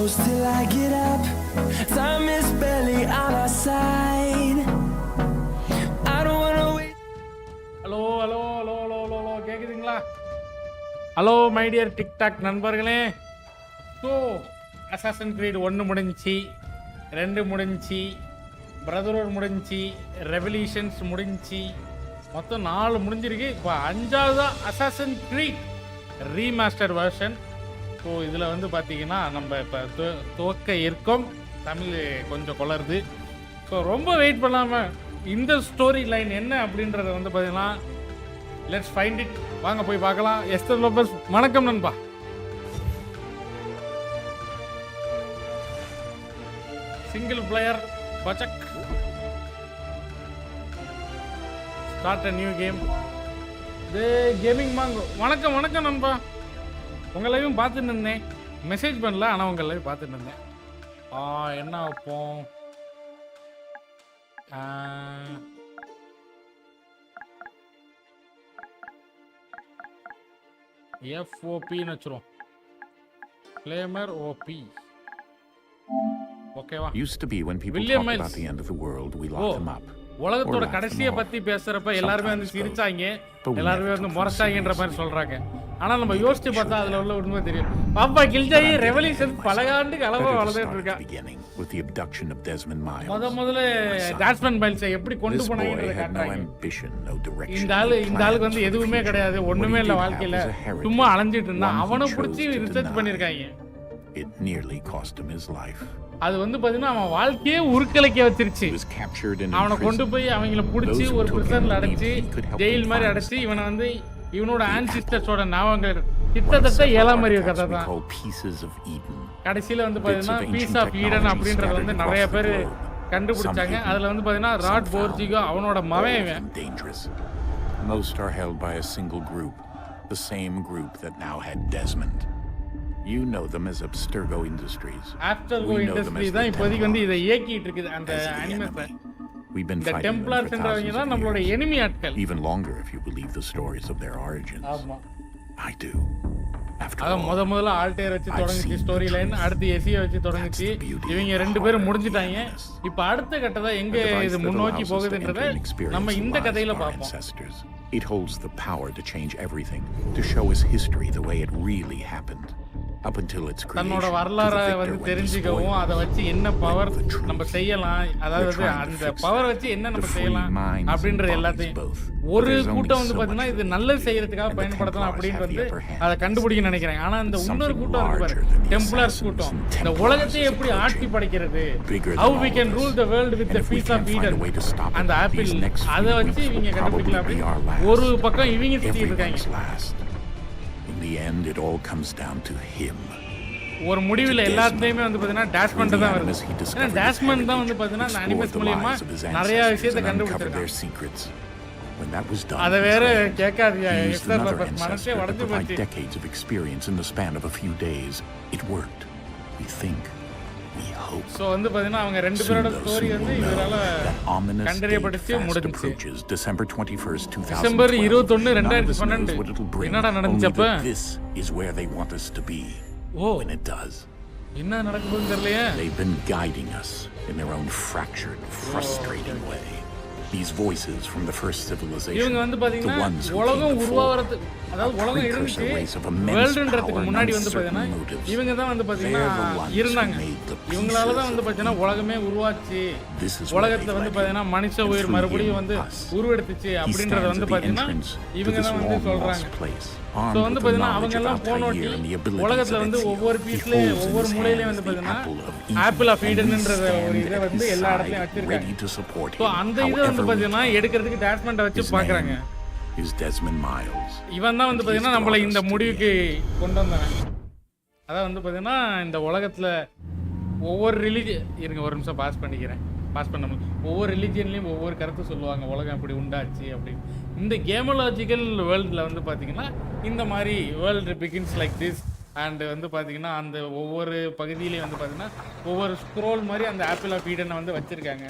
close till I get up. Time is barely on our side. I don't wanna wait. Hello கேக்குதுங்களா? Hello my dear TikTok நண்பர்களே. So Assassin's greet 1 முடிஞ்சிச்சு, 2 முடிஞ்சிச்சு, brotherhood முடிஞ்சிச்சு, revolutions முடிஞ்சிச்சு, மொத்தம் 4 முடிஞ்சிருக்கு. இப்போ 5வது Assassin Creed remaster version. So இதில் வந்து பார்த்தீங்கன்னா நம்ம இப்போ துவக்க இருக்கோம். தமிழ் கொஞ்சம் குளருது. ஸோ ரொம்ப வெயிட் பண்ணாமல் இந்த ஸ்டோரி லைன் என்ன அப்படின்றத வந்து பார்த்தீங்கன்னா லெட்ஸ் ஃபைண்ட் இட். வாங்க போய் பார்க்கலாம். எஸ்தர் லோபஸ் வணக்கம் நண்பா. சிங்கிள் பிளேயர் பச்சக் ஸ்டார்ட் அ நியூ கேம். இது கேமிங் மாங்கோ. வணக்கம் நண்பா. உங்கள் லைவும் பார்த்துட்டு இருந்தேன், மெசேஜ் பண்ணல, ஆனால் உங்கள் லைவ் பார்த்துட்டு இருந்தேன். என்ன வைப்போம்? FOPன்னு வச்சிரும். ஃப்ளேமர் ஓபி. ஓகேவா? Used to be when people talk about the end of the world, we lock them up. உலகத்தோட கடைசியை பத்தி பேசுறப்ப எல்லாருமே வந்து சிரிச்சாங்க, எல்லாருமே வந்து முறைச்சாங்கன்ற மாதிரி சொல்றாங்க. ஆனா நம்ம யோசிச்சு பார்த்தா அதுல உள்ள உண்மை தெரியும். பாப்பா கில்ஜாயி ரெவல்யூஷன் பல ஆண்டுக்கு அளவா வளர்ந்துட்டு இருக்கா. முதல்ல டாஸ்மன் மைல்ஸை எப்படி கொண்டு போனாங்கன்றத காட்டுறாங்க. இந்த ஆளுக்கு வந்து எதுவுமே கிடையாது, ஒண்ணுமே இல்ல வாழ்க்கையில, சும்மா அலைஞ்சிட்டு இருந்தான். அவனை பிடிச்சி ரிசர்ச் பண்ணிருக்காங்க. அது வந்து பாத்தீங்கன்னா அவன் வாழ்க்கையே உருக்கலைக்க வச்சிருச்சு. அவனை கொண்டு போய் அவங்கள பிடிச்சி ஒரு பிரிசன்ல அடைச்சு ஜெயில் மாதிரி அடைச்சு இவனை வந்து இவனோட ஆன்சிஸ்டர்ஸோட ஞாபகங்கள் கிட்டத்தட்ட ஏழாமறிய கதை தான். கடைசியில வந்து பாத்தீங்கன்னா பீஸ் ஆஃப் ஈடன் அப்படின்றது வந்து நிறைய பேர் கண்டுபிடிச்சாங்க. அதுல வந்து பாத்தீங்கன்னா ராட் போர்ஜிகோ அவனோட மவன் இவன். Most are held by a single group, the same group that now had Desmond. You know them as Abstergo Industries. Abstergo Industries தான் இப்போதைக்கு வந்து இதை இயக்கிட்டு இருக்குது அந்த அனிமேஷனை. We've been fighting Templars என்றவங்க தான் நம்மளோட enemy ஆட்கள். Even longer if you believe the stories of their origins. ஆமா. I do. After all, முதல்ல ஆல்டேர் வச்சு தொடங்குச்சு ஸ்டோரி லைன், அடுத்து எசியை வச்சு தொடங்குச்சு. இவங்க ரெண்டு பேரும் முடிஞ்சிட்டாங்க. இப்போ அடுத்த கட்டத்தை எங்க இது முன்னோக்கி போகுதுன்றதை நம்ம இந்த கதையில பார்ப்போம். It holds the power to change everything, to show us history the way it really happened. Up until its creation, தன்னோட வரலாறை வந்து தெரிஞ்சுக்கவும் அதை வச்சு என்ன பவர் நம்ம செய்யலாம், அதாவது அந்த பவர் வச்சு என்ன நம்ம செய்யலாம் அப்படின்றது எல்லாத்தையும் ஒரு கூட்டம் வந்து பார்த்தீங்கன்னா இது நல்லது செய்யறதுக்காக பயன்படுத்தலாம் அப்படின்னு வந்து அதை கண்டுபிடிக்க நினைக்கிறேன். ஆனா இந்த இன்னொரு கூட்டம் இருக்கு பாரு, டெம்ப்ளர்ஸ் கூட்டம். இந்த உலகத்தை எப்படி ஆட்சி படைக்கிறது, how we can rule the world with the piece of Eden, அந்த ஆப்பிள், அதை வச்சு இவங்க கண்டுபிடிக்கலாம் அப்படின்னு ஒரு பக்கம் இவங்க சுத்திட்டு இருக்காங்க. In the end, it all comes down to him. ஒரு முடிவில் எல்லாத்தையுமே வந்து பார்த்தீங்கன்னா டாஸ்மண்ட் தான் வருது. ஏன்னா டாஸ்மண்ட் தான் வந்து பார்த்தீங்கன்னா அந்த அனிமேஸ் மூலமா நிறைய விஷயத்தை கண்டுபிடிச்சிருக்காங்க. அதை வேற கேட்காதியா, மனசே உடஞ்சு போச்சு. Decades of experience in the span of a few days. It worked. We think. We hope. So வந்து பார்த்தீங்கன்னா அவங்க ரெண்டு பேரோட ஸ்டோரி வந்து இவரால கண்டறியப்பட்டு முடிஞ்சிச்சு. December 21st, 2012. டிசம்பர் 21 2012 என்னடா நடந்துச்சப்ப? This is where they want us to be. When it does. என்ன நடக்குதுன்னு தெரியலையே. They've been guiding us in their own fractured, frustrating way. These voices from the first civilization. இவங்க வந்து பாத்தீங்கன்னா உலகம் உருவாகிறது, அதாவது உலகம் இருந்துச்சு வேர்ல்டுன்றதுக்கு முன்னாடி வந்து பாத்தீங்கன்னா இவங்க தான் வந்து பாத்தீங்கன்னா இருந்தாங்க. இவங்களால தான் வந்து பாத்தீங்கன்னா உலகமே உருவாச்சு, உலகத்துல வந்து பாத்தீங்கன்னா மனுஷ உயிர் மறுபடியும் வந்து உருவெடுத்துச்சு அப்படின்றத வந்து பாத்தீங்கன்னா இவங்க தான் வந்து சொல்றாங்க. ஸோ வந்து பார்த்தீங்கன்னா அவங்க எல்லாம் போனோட்டி உலகத்தில் வந்து ஒவ்வொரு பீஸ்லேயும் ஒவ்வொரு மூலையிலையும் வந்து பார்த்தீங்கன்னா ஆப்பிள் ஆஃப் ஈடன்ன்றத ஒரு இதை வந்து எல்லா இடத்துலையும் வச்சிருக்காங்க. ஸோ அந்த இதை வந்து பார்த்தீங்கன்னா எடுக்கிறதுக்கு டாஸ்மெண்ட்டை வச்சு பார்க்குறாங்க. இவன் தான் வந்து பார்த்தீங்கன்னா நம்மளை இந்த முடிவுக்கு கொண்டு வந்தாங்க. அதான் வந்து பார்த்தீங்கன்னா இந்த உலகத்தில் ஒவ்வொரு இருங்க ஒரு நிமிஷம் பாஸ் பண்ண ஒவ்வொரு ரிலிஜியன்லேயும் ஒவ்வொரு கருத்து சொல்லுவாங்க, உலகம் எப்படி உண்டாச்சு அப்படின்னு. இந்த கேமலாஜிக்கல் வேர்ல்டில் வந்து பார்த்தீங்கன்னா இந்த மாதிரி world begins like this and வந்து பார்த்தீங்கன்னா அந்த ஒவ்வொரு பகுதியிலையும் வந்து பார்த்தீங்கன்னா ஒவ்வொரு ஸ்க்ரோல் மாதிரி அந்த ஆப்பிள் ஆஃப் ஈடனை வந்து வச்சுருக்காங்க.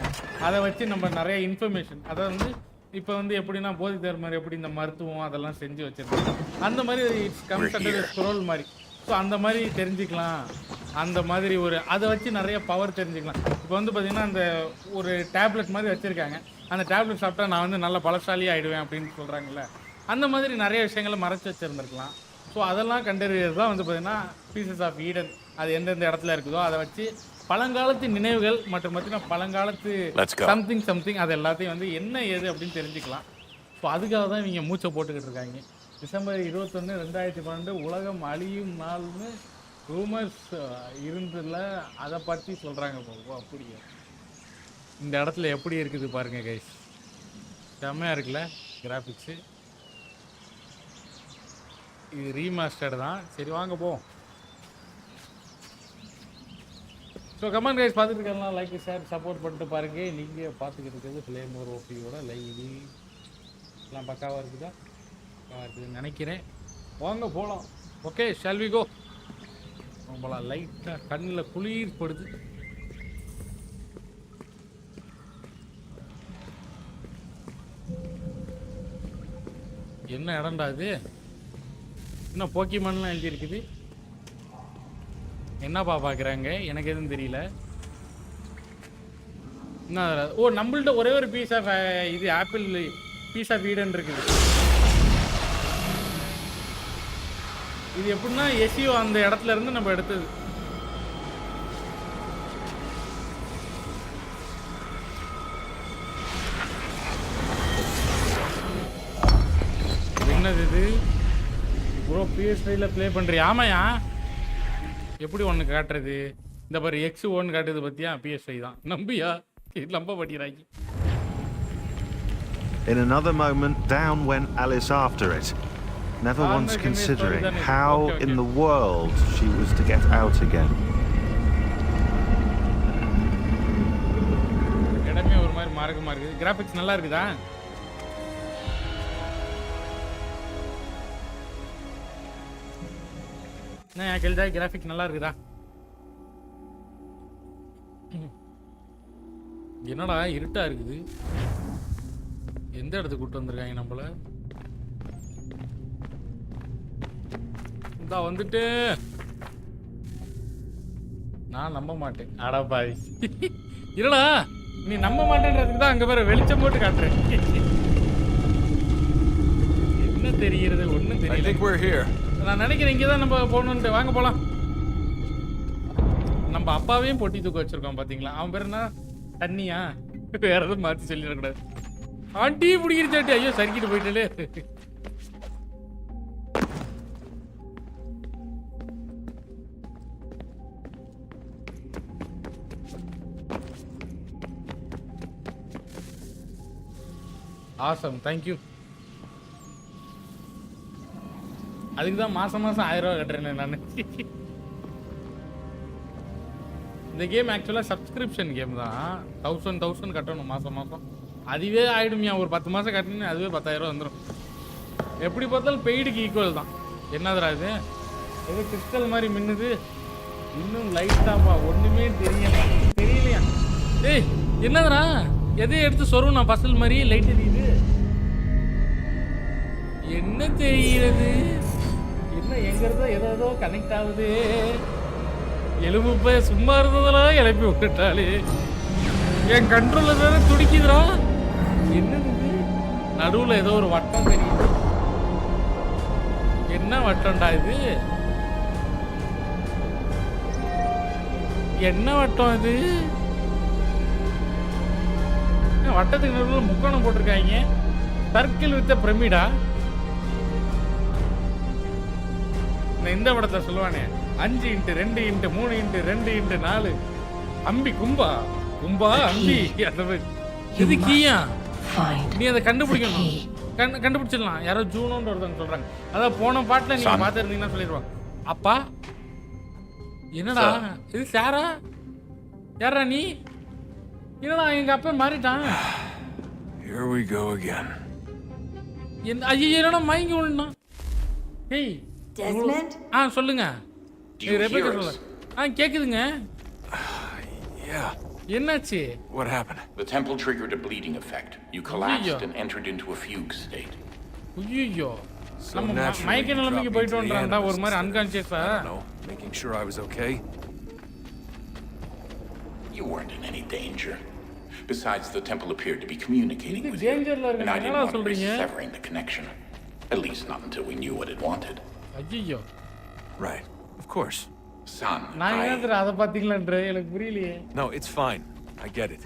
அதை வச்சு நம்ம நிறைய இன்ஃபர்மேஷன், அதை வந்து இப்போ வந்து எப்படின்னா போதி தர்மர் எப்படி இந்த மருத்துவம் அதெல்லாம் செஞ்சு வச்சுருக்காங்க, அந்த மாதிரி இட்ஸ் கம்ஸ் அண்டர் ஸ்க்ரோல் மாதிரி. ஸோ அந்த மாதிரி தெரிஞ்சுக்கலாம் அந்த மாதிரி ஒரு அதை வச்சு நிறைய பவர் தெரிஞ்சுக்கலாம். இப்போ வந்து பார்த்தீங்கன்னா அந்த ஒரு டேப்லெட் மாதிரி வச்சுருக்காங்க, அந்த டேப்லெட் சாப்பிட்டா நான் வந்து நல்ல பலசாலி ஆகிடுவேன் அப்படின்னு சொல்கிறாங்கல்ல, அந்த மாதிரி நிறைய விஷயங்களை மறைச்சி வச்சுருந்துருக்கலாம். ஸோ அதெல்லாம் கண்டறியது தான் வந்து பார்த்தீங்கன்னா பீசஸ் ஆஃப் ஈடன். அது எந்தெந்த இடத்துல இருக்குதோ அதை வச்சு பழங்காலத்து நினைவுகள் மற்றும் பார்த்தீங்கன்னா பழங்காலத்து சம்திங் அது எல்லாத்தையும் வந்து என்ன ஏது அப்படின்னு தெரிஞ்சுக்கலாம். ஸோ அதுக்காக தான் இவங்க மூச்சை போட்டுக்கிட்டு இருக்காங்க. டிசம்பர் 21, 2012 உலகம் அழியும் நாள்னு ரூமர்ஸ் இருந்துல அதை பற்றி சொல்கிறாங்க. அப்படியே இந்த இடத்துல எப்படி இருக்குது பாருங்க கைஸ், செம்மையாக இருக்குல்ல கிராஃபிக்ஸு. இது ரீமாஸ்டர்டு தான். சரி வாங்க போ. ஸோ கமெண்ட் கைஸ் பார்த்துட்டு இருக்கலாம், லைக் ஷேர் சப்போர்ட் பண்ணிட்டு பாருங்கள். நீங்கள் பார்த்துக்கிட்டு இருக்கிறது FlamerOpYTயோட லைவ் எல்லாம் பக்காவாக இருக்குதா? பக்காவாக இருக்குதுன்னு நினைக்கிறேன். வாங்க போகலாம். Okay shall we go? போகலாம். லைட்டாக கண்ணில் குளிர் படுது. என்ன இடம்டா இது? இன்னும் போக்கிமான்லாம் எழுதியிருக்குது. என்னப்பா பார்க்குறாங்க? எனக்கு எதுவும் தெரியல. என்ன ஓ நம்மள்ட்ட ஒரே ஒரு பீஸ் ஆஃப் இது ஆப்பிள் பீஸ் ஆஃப் ஈடன் இருக்குது. இது எப்படின்னா எஸ்இஓ அந்த இடத்துல இருந்து நம்ம எடுத்தது. என்னது இது ப்ரோ? PS5ல ப்ளே பண்ணுறியா? ஆமாயா. எப்படி ஒன்று காட்டுறது? இந்த பாரு X1 காட்டுறது பற்றியா? PS5 தான். நம்பியா? நம்ப மாட்டேங்கிறாங்க. In another moment, down went Alice after it, never once considering how in the world she was to get out again. இடமே ஒரு மாதிரி மார்க்கமாக இருக்குது. கிராஃபிக்ஸ் நல்லா இருக்குதா? என்ன கேள்விதா, கிராஃபிக்ஸ் நல்லா இருக்குதா? என்னடா இருட்டா இருக்குது? எந்த இடத்துக்கு கூட்டு வந்திருக்காங்க நம்மள? இந்தா வந்துட்டு நான் நம்ப மாட்டேன். அடா பாவி இல்லடா, நீ நம்ப மாட்டேன்றதுக்கு தான் அங்க வேற வெளிச்சம் போட்டு காட்டுறேன். என்ன தெரிகிறது? ஒன்றும் தெரியல. நான் நினைக்கிறேன் இங்கே தான் நம்ம போகணுன்ட்டு. வாங்க போகலாம். நம்ம அப்பாவையும் பொட்டி தூக்க வச்சிருக்கோம் பார்த்தீங்களா? அவன் பேர் என்ன? தண்ணியா? வேற எதுவும் மாற்றி சொல்லிடக்கூடாது. ஆண்டி பிடிக்கிருச்சாட்டி. ஐயோ சறுக்கிட்டு போயிட்டாலே. Awesome, thank you. அதுக்கு தான் மாதம் 1000 ரூபா கட்டுறேன் நான். இந்த கேம் ஆக்சுவலாக சப்ஸ்கிரிப்ஷன் கேம் தான். 1000 கட்டணும் மாதம். அதுவே ஆகிடுமியா. ஒரு 10 மாதம் கட்டினு அதுவே 10,000 ரூபா வந்துடும். எப்படி பார்த்தாலும் பெய்டுக்கு ஈக்குவல் தான். என்னதுடா இது? ஏதோ கிறிஸ்டல் மாதிரி மின்னுது. இன்னும் லைட் தான்ப்பா, ஒன்றுமே தெரியலையா? ஏய் என்னதுடா? எதையும் எடுத்து சொருவும் நான் பசல் மாதிரி லைட் எரியுது. என்ன தெரிகிறது? என்ன எங்க இருந்தோ ஏதோ கனெக்ட் ஆகுது. எலும்பு போய் சும்மா இருந்ததெல்லாம் எழுப்பி விட்டுட்டாலே. என் கண்ட்ரோல்ல தானே துடிக்குதுடா. என்னது? நடுவில் ஏதோ ஒரு வட்டம் தெரியுது. என்ன வட்டம்டா இது? என்ன வட்டம் இது? வட்டத்துக்கு நடுவில் முக்கோணம் போட்டிருக்காங்க. சர்க்கிள் வித்த பிரமிடா? இந்த படத்தை சொல்லுவானே 5x2x3x2x4 அம்பி கும்பா அம்பி. இது கீயா? நீ அதை கண்டுபிடிக்கணும். கண்டுபிடிச்சிடலாம். யாரோ ஜூனோன்னு ஒருத்தவங்க சொல்றாங்க. அதான் போன பாட்டுல நீங்க பார்த்துருந்தீங்கன்னா சொல்லிடுவாங்க. அப்பா என்னடா இது? சாரா? யாரா நீ? என்னடா எங்க அப்பா மாறிட்டான். Here we go again. ஐயோ என்னடா மயங்கி விழுனா? ஏய் Desmond? சொல்லுங்க. கேக்குதுங்க. Yeah. என்னாச்சு? What happened? The temple triggered a bleeding effect. You collapsed and entered into a fugue state. ஐயோ நம்ம மயக்க நிலைமைக்கு போயிட்டு வந்தான்டா ஒரு மாதிரி அன்கான்ஷியஸா. Making sure I was okay. You weren't in any danger. Besides, the temple appeared to be communicating with you, and I didn't want to risk severing the connection. At least not until we knew what it wanted. ஐயோ Right. Of course. Son, நான் ஏன் அத பாத்தீங்களான்ற எனக்கு புரியலையே. No, it's fine. I get it.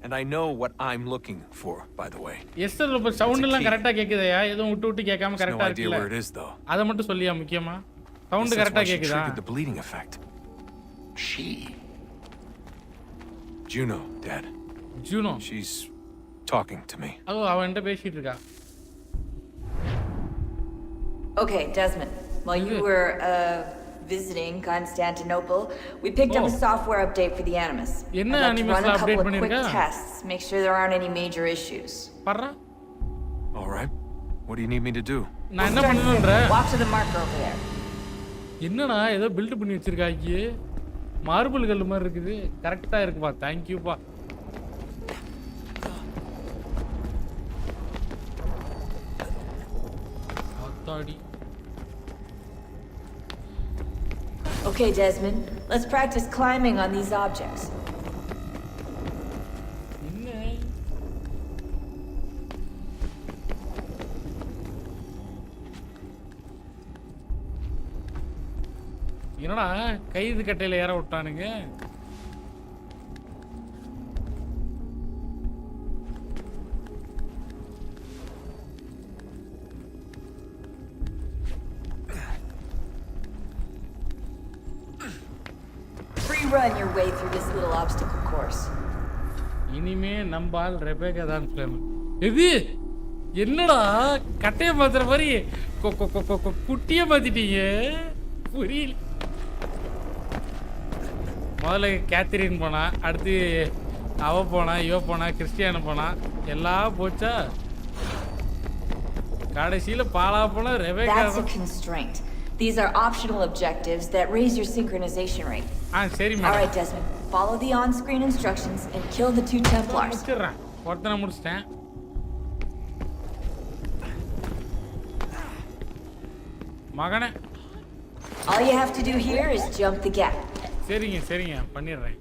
And I know what I'm looking for, by the way. Ester ரொம்ப sound எல்லாம் கரெக்ட்டா கேக்குதயா? எதுவும் விட்டு கேட்காம கரெக்ட்டா இருக்குல. No idea where it is though. அத மட்டும் சொல்லியா முக்கியமா? சவுண்ட் கரெக்ட்டா கேக்குதா? The bleeding effect. She. Juno, Dad. Juno. She's talking to me. அவ அவன்ட்ட பேசிட்டு இருக்கா. Okay, Desmond. While you were visiting Constantinople, we picked up a software update for the Animus. I'd like to run a couple of quick tests, make sure there aren't any major issues. Parra? All right. What do you need me to do? நான் என்ன பண்ணனும்ன்ற? Walk to the marker over there. என்னடா ஏதோ build பண்ணி வச்சிருக்காங்க. Marble கல் மாதிரி இருக்குது. கரெக்ட்டா இருக்குப்பா. Thank you பா. அத்தாடி. Okay, Desmond. Let's practice climbing on these objects. என்னடா கைது கட்டையில ஏற விட்டானுங்க. Run your way through this little obstacle course. இனிமே நம்பால் ரெபேக்கா தான் ஃப்ளேமர். இது என்னடா கட்டைய மாத்துற மாதிரி குட்டிய மாத்திட்டீங்க. புரியல. முதல்ல கேத்தரின் போனா, அடுத்து அவ போனா, இவ போனா, கிறிஸ்டியான போனா, எல்லாம் போச்சா. கடைசியில பாலா போனா Rebecca. That's a constraint. These are optional objectives that raise your synchronization rate. சரி madam. All right, Desmond. Follow the on-screen instructions and kill the 2 Templars. முடிச்சிடுறேன். ஒருத்தனை முடிச்சிட்டேன். மகனே. All you have to do here is jump the gap. சரிங்க பண்ணிடுறேன்.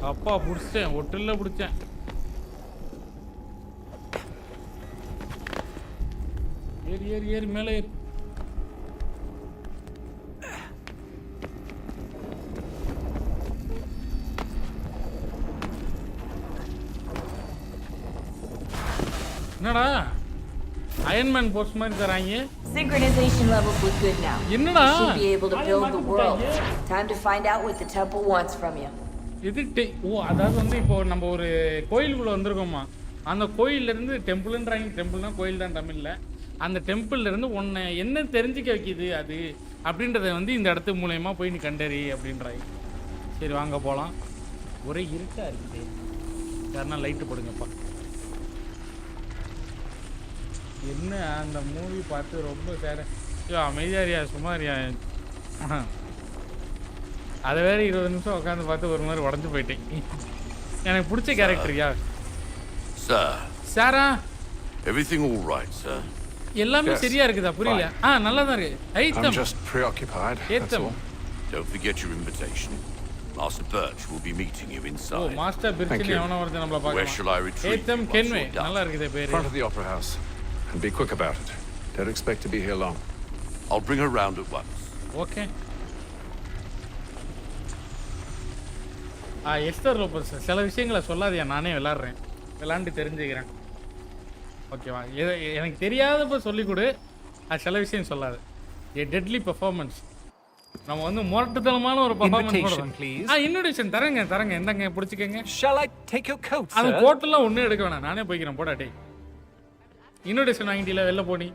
அப்பா புடிச்சேன், ஒட்டில புடிச்சேன். ஏறி மேலே ஏறி. என்னடா அயன்மேன் போஸ்ட் மாதிரி தராங்க. Synchronization levels look good now. என்னடா You should be able to build the world. Time to find out what the temple wants from you. இது அதாவது வந்து இப்போ நம்ம ஒரு கோயிலுக்குள்ள வந்திருக்கோமா, அந்த கோயில்ல இருந்து டெம்பிள்ன்றாங்க. டெம்பிள்னா கோயில் தான் தமிழ்ல. அந்த டெம்பிள்ல இருந்து உன்னை என்ன தெரிஞ்சுக்க வைக்கிது அது அப்படின்றத வந்து இந்த இடத்து மூலயமா போய் நீ கண்டறி அப்படின்றாங்க. சரி வாங்க போகலாம். ஒரே இருட்டா இருக்குது. யாருன்னா லைட்டு போடுங்கப்பா. என்ன அந்த மூவி பார்த்து ரொம்ப சேர. அமைதியாரியா சும்மாரியா. அதை வேற 20 நிமிஷம் உட்காந்து பார்த்து ஒரு மாதிரி உடஞ்சு போயிட்டேன். எனக்கு பிடிச்ச கேரக்டரியா சாரா. Everything all right, sir? எல்லாமே சரியா இருக்குதா? புரியல. நல்லா தான் இருக்கு. I'm just preoccupied. That's all. Don't forget your invitation. Master Birch will be meeting you inside. Master பிர்ச்னி அவன ஒருத்தன் நம்மள பார்க்கலாம். Where shall I retreat? Haytham Kenway. நல்லா இருக்குது பேரு. Front of the opera house. And be quick about it. Don't expect to be here long. I'll bring her round at once. Okay. Ester Lopez சில விஷயங்களை சொல்லாதியா, நானே விளாண்டு தெரிஞ்சுக்கிறேன். ஓகேவா? எனக்கு தெரியாதப்ப சொல்லிக் கொடு. அது சில விஷயம் சொல்லாது. ஏ டெட்லி பெர்ஃபார்மன்ஸ். நம்ம வந்து முரட்டுத்தனமான ஒரு பெர்ஃபார்மன்ஸ். இன்விடேஷன் தரங்க என்னங்க பிடிச்சிக்கங்க. Shall I take your coat, sir? அந்த கோட்டெல்லாம் ஒன்றும் எடுக்க வேணாம், நானே போய்க்கிறேன். போடா டே. இன்விடேஷன் வாங்கிட்டீங்களா? வெளில போனி.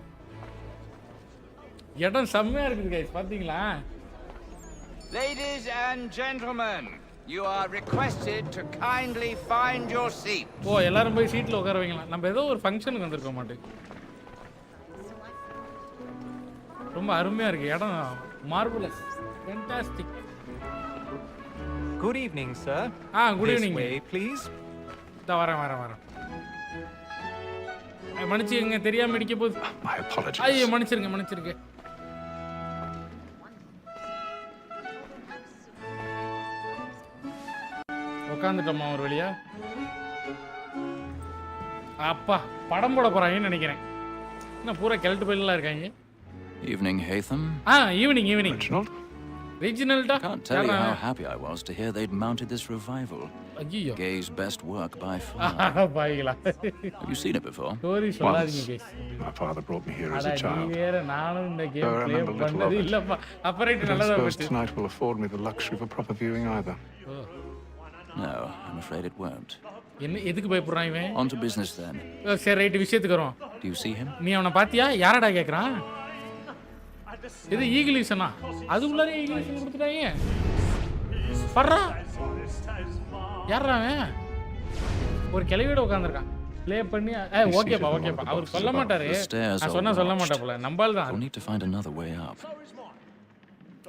இடம் செம்மையா இருக்குது கைஸ், பார்த்தீங்களா? Ladies and gentlemen, you are requested to kindly find your seat. எல்லாரும் போய் சீட்ல உட்கார வைக்கலாம். நம்ம ஏதோ ஒரு ஃபங்க்ஷனுக்கு வந்திருக்க மாட்டேன். ரொம்ப அருமையா இருக்கு இடம். Marvellous, fantastic. Good evening, sir. Good This evening. way, please. வரேன். மன்னிச்சுங்க, தெரியாம இடிக்க போகுது. My apologies. ஐயோ, மன்னிச்சிருங்க. உட்காந்துட்டோமா ஒரு வழியா? அப்பா, படம் போட போறாங்கன்னு நினைக்கிறேன். என்ன பூரா கெல்ட் பையெல்லாம் இருக்காங்க. Evening, Hatham. Evening. Reginald? Reginald? Can't tell you how happy I was to hear they'd mounted this revival. ஐயோ. Gay's best work by far. பாய்களா. Have you seen it before? Story சொல்லாதீங்க guys. My father brought me here as a நீ child. வேற நானும் இந்த game I play remember little பண்ணது of it. இல்லப்பா. அப்புறம் I don't நல்லதா suppose போச்சு. tonight will afford me the luxury of a proper viewing either. No, I'm afraid it won't. என்ன எதுக்கு பயப்படுறான் இவன்? On to business then. சரி ரைட், விஷயத்துக்கு வரோம். Do you see him? நீ அவனை பாத்தியா? யாரடா கேக்குறான்? இது ஈகிலிஷனா? அதுக்குள்ளாரே ஈகிலிஷன் கொடுத்துட்டாங்க. பர்றா. யாரா அவன்? ஒரு கிளவியோட உட்கார்ந்திருக்கான். ப்ளே பண்ணி ஓகேப்பா. அவர் சொல்ல மாட்டாரு. நான் சொன்னா சொல்ல மாட்டா போல. நம்பால் தான். We'll need to find another way up.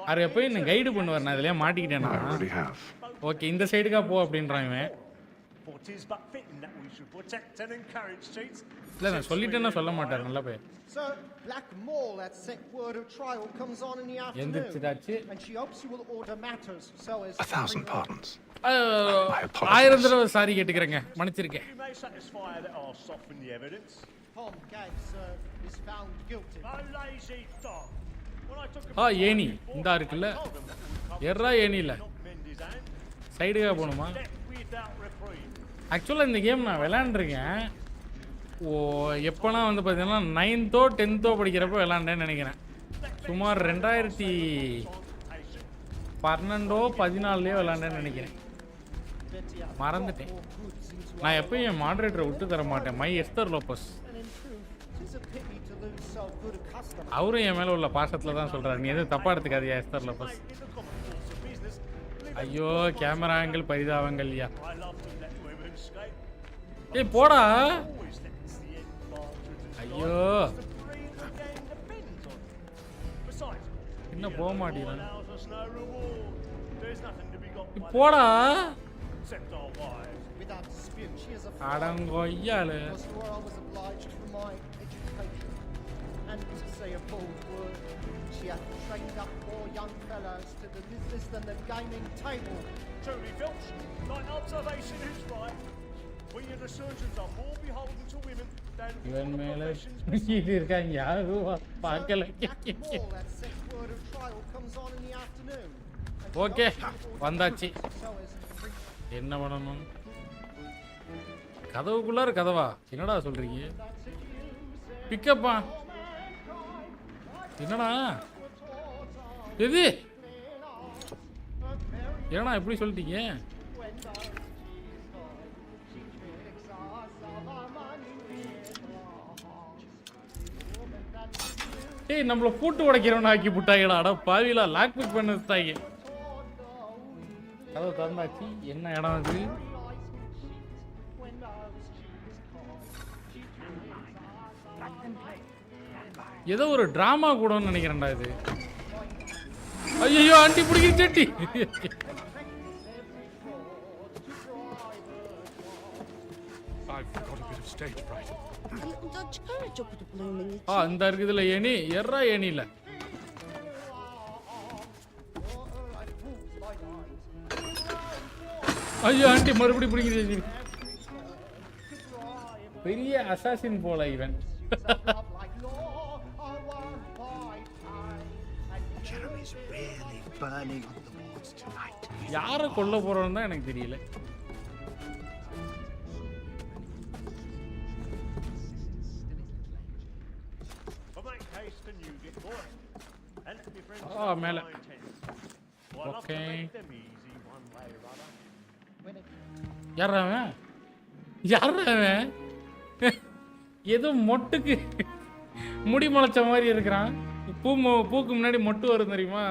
அவர் எப்பயும் என்ன கைடு பண்ணுவார். நான் இதுலயே மாட்டிக்கிட்டேனா? I already have. ஓகே, இந்த சைடுக்கா போ அப்படின்றான் இவன். இல்ல, நான் சொல்லிட்டேன்னா சொல்ல மாட்டார். நல்லா போய் Sir, Black Mall at set word of trial comes on in the afternoon, எந்திரிச்சிட்டாச்சு. and she hopes you will order matters so as 1,000 pardons. 1000 தடவை சாரி கேட்டுக்கிறேங்க, மன்னிச்சிருக்கேன். Tom Gaggs is found guilty. ஏனி இந்த இருக்குல்ல, எர்ரா ஏனி இல்ல, சைடுக்கா போகணுமா? ஆக்சுவலாக இந்த கேம் நான் விளையாண்டுருக்கேன். எப்போனா வந்து பார்த்தீங்கன்னா 9th 10th படிக்கிறப்ப விளையாண்டேன்னு நினைக்கிறேன். சுமார் 2012 14 விளையாண்டேன்னு நினைக்கிறேன். மறந்துட்டேன். நான் எப்பயும் என் மாடரேட்டரை விட்டு தர மாட்டேன். My Esther Lopez. அவரும் என் மேலே உள்ள பாசத்தில் தான் சொல்கிறார். நீ எதுவும் தப்பா எடுத்துக்காதியா எஸ்தர் லோபஸ். ஐயோ, கேமரா ஆங்கிள் பரிதாபங்கள்யா. ஏய் போடா. ஐயோ, என்ன போக மாட்டேங்கிறான். போடா. அடங்கொய்யாலு. And to say a bold word, she hath trained up 4 young fellows to the business and the gaming table. Truly, Filch, thy observation is right. We and the surgeons are more beholden to women than இவன் மேல இது இருக்காங்க, யாரும் பார்க்கல. Okay, வந்தாச்சு. என்ன பண்ணணும்? கதவுக்குள்ளார கதவா? என்னடா சொல்றீங்க? பிக்கப்பா. என்னடா எது? என்னடா எப்படி சொல்லிட்டீங்க? ஏய், நம்மள பூட்டு உடைக்கிறவன ஆக்கி புட்டாங்கடா. அட பாவிலா, லாக் பிக் பண்ண வச்சுட்டாங்க. கதவு திறந்தாச்சு. என்ன இடம் அது? ஏதோ ஒரு டிராமா கூடன்னு நினைக்கிறேன்டா இது. ஐயோ, ஆண்டி பிடிக்கிற சட்டி. இந்த இருக்குதுல ஏனி, எர்ரா ஏனி இல்ல. ஐயோ, ஆண்டி மறுபடியும் பிடிக்குது. பெரிய அசாசின் போல இவன். யார கொல்ல போறோம்னு தான் எனக்கு தெரியல. மேல. ஓகே, யாரா அவன்? ஏதோ மொட்டுக்கு முடி முளைச்ச மாதிரி இருக்கிறான். பூக்கு முன்னாடி மொட்டு வரும் தெரியுமா?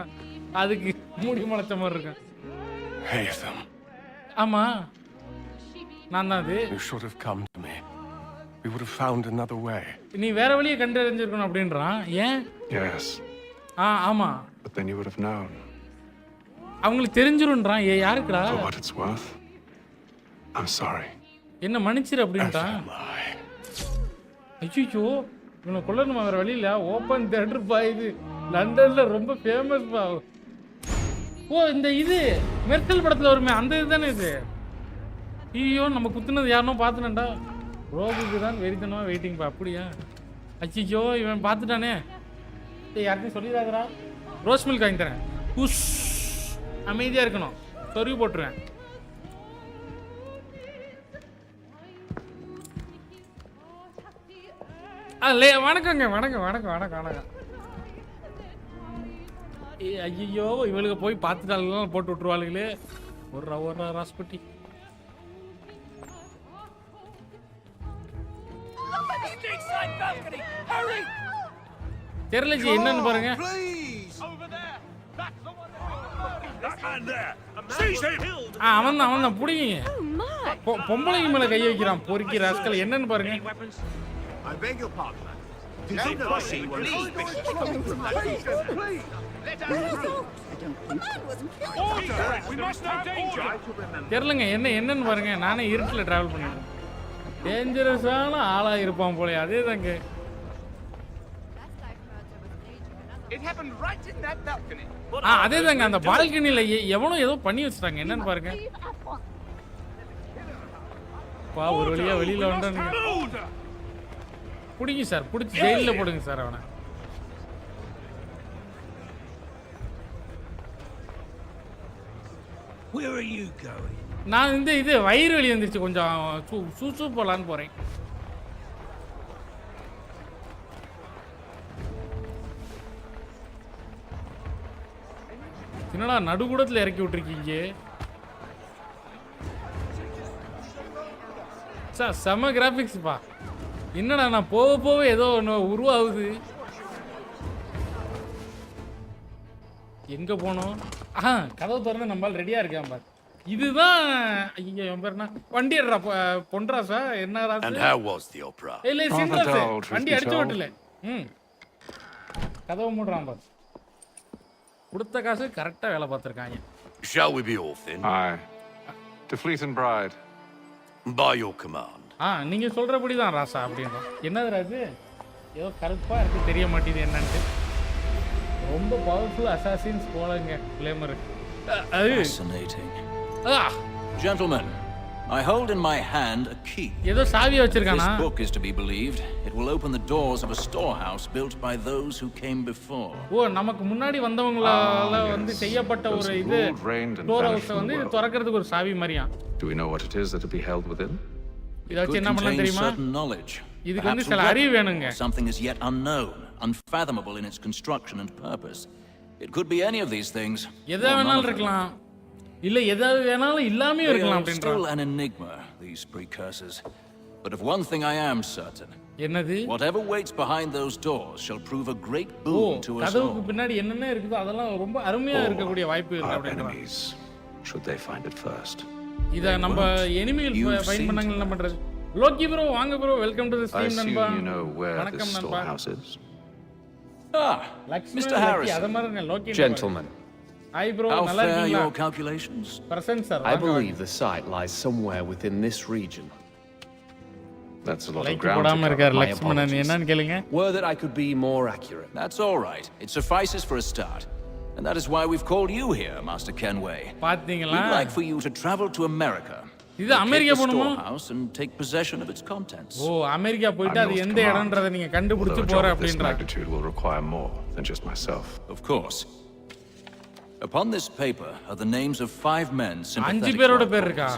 அதுக்கு முடி முளைச்ச மாதிரி இருக்கான். ஆமா, நான் தான் அது. You should have come to me. We would have found another way. நீ வேற வழியை கண்டறிஞ்சிருக்கணும் அப்படின்றான். ஏன்? Yes. ஆமா. But then you would have known. அவங்களுக்கு தெரிஞ்சிரும்ன்றான். யாருக்குடா? For what it's worth, I'm sorry. என்ன மன்னிச்சிரு அப்படின்றான். ஐயோ இவனை கொல்லணுமா வேற வழி இல்ல. ஓப்பன் தியேட்டர் பா இது லண்டன்ல ரொம்ப ஃபேமஸ் பா. ஓ இந்த இது மெர்சல் படத்துல வருமே அந்த இதுதானே இது. ஐயோ நம்ம குத்துனது யாருனோ பார்த்துனேன்டா. ரோபுக்கு தான் வெறித்தனமா வெயிட்டிங் பா. அப்படியா? ஐயோ இவன் பார்த்துட்டானே. யார்கிட்டையும் சொல்லிடாதடா. ரோஸ் மில்க் வாங்கி தரேன். உஷ் அமைதியாக இருக்கணும். சொருவி போட்டுருவேன். வணக்கங்க வணக்கம் வணக்கம் வணக்கம் வணக்கம். ஐயோ இவளுக்கு போய் பார்த்துட்டாலும் போட்டு விட்டுருவாளுங்களே. ஒரு ராஸ்பட்டி தெரியலஜி என்னன்னு பாருங்க. அவன் தான் புடிங்க. பொம்பளைங்க மேல கை வைக்கிறான் பொறுக்கி ராஸ்கல். என்னன்னு பாருங்க. தெரியலங்க என்னன்னு பாருங்க. நானே இருட்டில் டிராவல் பண்ணிடுறேன். டேஞ்சரஸான ஆளா இருப்பான் போல. அதே தாங்க. அதே தாங்க அந்த பால்கனில எவனோ ஏதோ பண்ணி வச்சுட்டாங்க. என்னன்னு பாருங்க. பா ஒரு வழியா வெளியில வந்தானுங்க. புடிங்க சார். புடிச்சு ஜெயில போடுங்க சார் அவனை. நான் இது வயிறு வலி வந்துருச்சு. கொஞ்சம் சூசு போலான்னு போறேன். என்னடா நடுக்கூடத்தில் இறக்கி விட்டுருக்கீங்க சார். செம கிராஃபிக்ஸ்ப்பா. என்னடா நான் போக ஏதோ ஒன்று உருவாகுது. எங்க போனோம்? கதவு திறந்து நம்மளால ரெடியா இருக்கான் பாரு. இதுதான் ஐயோ என் பேர் என்ன வண்டி எடுறா பொன்றா சார். என்ன ராசு? இல்ல சின்ன வண்டி அடிச்சு விட்டல. கதவு மூடுறான் பாரு. கொடுத்த காசு கரெக்டா வேலை பார்த்திருக்காங்க. Shall we be off then? Aye. To Fleet and Bride. By your command. நீங்க சொல்றபடி தான் ராசா அப்படின்னா. என்னதுடா இது? ஏதோ கருப்பா இருக்கு தெரிய மாட்டேது என்னன்னு. ரொம்ப பவர்ஃபுல் அசாசின்ஸ் போலங்க ஃப்ளேமர். Fascinating. Gentlemen, I hold in my hand a key. ஏதோ சாவி வச்சிருக்கானா? This book is to be believed. It will open the doors of a storehouse built by those who came before. நமக்கு முன்னாடி வந்தவங்களால வந்து செய்யப்பட்ட ஒரு இது store house வந்து இது திறக்கிறதுக்கு ஒரு சாவி மாதிரியா? Do we know what it is that will be held within? இதாச்சு என்ன பண்ணலாம் தெரியுமா? இதுக்கு வந்து சில அறிவு வேணுங்க. Something is yet unknown, unfathomable in its construction and purpose. It could be any of these things. எதா வேணாலும் இருக்கலாம். இல்ல எதாவது வேணாலும் இல்லாமே இருக்கலாம் அப்படின்றான். Still an enigma, these precursors. But of one thing I am certain. என்னது? Whatever waits behind those doors shall prove a great boon to us all. கதவுக்கு பின்னாடி என்னென்ன இருக்குதோ அதெல்லாம் ரொம்ப அருமையா இருக்க கூடிய வாய்ப்பு இருக்கு அப்படின்றான். Should they find it first? இத நம்ம எனிமிகள் ஃபைண்ட் பண்ணாங்க என்ன பண்றது? லோக்கி ப்ரோ வாங்க bro. Welcome to the stream நண்பா. வணக்கம் நண்பா. Mr. Harris. அத மாதிரிங்க லோக்கி. Gentlemen. Hi bro, நல்லா இருக்கீங்களா? Your calculations? Present sir. I believe the site lies somewhere within this region. That's a lot of ground. போடாம இருக்கார் லக்ஷ்மணன். என்னன்னு கேளுங்க. Were that I could be more accurate. That's all right. It suffices for a start. And that is why we've called you here, Master Kenway. பாத்தீங்களா? We'd like for you to travel to America. இது America போணுமா? House and take possession of its contents. America போய்ட்டு அது எந்த இடம்ன்றதை நீங்க கண்டுபிடிச்சு போற அப்படின்றாங்க. Magnitude will require more than just myself. Of course. Upon this paper are the names of 5 men sympathetic. 5 பேரோட பேர் இருக்கா?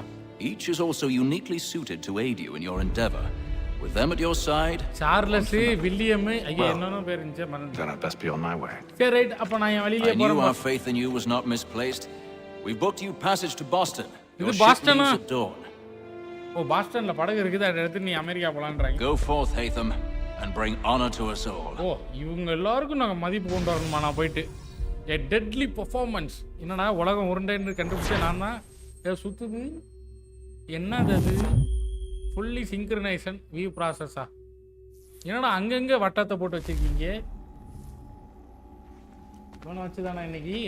Each is also uniquely suited to aid you in your endeavor. With them at your side, Charles, William, ஐயா என்னென்ன பேர் இருந்துச்சு மறந்து. Then I'd best be on my way. சரி right. அப்ப நான் வெளியில போறேன். I knew our faith in you was not misplaced. We've booked you passage to Boston. இது பாஸ்டனா? பாஸ்டன்ல படகு இருக்குது. அதை எடுத்து நீ America போலாம்ன்றாங்க. Go forth, Hatham, and bring honor to us all. இவங்க எல்லாருக்கும் நாங்க மதிப்பு கொண்டு வரணுமா? நான் போயிட்டு a deadly performance. என்னடா உலகம் உருண்டைன்னு கண்டுபிடிச்ச நான் தான் சுத்துது. என்னது அது? ஃபுல்லி சிங்க்ரனைசேஷன் வியூ ப்ராசஸா? என்னடா அங்கங்க வட்டத்தை போட்டு வச்சிருக்கீங்க? இவனை வச்சுதானா இன்னைக்கு?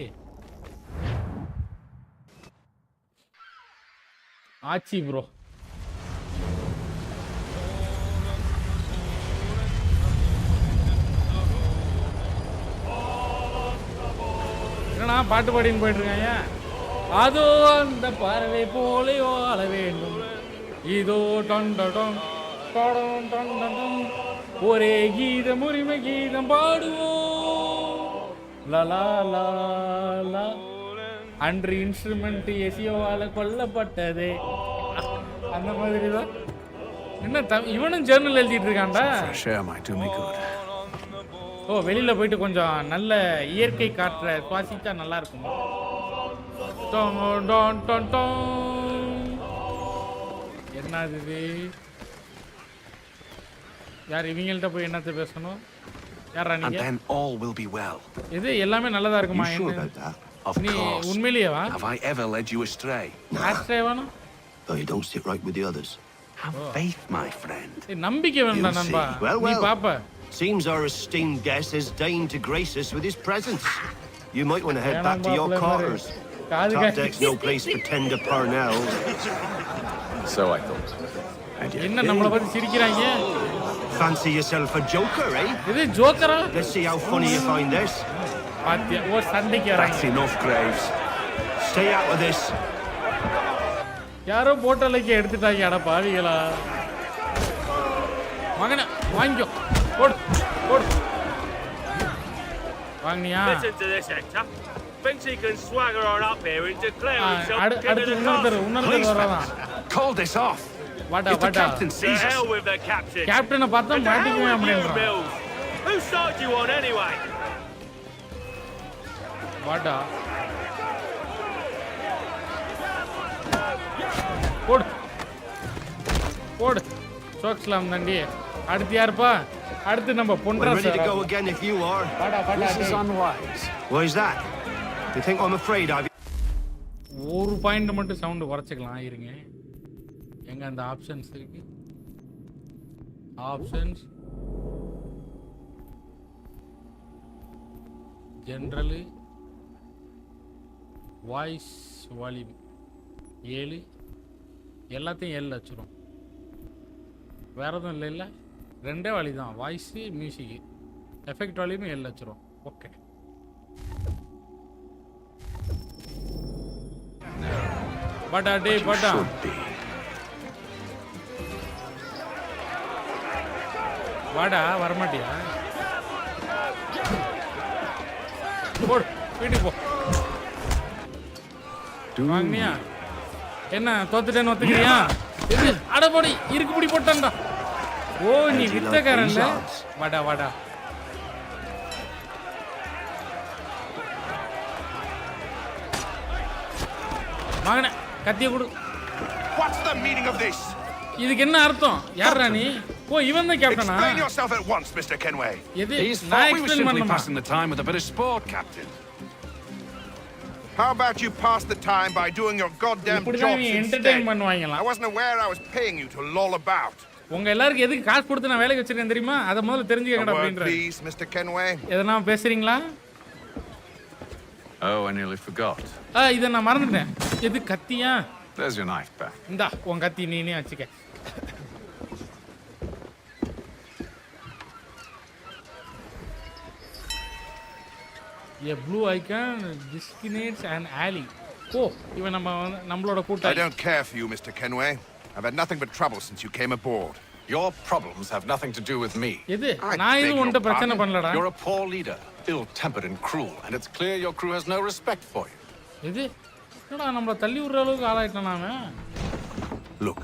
ஆச்சி ப்ரோ. என்னன்னா பாட்டு பாடின்னு போயிட்டு இருக்காங்க. அதோ அந்த பறவை போலே வாழ வேண்டும், இதோ டொண்டொடம் டொடம் டொண்டொடம் ஒரே கீதம் உரிமை கீதம் பாடுவோம் லலா லா. அன்று இன்ஸ்ட்ருமெண்ட் எசியோவால கொல்லப்பட்டதே. அந்த மாதிரி தான். என்ன இவனும் ஜேர்னல் எழுதிட்டு இருக்கான்டா. ஓ, வெளியில போயிட்டு கொஞ்சம் நல்ல இயற்கை காற்றை சுவாசிச்சா நல்லா இருக்கும். என்னது இது? யார் இவங்கள்ட்ட போய் என்னத்தை பேசணும்? யாரா நீங்க? இது எல்லாமே நல்லதா இருக்குமா? நீ உண்மையிலேயேவா? Have I ever led you astray? ஆஸ்ட்ரேவானா? Though you don't sit right with the others. Have faith, my friend. நம்பிக்கை வேண்டாம் நண்பா. நீ பாப்ப. Seems our esteemed guest has deigned to grace us with his presence. You might want to head back to your quarters. Top deck's no place for tender parnells. So I thought. என்ன நம்மள பத்தி சிரிக்கறாங்க? Fancy yourself a joker, eh? இது ஜோக்கரா? Let's see how funny you find this. பாத்தியா? ஓ, சண்டைக்கு வராங்க. That's enough, Graves. Stay out of this. யாரோ போட்டலைக்கு எடுத்துட்டாங்க. அட பாவிகளா. மகனே வாங்கிக்கோ. போடு போடு. வாங்கியா? Listen to this, Hector. Thinks he can swagger on up here and declare himself அடுத்து இன்னொருத்தர் வரான். Call this off. வாடா If the வாடா. captain sees us. hell with the captain. கேப்டனை பார்த்தா மாட்டிக்குவேன் அப்படின்றான். Whose side you on anyway? வாடா. போடு போடு. சோக்ஸ்லாம் தண்டி. அடுத்து யாருப்பா? அடுத்து நம்ம பொன்றா Ready to go again if you are. வாடா வாடா. This is unwise. Why is that? You think I'm afraid of you? ஒரு பாயிண்ட் மட்டும் சவுண்ட் குறைச்சிக்கலாம். இருங்க. எங்க அந்த ஆப்ஷன்ஸ் இருக்கு? ஆப்ஷன்ஸ் ஜெனரல் வாய்ஸ் வால்யூம் 7 எல்லாத்தையும் 7 வச்சிரும். வேற எதுவும் இல்லை. இல்லை, ரெண்டே வழி தான். வாய்ஸு மியூசிக்கு. எஃபெக்ட் வால்யூம் 7 வச்சிரும். ஓகே. பட்டா டே பட்டா. வாடா, வரமாட்டியா? போடு, வீட்டுக்கு போ. வாங்கினியா? என்ன தோத்துட்டேன்னு ஒத்துக்கிறியா? இது அடபடி இருக்குப்படி போட்டான்டா. ஓ, நீ வித்தக்காரன்ல. வாடா வாடா. மகனே கத்திய கொடு. What's the meaning of this? இதுக்கு என்ன அர்த்தம்? யாரா நீ? ஓ, இவன் தான் கேப்டனா? Explain yourself at once, Mr. Kenway. He's thought we were simply passing the time with a bit of sport, Captain. How about you pass the time by doing your goddamn jobs instead? I wasn't aware I was paying you to loll about. உங்க எல்லாருக்கு எதுக்கு காசு கொடுத்து நான் வேலைக்கு வச்சிருக்கேன் தெரியுமா? அத முதல்ல தெரிஞ்சுக்கங்கடா அப்படின்றேன். Please, Mr. Kenway. எதனா பேசுறீங்களா? Oh, I nearly forgot. இத நான் மறந்துட்டேன். எது கத்தியா? There's your knife back. இந்தா உன் கத்தி நீனே வச்சுக்க. A blue icon designates an alley. Oh, இவன் நம்மளோட கூட்டாளி. I don't care for you, Mr. Kenway. I've had nothing but trouble since you came aboard. Your problems have nothing to do with me. எது? நான் இது உன்கிட்ட பிரச்சனை பண்ணலடா. You're a poor leader, ill-tempered and cruel, and it's clear your crew has no respect for you. எது? என்னடா நம்மள தள்ளி விடுற அளவுக்கு ஆளாயிட்டான் அவன். Look,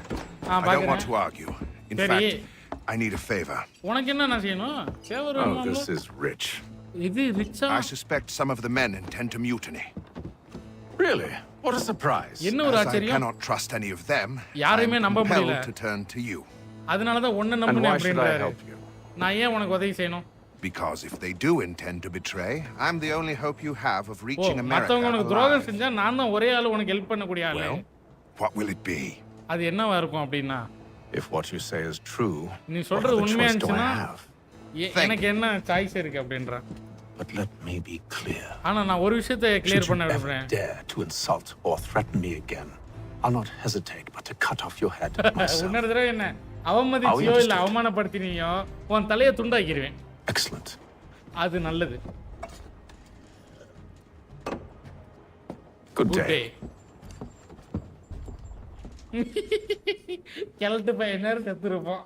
I don't want to argue. In fact, I need a favor. உனக்கு என்ன நான் செய்யணும்? Favour Oh, this is rich. இது ரிச்சா? I suspect some of the men intend to mutiny. Really? What a surprise. என்ன ஒரு ஆச்சரியம்? I cannot trust any of them. யாரையுமே நம்ப முடியல. To turn to you. அதனால தான் உன்னை நம்புறேன் அப்படின்றாரு. நான் ஏன் உனக்கு உதவி செய்யணும்? Because if they do intend to betray, I'm the only hope you have of reaching America. மத்தவங்க உனக்கு துரோகம் செஞ்சா நான் தான் ஒரே ஆளு உனக்கு ஹெல்ப் பண்ண கூடிய ஆளு. What will it be? அது என்னவா இருக்கும் அப்படினா? If what you say is true, நீ சொல்றது உண்மையாச்சுனா எனக்கு என்ன சாய்ஸ் இருக்கு அப்படின்றா. But let me be clear. ஆனா நான் ஒரு விஷயத்தை கிளியர் பண்ண விரும்பறேன். Dare to insult or threaten me again, I'll not hesitate but to cut off your head myself. இன்னொரு தடவை என்ன அவமதிச்சியோ இல்ல அவமானப்படுத்தினியோ உன் தலையை துண்டாக்கிடுவேன். Excellent. அது நல்லது. Good day. கிழட்டு பையனர் செத்துருப்போம்.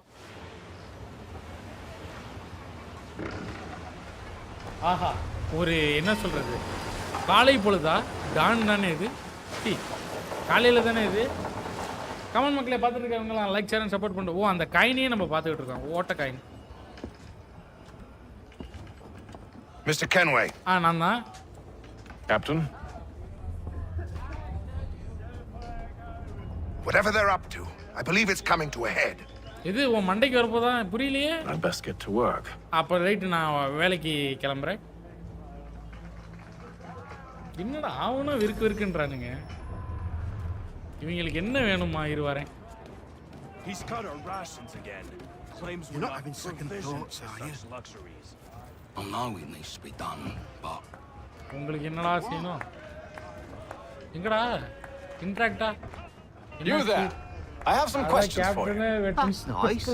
ஆஹா ஒரு என்ன சொல்றது காலை பொழுதா டான் தானே இது காலையில் தானே இது. கமெண்ட் மக்களை பார்த்துட்டு இருக்கவங்களாம் லைக் ஷேர் சப்போர்ட் பண்ணுவோம். ஓ அந்த காயினையே நம்ம பார்த்துக்கிட்டு இருக்கோம். ஓட்ட காயின். Mr. Kenway. நான் தான். Captain. Whatever they're up to, I believe it's coming to a head. இது உன் மண்டைக்கு வரப்போதான் புரியலையே. I'd best get to work. அப்போ ரைட் நான் வேலைக்கு கிளம்புறேன். என்னடா ஆவணும் இருக்குன்றானுங்க. இவங்களுக்கு என்ன வேணுமா இரு வரேன். He's cut our rations again. Claims we're not having second thoughts, are you? Luxuries. I know it needs to be done, but உங்களுக்கு என்னடா செய்யணும்? எங்கடா இன்ட்ராக்டா? You there? I have some questions for you. That's nice,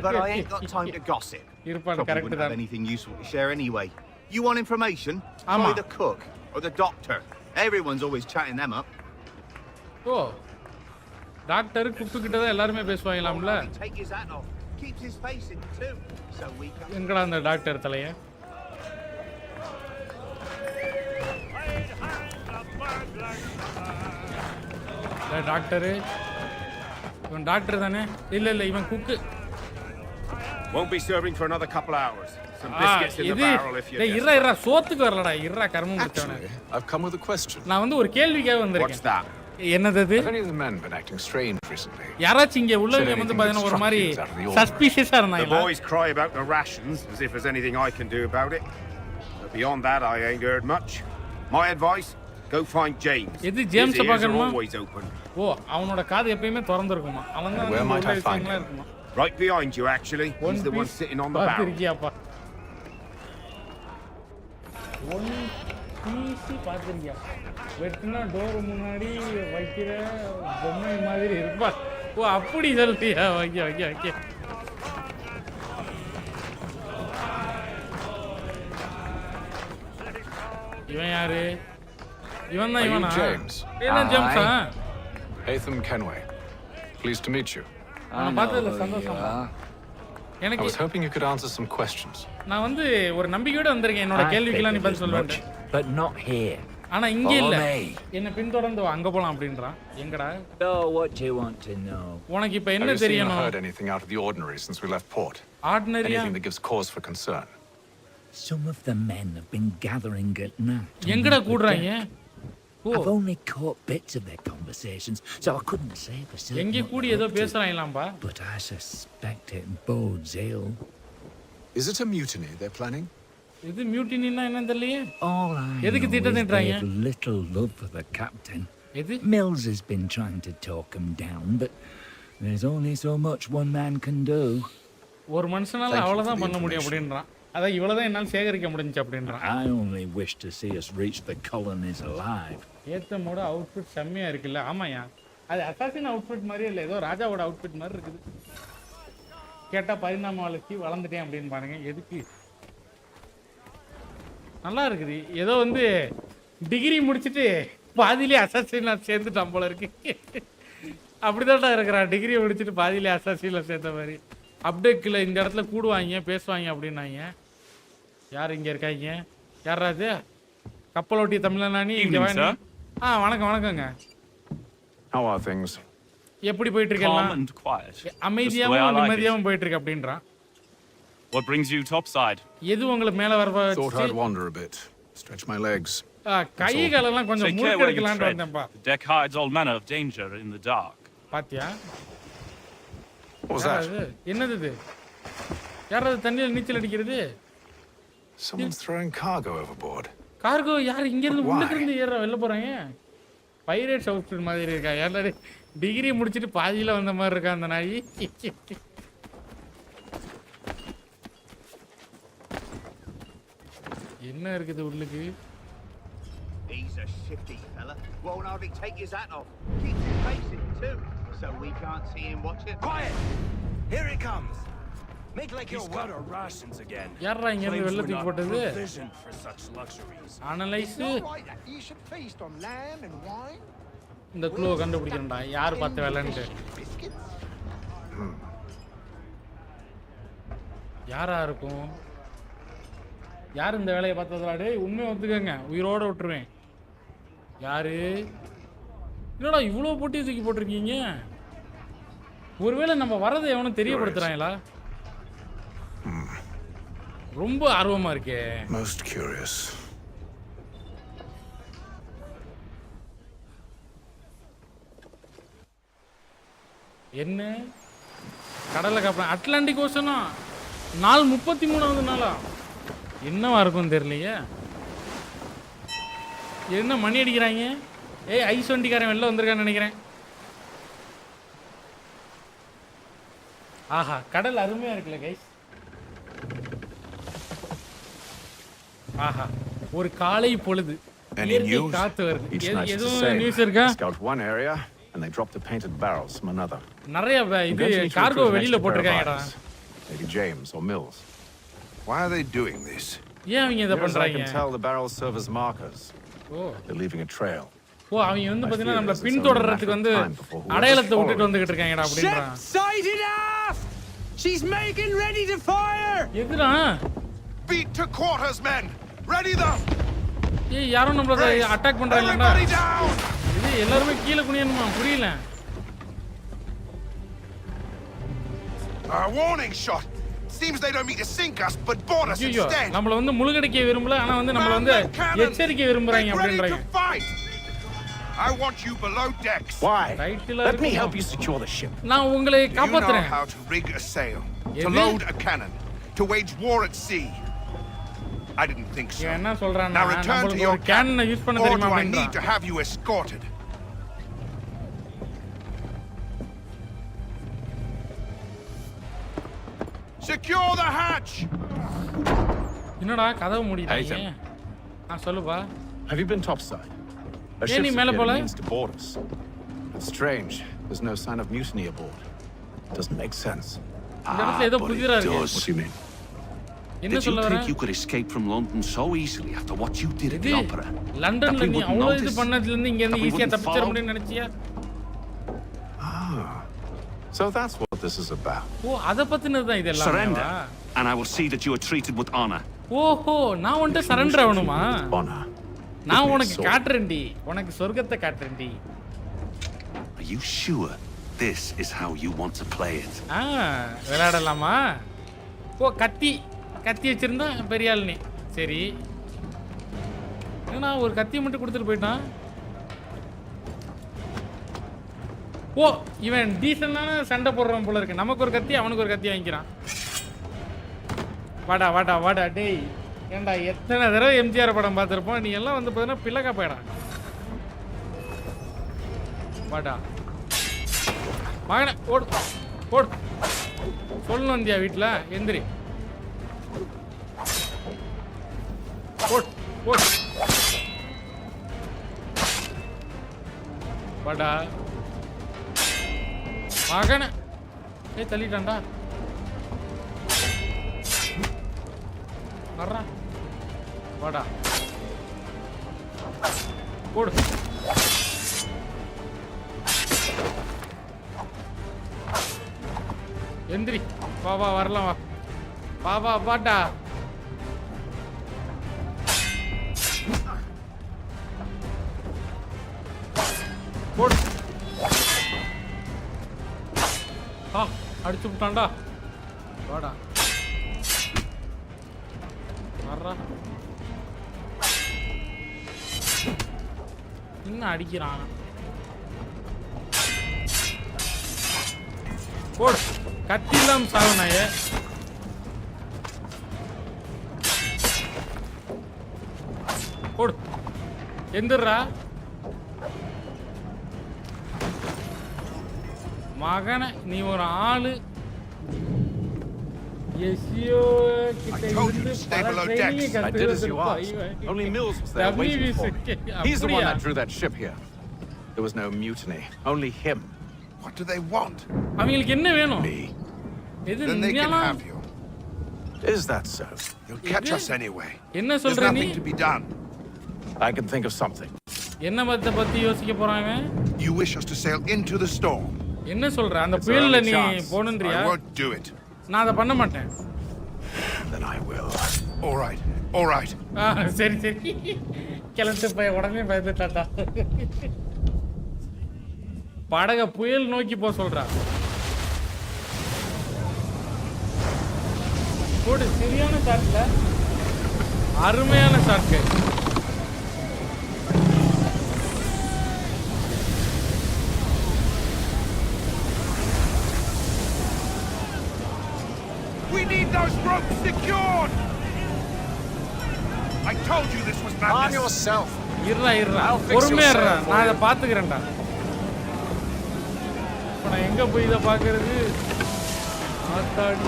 but I ain't got time to gossip. இருப்பான் Probably correct wouldn't have தான். anything useful to share anyway. You want information? ஆமா. Try the cook or the doctor. Everyone's always chatting them up. O doctor குக்கு கிட்ட தான் எல்லாரும் பேசுவாங்களாம்ல. Take his hat off. Keeps his face in too. So we can எங்கடா அந்த doctor தலைய? Doctor இவன் doctor தானே? இல்ல இவன் குக்கு. Won't be serving for another couple of hours. Some biscuits in the barrel if you. irra சோத்துக்கு வரலடா. irra கர்மம் பிடிச்சவனே. I've come with a question. நான் வந்து ஒரு கேள்விக்காக வந்திருக்கேன். What's that? என்னது அது? Have any of the men been acting strange recently? யாராச்சும் இங்க உள்ளவங்க வந்து பாத்தீங்கன்னா ஒரு மாதிரி சஸ்பிஷியஸா The இருந்தாங்களா? boys cry about the rations as if there's anything I can do about it. But beyond that, I ain't heard much. My advice: go find James. எது James பார்க்கணுமா? Always open. ஓ அவனோட காது எப்பயுமே திறந்து இருக்குமா? அவன் தான் Where might I find him? இருக்குமா? Right behind you, actually. He's the one sitting on the barrel. பாத்திருக்கியாப்பா? ஒன் பீசி பாத்திருக்கியா? வெட்டினா டோர் முன்னாடி வைக்கிற பொம்மை மாதிரி இருப்பா. ஓ அப்படி சொல்லியா? ஓகே. இவன் யாரு? இவன் தான் இவனா? என்ன ஜேம்ஸா? Atham Kenway. Pleased to meet you. நான் பார்த்ததுல சந்தோஷம். I was hoping you could answer some questions. நான் வந்து ஒரு நம்பிக்கையோட வந்திருக்கேன். என்னோட கேள்விக்கெல்லாம் நீ பதில் சொல்லுவேன். But not here. ஆனா இங்க இல்ல. என்ன பின்தொடர்ந்து அங்க போலாம் அப்படின்றான். எங்கடா? Oh, what do you want to know? உனக்கு இப்ப என்ன Have you seen or தெரியணும்? heard anything out of the ordinary since we left port? Ordinary? Anything that gives cause for concern? Some of the men have been gathering at night. எங்கடா கூடுறாங்க? I've only caught bits of their conversations, so I couldn't say for certain. எங்க கூடி ஏதோ பேசுறாங்களாம்பா. But I suspect it bodes ill. Is it a mutiny they're planning? இது மியூட்டினினா என்னன்னு தெரியலையே. All I எதுக்கு திட்டறாங்க? Little love for the captain. எது? Mills has been trying to talk him down, but there's only so much one man can do. ஒரு மனுஷனால அவ்வளவுதான் பண்ண முடியும் அப்படின்றான். அத இவ்வளவுதான் என்னால சேகரிக்க முடிஞ்சு அப்படின்றான். I only wish to see us reach the colonies alive. ஏத்தமோட அவுட்ஃபிட் செம்மையா இருக்குல்ல? ஆமாயா. அது அசாசின் அவுட்ஃபிட் மாதிரி இல்ல, ஏதோ ராஜாவோட அவுட்ஃபிட் மாதிரி இருக்குது. கேட்டா பரிணாம வளர்ச்சி வளர்ந்துட்டேன் அப்படின்னு பாருங்க. எதுக்கு? நல்லா இருக்குது. ஏதோ வந்து டிகிரி முடிச்சுட்டு பாதியிலே அசாசின்ல சேர்ந்துட்டான் போல இருக்கு. அப்படிதான்டா இருக்கிறான். டிகிரி முடிச்சுட்டு பாதியிலே அசாசின்ல சேர்த்த மாதிரி. அப்டேக்கில் இந்த இடத்துல கூடுவாங்க பேசுவாங்க அப்படின்னாங்க. யார் இங்கே இருக்காங்க? யாரா அது? கப்பலோட்டி தமிழனானி இங்கே வாங்க. வணக்கங்க. How are things? எப்படி போயிட்டு இருக்கீங்க? அமைதியாகவும் நிம்மதியாகவும் போயிட்டு இருக்கு அப்படின்றான். What brings you topside? எது உங்களுக்கு மேல வர? Thought I'd wander a bit, stretch my legs. கை காலெல்லாம் கொஞ்சம் முறுக்கு எடுக்கலாம்னு வந்தேன்ப்பா. The deck hides all manner of danger in the dark. பாத்தியா? What was that? என்னது இது? யாராவது தண்ணியில நீச்சல் அடிக்கிறது? Someone's throwing cargo overboard. Cargo யார் இங்க இருந்து உள்ளுக்கு இருந்து வெளில போறாங்க? பைரேட்ஸ் அவுட்ஃபிட் மாதிரி இருக்கா? யாரா டிகிரி முடிச்சிட்டு பாதியில வந்த மாதிரி இருக்கா அந்த நாய்? என்ன இருக்குது உள்ளுக்கு? He's a shifty fella. Won't hardly take his hat off. Keeps his facing too, so we can't see him watching. Quiet! Here he comes. Make like He's got our rations again. யாரா இங்க இருந்து வெள்ள தூக்கி போட்டது? Provision for such luxuries. Analyse. You should feast on lamb and wine. இந்த clue கண்டுபிடிக்கணும்டா. யார் பார்த்த வேலைன்னு. யாரா இருக்கும்? யார் இந்த வேலையை பார்த்ததா? டேய் உண்மையை ஒத்துக்கங்க. உயிரோட விட்டுருவேன். யாரு? என்னடா இவ்வளோ போட்டி தூக்கி போட்டிருக்கீங்க? ஒருவேளை நம்ம வரதை எவனும் தெரியப்படுத்துறாங்களா? ரொம்ப ஆர்வமா இருக்கே. Most curious. என்ன? கடலை கப்பல் அட்லாண்டிக் ஓஷனா? நாள் 33வது நாளா? என்னவா இருக்கும் தெரியலையே. என்ன மணி அடிக்கிறாங்க? ஏய் ஐஸ் வண்டிக்காரன் வெளில வந்திருக்கான்னு நினைக்கிறேன். ஆஹா கடல் அருமையா இருக்குல்ல கைஸ். ஆஹா ஒரு காலை பொழுது. காத்து வருது. எதுவும் நியூஸ் இருக்கா? Scout one area and they dropped the painted barrels from another. நிறைய இது கார்கோ வெளியில போட்டுருக்காங்கடா. Maybe James or Mills. Why are they doing this? ஏன் அவங்க இத பண்றாங்க? I can tell the barrels serve as markers. Oh. They're leaving a trail. ஓ அவங்க வந்து பாத்தீங்கன்னா நம்மள பின்தொடர்றதுக்கு வந்து அடையாளத்தை விட்டுட்டு வந்துகிட்டு இருக்காங்கடா அப்படின்றான். Sighted aft! She's making ready to fire! எதுடா? Beat to quarters, men. Ready them. ஏய் யாரோ நம்மள அட்டாக் பண்றாங்கடா. இது எல்லாரும் கீழ குனியணுமா? புரியல. A warning shot. Seems they don't mean to sink us but board us instead. நம்மள வந்து முழுகடிக்க விரும்பல ஆனா வந்து நம்மள வந்து எச்சரிக்கை விரும்பறாங்க அப்படின்றாங்க. I want you below decks. Why? Let me help you secure the ship. நான் உங்களை காப்பாத்துறேன். You know how to rig a sail, to load a cannon, to wage war at sea. I didn't think so. என்ன சொல்றானே? Now return to your cannon use பண்ண தெரியுமா அப்படின்றான். I need to have you escorted. Secure the hatch. என்னடா கதவு மூடிட்டாங்க? சொல்லுப்பா. Have you been topside? A ship means to board us. It's strange. There's no sign of mutiny aboard. Doesn't make sense. But it does. What do you mean? Did you think you could escape from London so easily after what you did at the opera? London la nee avlo idu pannadhula irundhu inga irundhu easy ah thappichira mudiyum nenichiya? So that's what this is about. Oh, adha pathinadha idella. Surrender, and I will see that you are treated with honor. ஓஹோ நான் வந்து surrender ஆகணுமா? Honor. நான் உனக்கு காட்றேன்டி. உனக்கு சொர்க்கத்தை காட்றேன்டி. Are you sure this is how you want to play it? விளையாடலாமா? ஓ கத்தி வச்சிருந்தா பெரிய ஆள் நீ. சரி. ஏன்னா ஒரு கத்தி மட்டும் கொடுத்துட்டு போயிட்டான். ஓ இவன் டீசன்டான சண்டை போடுறான் போல இருக்கு. நமக்கு ஒரு கத்தி அவனுக்கு ஒரு கத்தி வாங்கிக்கிறான். வாடா டேய். ஏண்டா எத்தனை தடவை எம்ஜிஆர் படம் பார்த்துருப்போம். நீ எல்லாம் வந்து பார்த்தீங்கன்னா பிள்ளைக்கா போயிடா. வாடா மகனே ஓடு சொல்லணும் வந்தியா வீட்டில் எந்திரி. ஓடு வாடா மகனே. தள்ளிட்டான்டா. வர்றா வாடா ஓடு. எந்திரி. வா வரலாம் வா வாடா. ஓடு. அடிச்சு விட்டான்டா. வாடா வர்றா. இன்னும் அடிக்கிறான். போடு கத்தி இல்லாம சாகுனாயே. போடு எந்திரா மகனை. நீ ஒரு ஆளு. I told you to stay below decks. I did as you asked. Only Mills was there waiting for me. He's the one that drew that ship here. There was no mutiny, only him. What do they want? அவங்களுக்கு என்ன வேணும்? Then they can have you. Is that so? You'll catch us anyway. என்ன There's சொல்ற நீ? nothing to be done. I can think of something. என்ன பத்தி யோசிக்க போறாங்க? You wish us to sail into the storm. என்ன சொல்ற? அந்த புயல்ல நீ போணும்ன்றியா? I won't do it. நான் அத பண்ண மாட்டேன். Then I will. All right. All right. சரி சரி. கிளந்து போய் உடனே பயந்துட்டாடா. படக புயல் நோக்கி போ சொல்றா. போடு சரியான ஷாட்ல. அருமையான shot. We need those ropes secured. I told you this was madness. Arm yourself. இருடா. பொறுமையா இருடா. நான் இத பாத்துக்கறேன்டா. இப்ப நான் எங்க போய் இத பாக்குறது? ஆத்தாடி.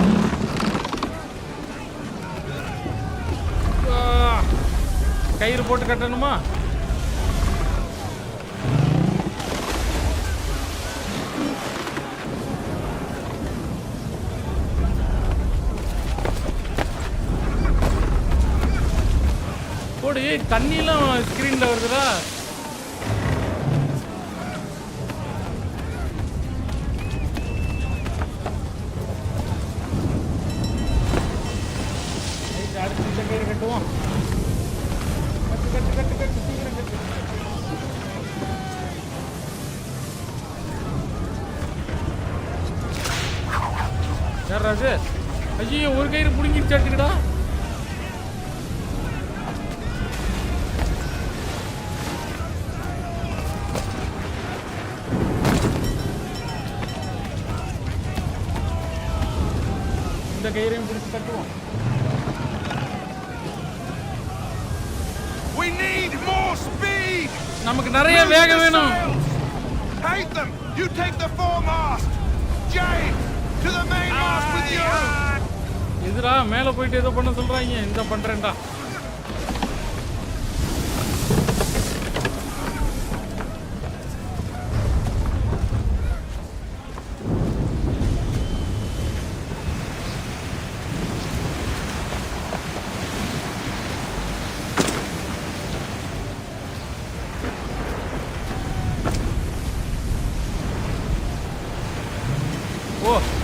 கயிறு போட்டு கட்டணுமா? போடு தண்ணிலாம் ஸ்கிரீன்ல வருதுடா. அடுத்து இந்த கயிறு கட்டுவோம். கட்டு சீக்கிரம் கட்டு. யார் ராஜு? ஐயோ ஒரு கயிறு புடுங்கிடுச்சாட்டுடா. இந்த கயிறையும் பிடிச்சு கட்டுவோம். We need more speed. நமக்கு நிறைய வேகம் வேணும். Hate them. You take the foremast. James, to the mainmast with you. இதுடா மேல போயிட்டு ஏதோ பண்ண சொல்றாங்க. இந்த பண்றேன்டா.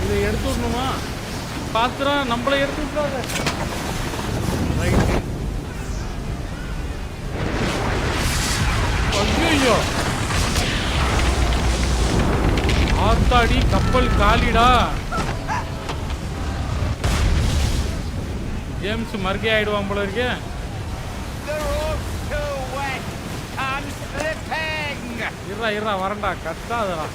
இதை எடுத்து விடணுமா? பாத்துறா நம்மளை எடுத்து விட்டாத. ஐயோ ஆத்தாடி கப்பல் காலிடா. ஜேம்ஸ் மர்கே ஆயிடுவான் போல இருக்கே. இருடா வரண்டா கத்தாதடா.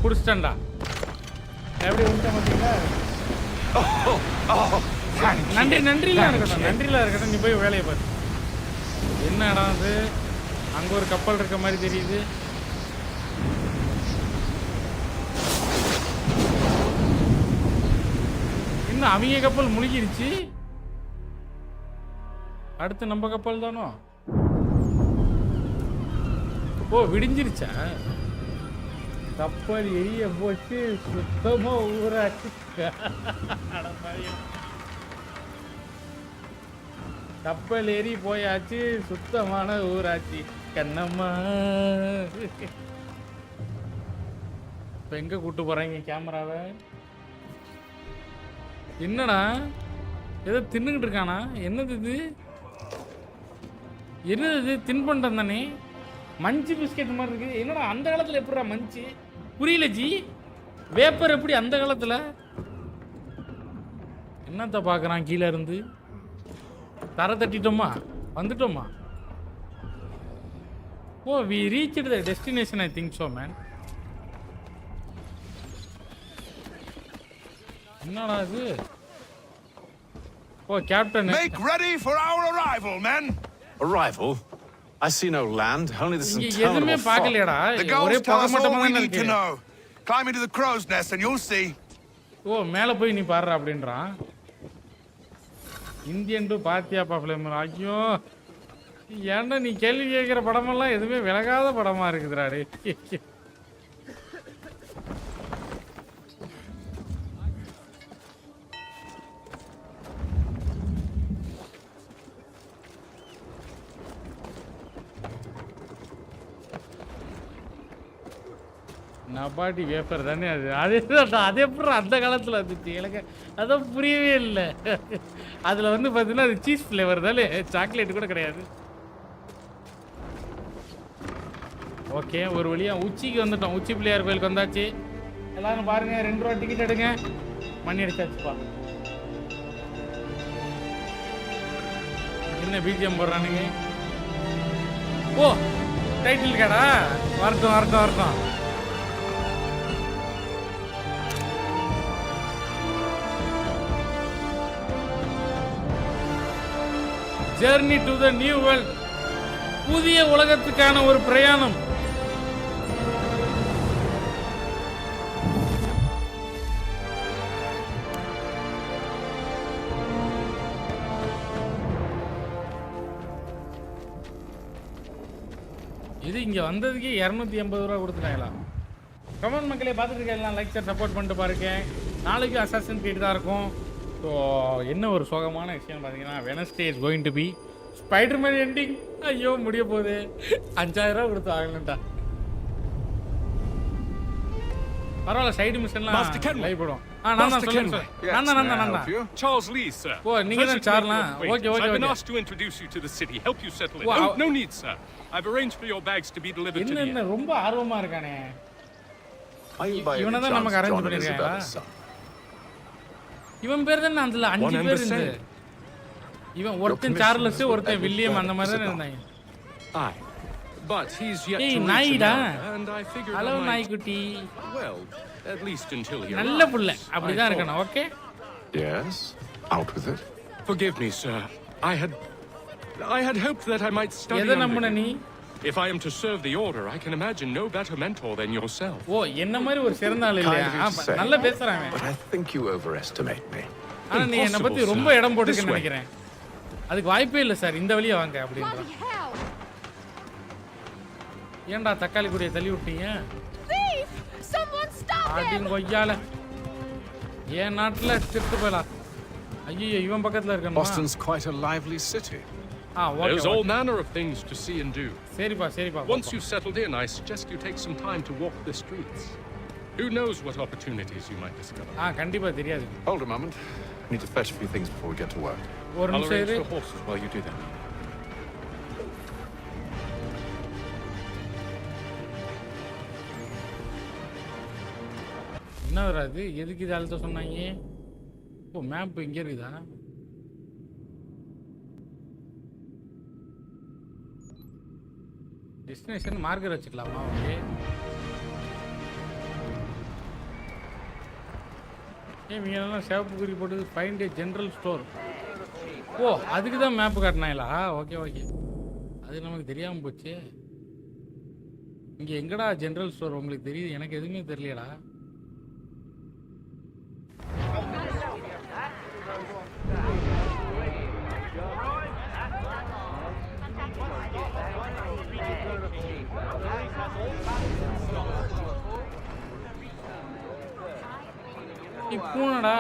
புடிச்சிட்டேன்டா. எப்படி உண்டா மாட்டீங்களா? நன்றிலாம் இருக்கட்டும். நீ போய் வேலையை பாரு. என்ன இடம் அது? அங்கே ஒரு கப்பல் இருக்க மாதிரி தெரியுது. இன்னும் அவங்க கப்பல் முழுகிருச்சு. அடுத்து நம்ம கப்பல் தானோ? ஓ விடிஞ்சிருச்சா? கப்பல் எரிய போச்சு. சுத்தமா ஊராச்சு. கப்பல் ஏறி போயாச்சு. சுத்தமான ஊராட்சி கண்ணம்மா. இப்ப எங்க கூட்டு போறாங்க கேமராவை? என்னடா ஏதோ தின்னுகிட்டு இருக்கானா? என்னது இது? தின்பண்டம் தானே. மஞ்சு பிஸ்கெட் மாதிரி இருக்கு. என்னடா அந்த காலத்துல எப்படிடா மஞ்சு? புரியல ஜி. வேப்பர் எப்படி அந்த காலத்துல? என்னத்த பாக்குறான் கீழே இருந்து? தர தட்டிட்டோமா? வந்துட்டோமா? ஓ we reached the destination, I think so man. என்னடா இது? ஓ captain. Make ready for our arrival, men. Arrival? I see no land, only this interminable fog. The gulls tell us all we need to know. Climb into the crow's nest and you'll see. ஓ மேல போய் நீ பாருடா அப்படின்றான். Indian two பாத்தியாப்பா flamer? ஐயோ ஏன்டா நீ கேள்வி கேட்குற படமெல்லாம் எதுவுமே விலகாத படமா இருக்குதுடாடு. நபாட்டி வேப்பர் தானே அது. அது எப்படி அந்த காலத்தில் வந்துச்சு எனக்கு அதான் புரியவே இல்லை. அதில் வந்து பார்த்தீங்கன்னா அது சீஸ் ஃப்ளேவர் தானே, சாக்லேட் கூட கிடையாது. ஓகே ஒரு வழியாக உச்சிக்கு வந்துட்டோம். உச்சி பிள்ளையார் கோயிலுக்கு வந்தாச்சு. எல்லாரும் பாருங்க, 2 ரூபா டிக்கெட் எடுங்க. மணி அடிச்சாச்சுப்பா. என்ன பிஜிஎம் போடுறானுங்க? ஓ டைட்டில் கடா, வரட்டும் வரட்டும் வரட்டும். Journey to the new world, புதிய உலகத்துக்கான ஒரு பிரயாணம். இது இங்க வந்ததுக்கு 280 ரூபா கொடுத்துட்டாங்களா? கமெண்ட் மக்களே பார்த்துட்டு இருக்கலாம், லைக் ஷேர் சப்போர்ட் பண்ணிட்டு பாருங்க. நாளைக்கு அசாசின் கிரீட் தான் இருக்கும். ஸோ என்ன ஒரு சோகமான விஷயம் பார்த்தீங்கன்னா, Wednesday is going to be Spiderman ending. ஐயோ முடிய போகுது. 5000 ரூபா கொடுத்து ஆகலண்டா. பரவாயில்ல, சைடு மிஷன்லாம் லைவ் போடும். நான் தான் சொல்லுங்க சார். நான் தான் Charles Lee, sir. ஓ நீங்க தான் சார்லாம். Okay okay. I've been asked to introduce you to the city, help you settle it. No need, sir. I've arranged for your bags to be delivered to you. என்ன ரொம்ப ஆர்வமா இருக்கானே. இவனை தான் நமக்கு அரேஞ்ச் பண்ணிருக்காங்க. இவன் பேர் தானே அதுல 5 பேர் இருந்து. இவன் ஒருத்தன் சார்லஸ், ஒருத்தன் வில்லியம், அந்த மாதிரி தான் இருந்தாங்க. But he's yet to நாய்டா. and I figured hello நாய்க்குட்டி. Well, at least until he நல்ல புள்ள அப்படி தான் இருக்கணும். Okay. Yes, out with it. Forgive me, sir. I had hoped that I might study எதை நம்புன நீ? If I am to serve the order, I can imagine no better mentor than yourself. ஓ என்ன மாதிரி ஒரு சிறந்த ஆள் இல்லையா? நல்லா பேசுறாங்க. But I think you overestimate me. ஆனா நீ என்ன பத்தி ரொம்ப இடம் போட்டுக்கன்னு நினைக்கிறேன். அதுக்கு வாய்ப்பே இல்லை சார். இந்த வழியா வாங்க அப்படின்ற. ஏன்டா தக்காளி கூடைய தள்ளி விட்டீங்க? ஆட்டின் கொய்யால ஏன் நாட்டுல திருட்டு போயலாம். ஐயோ இவன் பக்கத்துல இருக்கணும். Boston's quite a lively city. There's all manner of things to see and do. சரிப்பா சரிப்பா. Once you've settled in, I suggest you take some time to walk the streets. Who knows what opportunities you might discover. கண்டிப்பா தெரியாது. Hold a moment. I need to fetch a few things before we get to work. ஒரு I'll நிமிஷம் arrange இரு. for horses while you do that. என்னடா இது? எதுக்கு இது அழுத்த சொன்னாங்க? ஓ மேப் இங்க இருக்குதா? டெஸ்டினேஷன் மார்க்கர் வச்சுக்கலாமா? ஓகே. இவங்க எல்லாம் சேவப்பு குறி போட்டு ஃபைண்ட் ஏ ஜென்ரல் ஸ்டோர். ஓ அதுக்கு தான் மேப்பு காட்டினாங்களா? ஓகே ஓகே, அது நமக்கு தெரியாமல் போச்சு. இங்கே எங்கடா ஜென்ரல் ஸ்டோர் உங்களுக்கு தெரியுது? எனக்கு எதுவுமே தெரியலடா. பூனடா,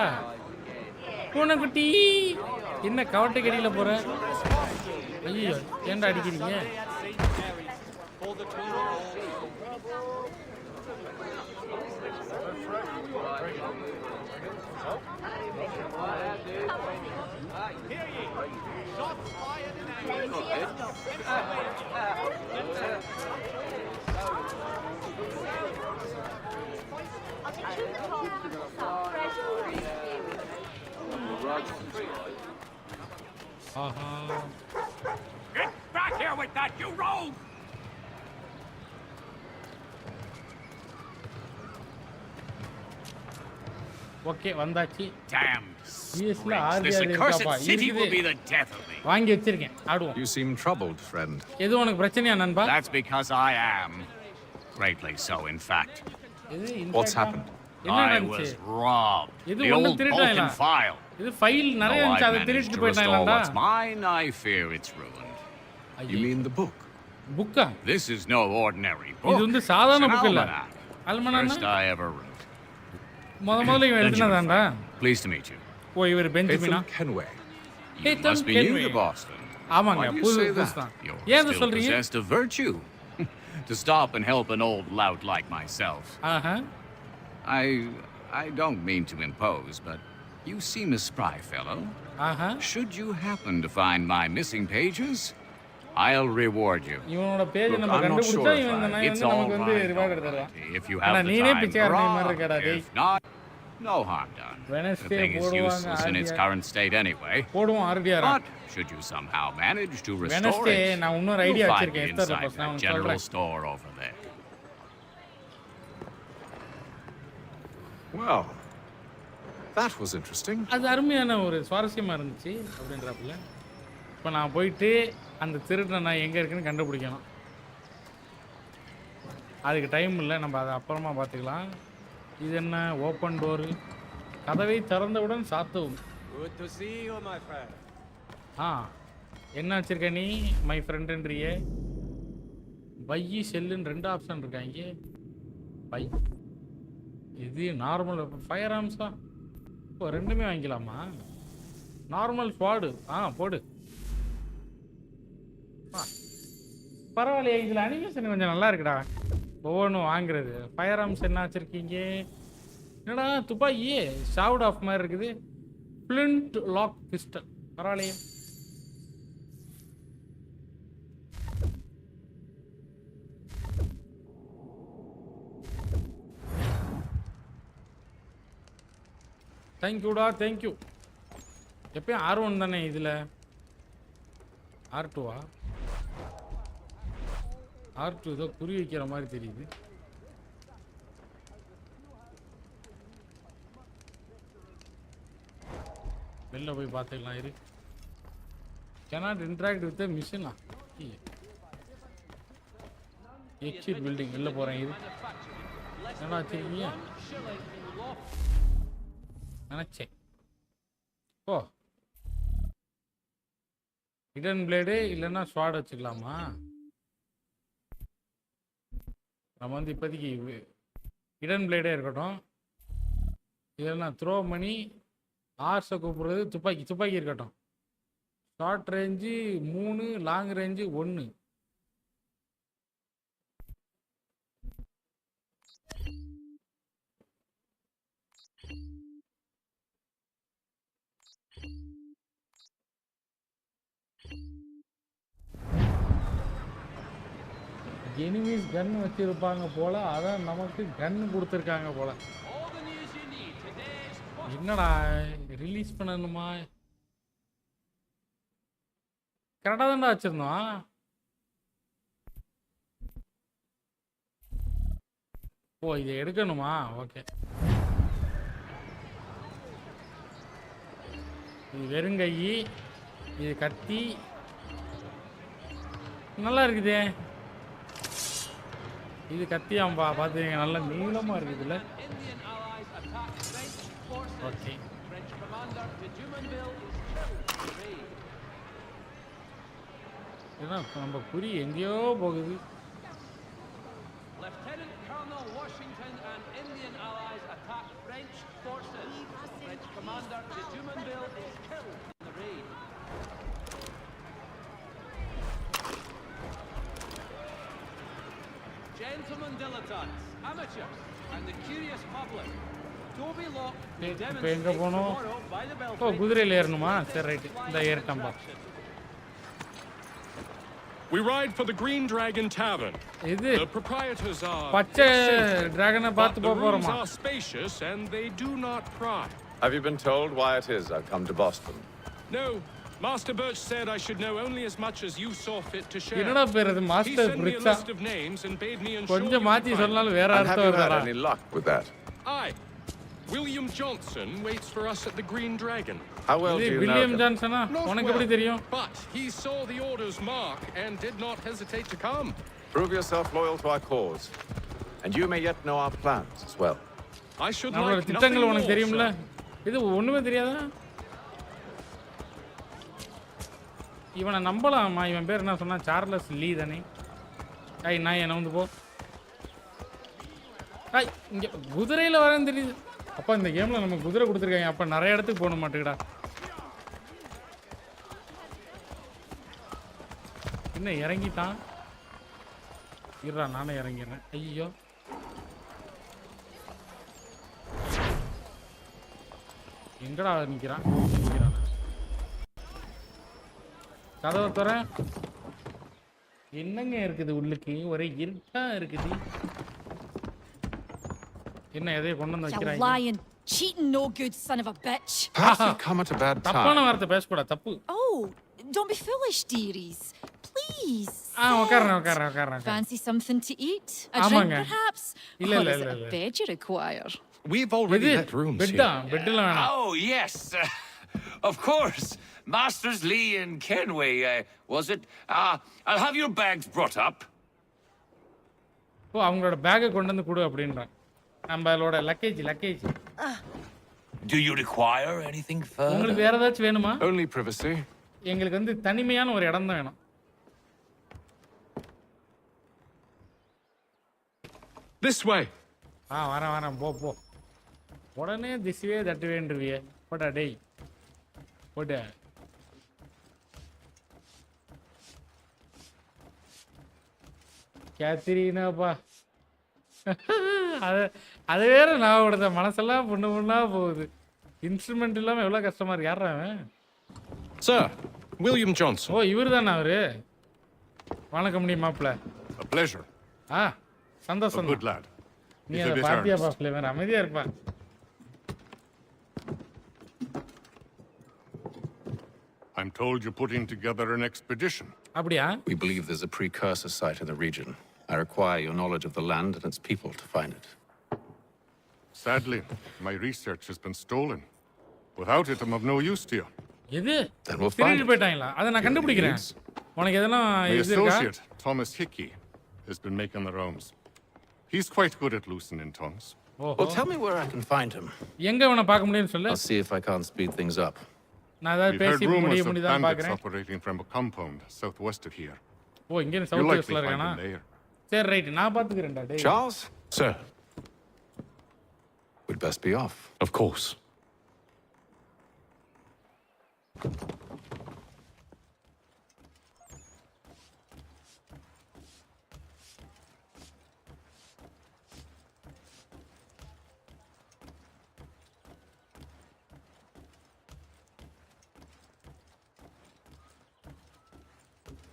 பூனைக்குட்டி என்ன கவட்டை கடியில் போற? ஐயோ ஏன்டா அடிக்கிறீங்க? Get back here with that, you rogue! Okay வந்தாச்சு. Damn. யூஎஸ்ல ஆர்டிஆர் இருக்காப்பா. வாங்கி வச்சிருக்கேன், ஆடுவோம். You seem troubled, friend. எது உனக்கு பிரச்சனையா நண்பா? That's because I am. Greatly so, in fact. What's happened? I was robbed. The old Balkan file. இது ஃபைல் நிறைய இருந்துச்சு அதை திருடிட்டு போயிட்டாங்கடா. What's mine, I fear it's ruined. You mean the book? Book? This is no ordinary book. இது வந்து சாதாரண book இல்ல. Almanac. First I ever wrote. முதல்ல இவன் எழுதினதாண்டா. Pleased to meet you. ஓ இவர் பெஞ்சமினா? Kenway. You must be new to Boston. ஆமாங்க புதுசா. ஏன் இத சொல்றீங்க? Possessed of virtue. To stop and help an old lout like myself. I don't mean to impose, but you seem a spry fellow. Should you happen to find my missing pages, I'll reward you. இவனோட page நம்ம கண்டுபிடிச்சா இவன் இந்த நாய் வந்து நமக்கு வந்து reward எடுத்துறா. If you have the time, if not, no harm done. The thing is useless in its current state anyway. போடுவோம் RDR. But should you somehow manage to restore it, நான் இன்னொரு ஐடியா you'll find வச்சிருக்கேன். it inside that general store over there. Well, that was interesting. அது அருமையான ஒரு சுவாரஸ்யமா இருந்துச்சு அப்படின்றப்பல. இப்போ நான் போயிட்டு அந்த திருடனை நான் எங்க இருக்குன்னு கண்டுபிடிக்கணும். அதுக்கு டைம் இல்லை, நம்ம அதை அப்புறமா பார்த்துக்கலாம். இது என்ன ஓப்பன் டோரு, கதவை திறந்தவுடன் சாத்தவும். Good to see you, my friend. என்ன வச்சிருக்க நீ மை ஃப்ரெண்டுன்றியே? பையி செல்லுன்னு 2 ஆப்ஷன் இருக்காங்க. பை இது நார்மல் ஃபயர் ஆர்ம்ஸா? இப்போ ரெண்டுமே வாங்கிக்கலாமா? நார்மல் ஸ்வாடு போடு. பரவாயில்லையே, இதில் அனிமேஷன் கொஞ்சம் நல்லா இருக்குடா. ஒவ்வொன்றும் வாங்குறது. ஃபயர் ஆர்ம்ஸ் என்ன வச்சுருக்கீங்க? என்னடா துப்பாக்கி ஷவுட் ஆஃப் மாதிரி இருக்குது. ஃப்ளிண்ட் லாக் பிஸ்டல், பரவாயில்லையே. தேங்க்யூடா தேங்க்யூ. எப்பயும் R1 தானே இதில்? R2வா? R2 ஏதோ குறி வைக்கிற மாதிரி தெரியுது. வெளில போய் பார்த்துக்கலாம் இரு. cannot interact with the machine. Exit building வெளில போகிறேன் இரு. என்ன வச்சுருக்கீங்க நினச்சேன். ஓ ஹிடன் பிளேடு இல்லைன்னா ஸ்வாட் வச்சுக்கலாமா? நம்ம வந்து இப்போதைக்கு ஹிடன் பிளேடே இருக்கட்டும். இதெல்லாம் த்ரோ பண்ணி ஆர்ஸை கூப்பிடுறது. துப்பாக்கி இருக்கட்டும். Short range 3, long range 1. Enemies gun வச்சிருப்பாங்க போல, அதான் நமக்கு கன் கொடுத்துருக்காங்க போல. என்னடா ரிலீஸ் பண்ணணுமா? கரெக்டாக தான்டா வச்சிருந்தோம். ஓ இதை எடுக்கணுமா? ஓகே. இது வெறுங்கை, இது கத்தி. நல்லா இருக்குதே இது கத்தியாம்பா. பார்த்துங்க நல்லா நீளமாக இருக்குதுல்ல. ஓகே நம்ம குறி எங்கேயோ போகுது. Lieutenant Colonel Washington and Indian allies attack French forces. French commander de Jumonville is killed in the raid. Gentlemen dilettantes, amateurs, and the curious public. Toby Locke will demonstrate tomorrow by the belfry. ஓ குதிரையில் ஏறணுமா? சரி right, இந்த ஏறிட்டம்பா. We ride for the Green Dragon Tavern. The proprietors are பச்சை டிராகனை பார்த்து போக போறோமா? The rooms are spacious and they do not pry. Have you been told why it is I've come to Boston? No. Master Birch said I should know only as much as you saw fit to share. என்னடா பேர் இது? Master பிரிட்ஜா? கொஞ்சம் மாத்தி சொன்னாலும் வேற அர்த்தம் வருதா? Have you had any luck with that? Aye. William Johnson waits for us at the Green Dragon. How well do you know him? William Johnson உனக்கு எப்படி தெரியும்? But he saw the order's mark and did not hesitate to come. Prove yourself loyal to our cause, and you may yet know our plans as well. I should like nothing more. உனக்கு தெரியும்ல? இது ஒண்ணுமே தெரியாதா? இவனை நம்பலாமா? இவன் பேர் என்ன சொன்னா? சார்லஸ் லீ தானே? ஐய் நான் என்ன வந்து போ. ஐய் இங்கே குதிரையில் வரேன்னு தெரியுது. அப்போ இந்த கேமில் நம்ம குதிரை கொடுத்துருக்காங்க. அப்போ நிறைய இடத்துக்கு போக மாட்டேங்கடா. என்ன இறங்கிட்டான்? இருடா நானே இறங்கிடுறேன். ஐயோ எங்கடா நிற்கிறான்? கதவை தரேன். என்னங்க இருக்குது உள்ளுக்கு? ஒரே இருட்டா இருக்குது. என்ன எதையும் கொண்டு வந்து வைக்கிறாங்க? Cheating, no good son of a bitch. Perhaps we come at a bad தப்பான time. வார்த்தை பேசக்கூடாது. தப்பு. Oh, don't be foolish, dearies. Please. உட்கார்றேன். Fancy something to eat? A drink, perhaps? இல்ல. Is it a bed you require? We've already had rooms here. Oh, yes. Of course. Masters Lee and Kenway, was it? I'll have your bags brought up. ஓ அவங்களோட பேக்கை கொண்டு வந்து கொடு அப்படின்றான். நம்மளோட luggage. Do you require anything further? உங்களுக்கு வேற ஏதாச்சும் வேணுமா? Only privacy. எங்களுக்கு வந்து தனிமையான ஒரு இடம் தான் வேணும். This way. வரேன் போ. உடனே திசுவே தட்டுவேன்றியே. போடா டேய். போட. கேத்ரீனாப்பா. அது வேற நான் விடுத மனசெல்லாம் பொண்ணா போகுது. இன்ஸ்ட்ருமெண்ட் இல்லாம எவ்வளவு கஷ்டமா இருக்கு. யாரா அவன்? Sir, William Johnson. ஓ இவர் தானே அவரு. வணக்கம் நீ மாப்ள. A pleasure. சந்தோஷம். Good lad. நீ அத பாத்தியா ஃப்ளேவர்? அமைதியா இருப்பா. I'm told you're putting together an expedition. அப்படியா? We believe there's a precursor site in the region. I require your knowledge of the land and its people to find it. Sadly, my research has been stolen. Without it, I'm of no use to you. எது? Then we'll find it. போய்ட்டாங்களா? அத நான் கண்டுபிடிக்கிறேன். உனக்கு எதனா My இது இருக்கா? associate, Thomas Hickey, has been making the rounds. He's quite good at loosening tongues. Well, tell me where I can find him. எங்க அவனை பார்க்க முடியும்னு சொல்லு. I'll see if I can't speed things up. நான் அத We've பேசி heard rumors முடிய of முடியதான் bandits பார்க்கறேன். operating from a compound southwest of here. ஓ இங்க You'll சவுத் likely வெஸ்ட்ல find இருக்கானா? him there. சரி ரைட் நான் பாத்துக்கறேன்டா டேய். Charles? Sir. We'd best be off. Of course.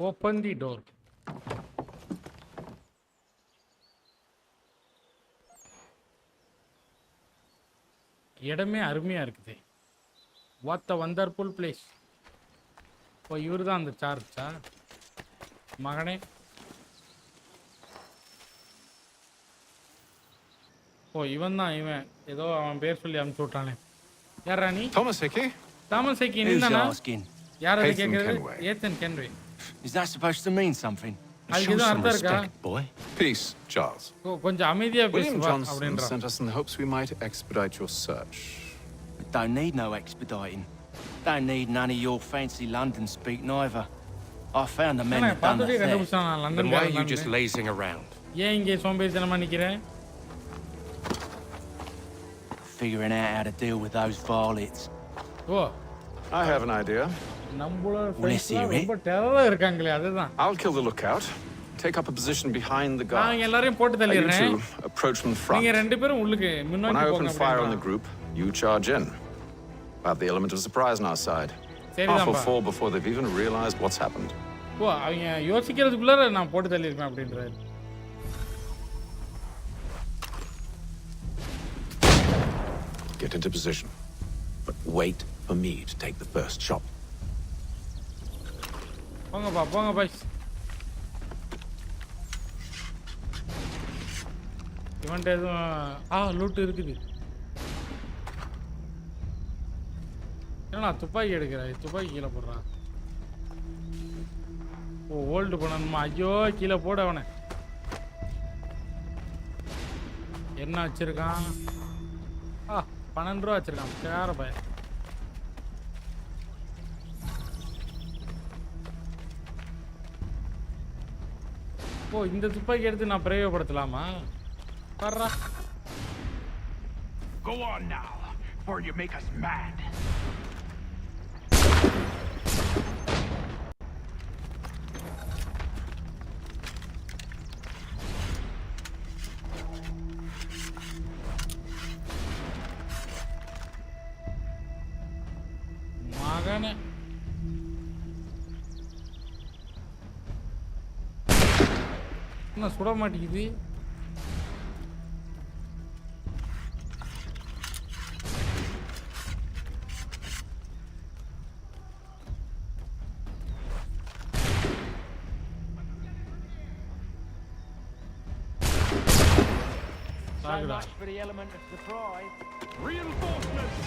Open the door. இடமே அருமையா இருக்குது. What a wonderful place. ஓ இவர்தான் அந்த சார்ஜா? மகனே. ஓ இவன் தான் இவன். ஏதோ அவன் பேர் சொல்லி அனுப்பிச்சு விட்டானே. யாரா நீ? Thomas Hickey? Thomas Hickey நீதானா? யார் அது கேக்குறது? Ethan Kenway. Is that supposed to mean something? அதுக்கு ஏதோ அர்த்தம் இருக்கா? Boy. Peace, Charles. ஓ கொஞ்சம் அமைதியா William பேசுவா Johnson அப்படின்றான். sent us in the hopes we might expedite your search. Don't need no expediting. Don't need none of your fancy London speak neither. I found the men that done the theft. Then why are you just lazing around? ஏன் இங்கே சோம்பேறித்தனமா நிக்கிறேன்? Figuring out how to deal with those varlets. O I have an idea. நம்மளோட ஃப்ரெண்ட்ஸ்லாம் ரொம்ப டெரரா இருக்காங்களே அதுதான். I'll kill the lookout. Take up a position behind the guard. நான் எல்லாரையும் போட்டு You தள்ளிறேன். two approach from the front. நீங்க ரெண்டு பேரும் உள்ளுக்கு When முன்னாடி I போங்க open fire on the அப்படினா. group, you charge in. Have the element of surprise on our side. Half will fall before they've even realized what's happened. ஓ அவங்க யோசிக்கிறதுக்குள்ள நான் போட்டு தள்ளிருப்பேன் அப்படின்றாரு. Get into position. But wait for me to take the first shot. போங்க boys. இவன்ட்ட எதுவும் loot இருக்குது. என்னடா துப்பாக்கி எடுக்கிறாய்? துப்பாக்கி கீழே போடுறான். ஓ ஹோல்டு பண்ணணுமா? ஐயோ கீழே போட அவனை. என்ன வச்சிருக்கான்? 12 ரூபா வச்சிருக்கான். சேர பய ஓ இந்த துப்பாக்கி எடுத்து நான் பிரயோகப்படுத்தலாமா? வர்றா. Go on now, before you make us mad. மகனே. என்ன சுட மாட்டேங்குது? So much for the element of surprise. Reinforcements!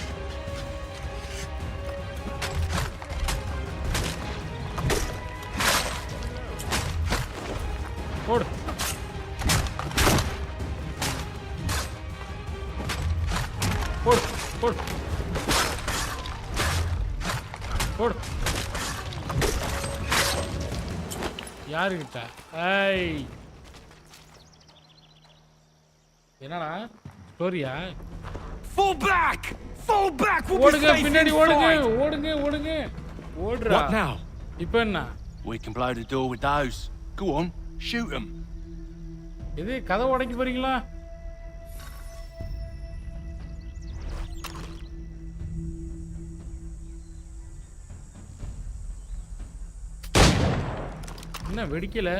ஓடு. ஓடு ஓடு ஓடு. யாருக்கிட்ட? ஏய் என்னடா ஸ்டோரியா? Fall back! Fall back! We'll ஓடுங்க be safe பின்னாடி ஓடுங்க inside! ஓடுங்க ஓடுங்க ஓடுறா. What now? இப்போ என்ன? We can blow the door with those. Go on, shoot them. இது கதை உடைக்க போறீங்களா? என்ன வெடிக்கல?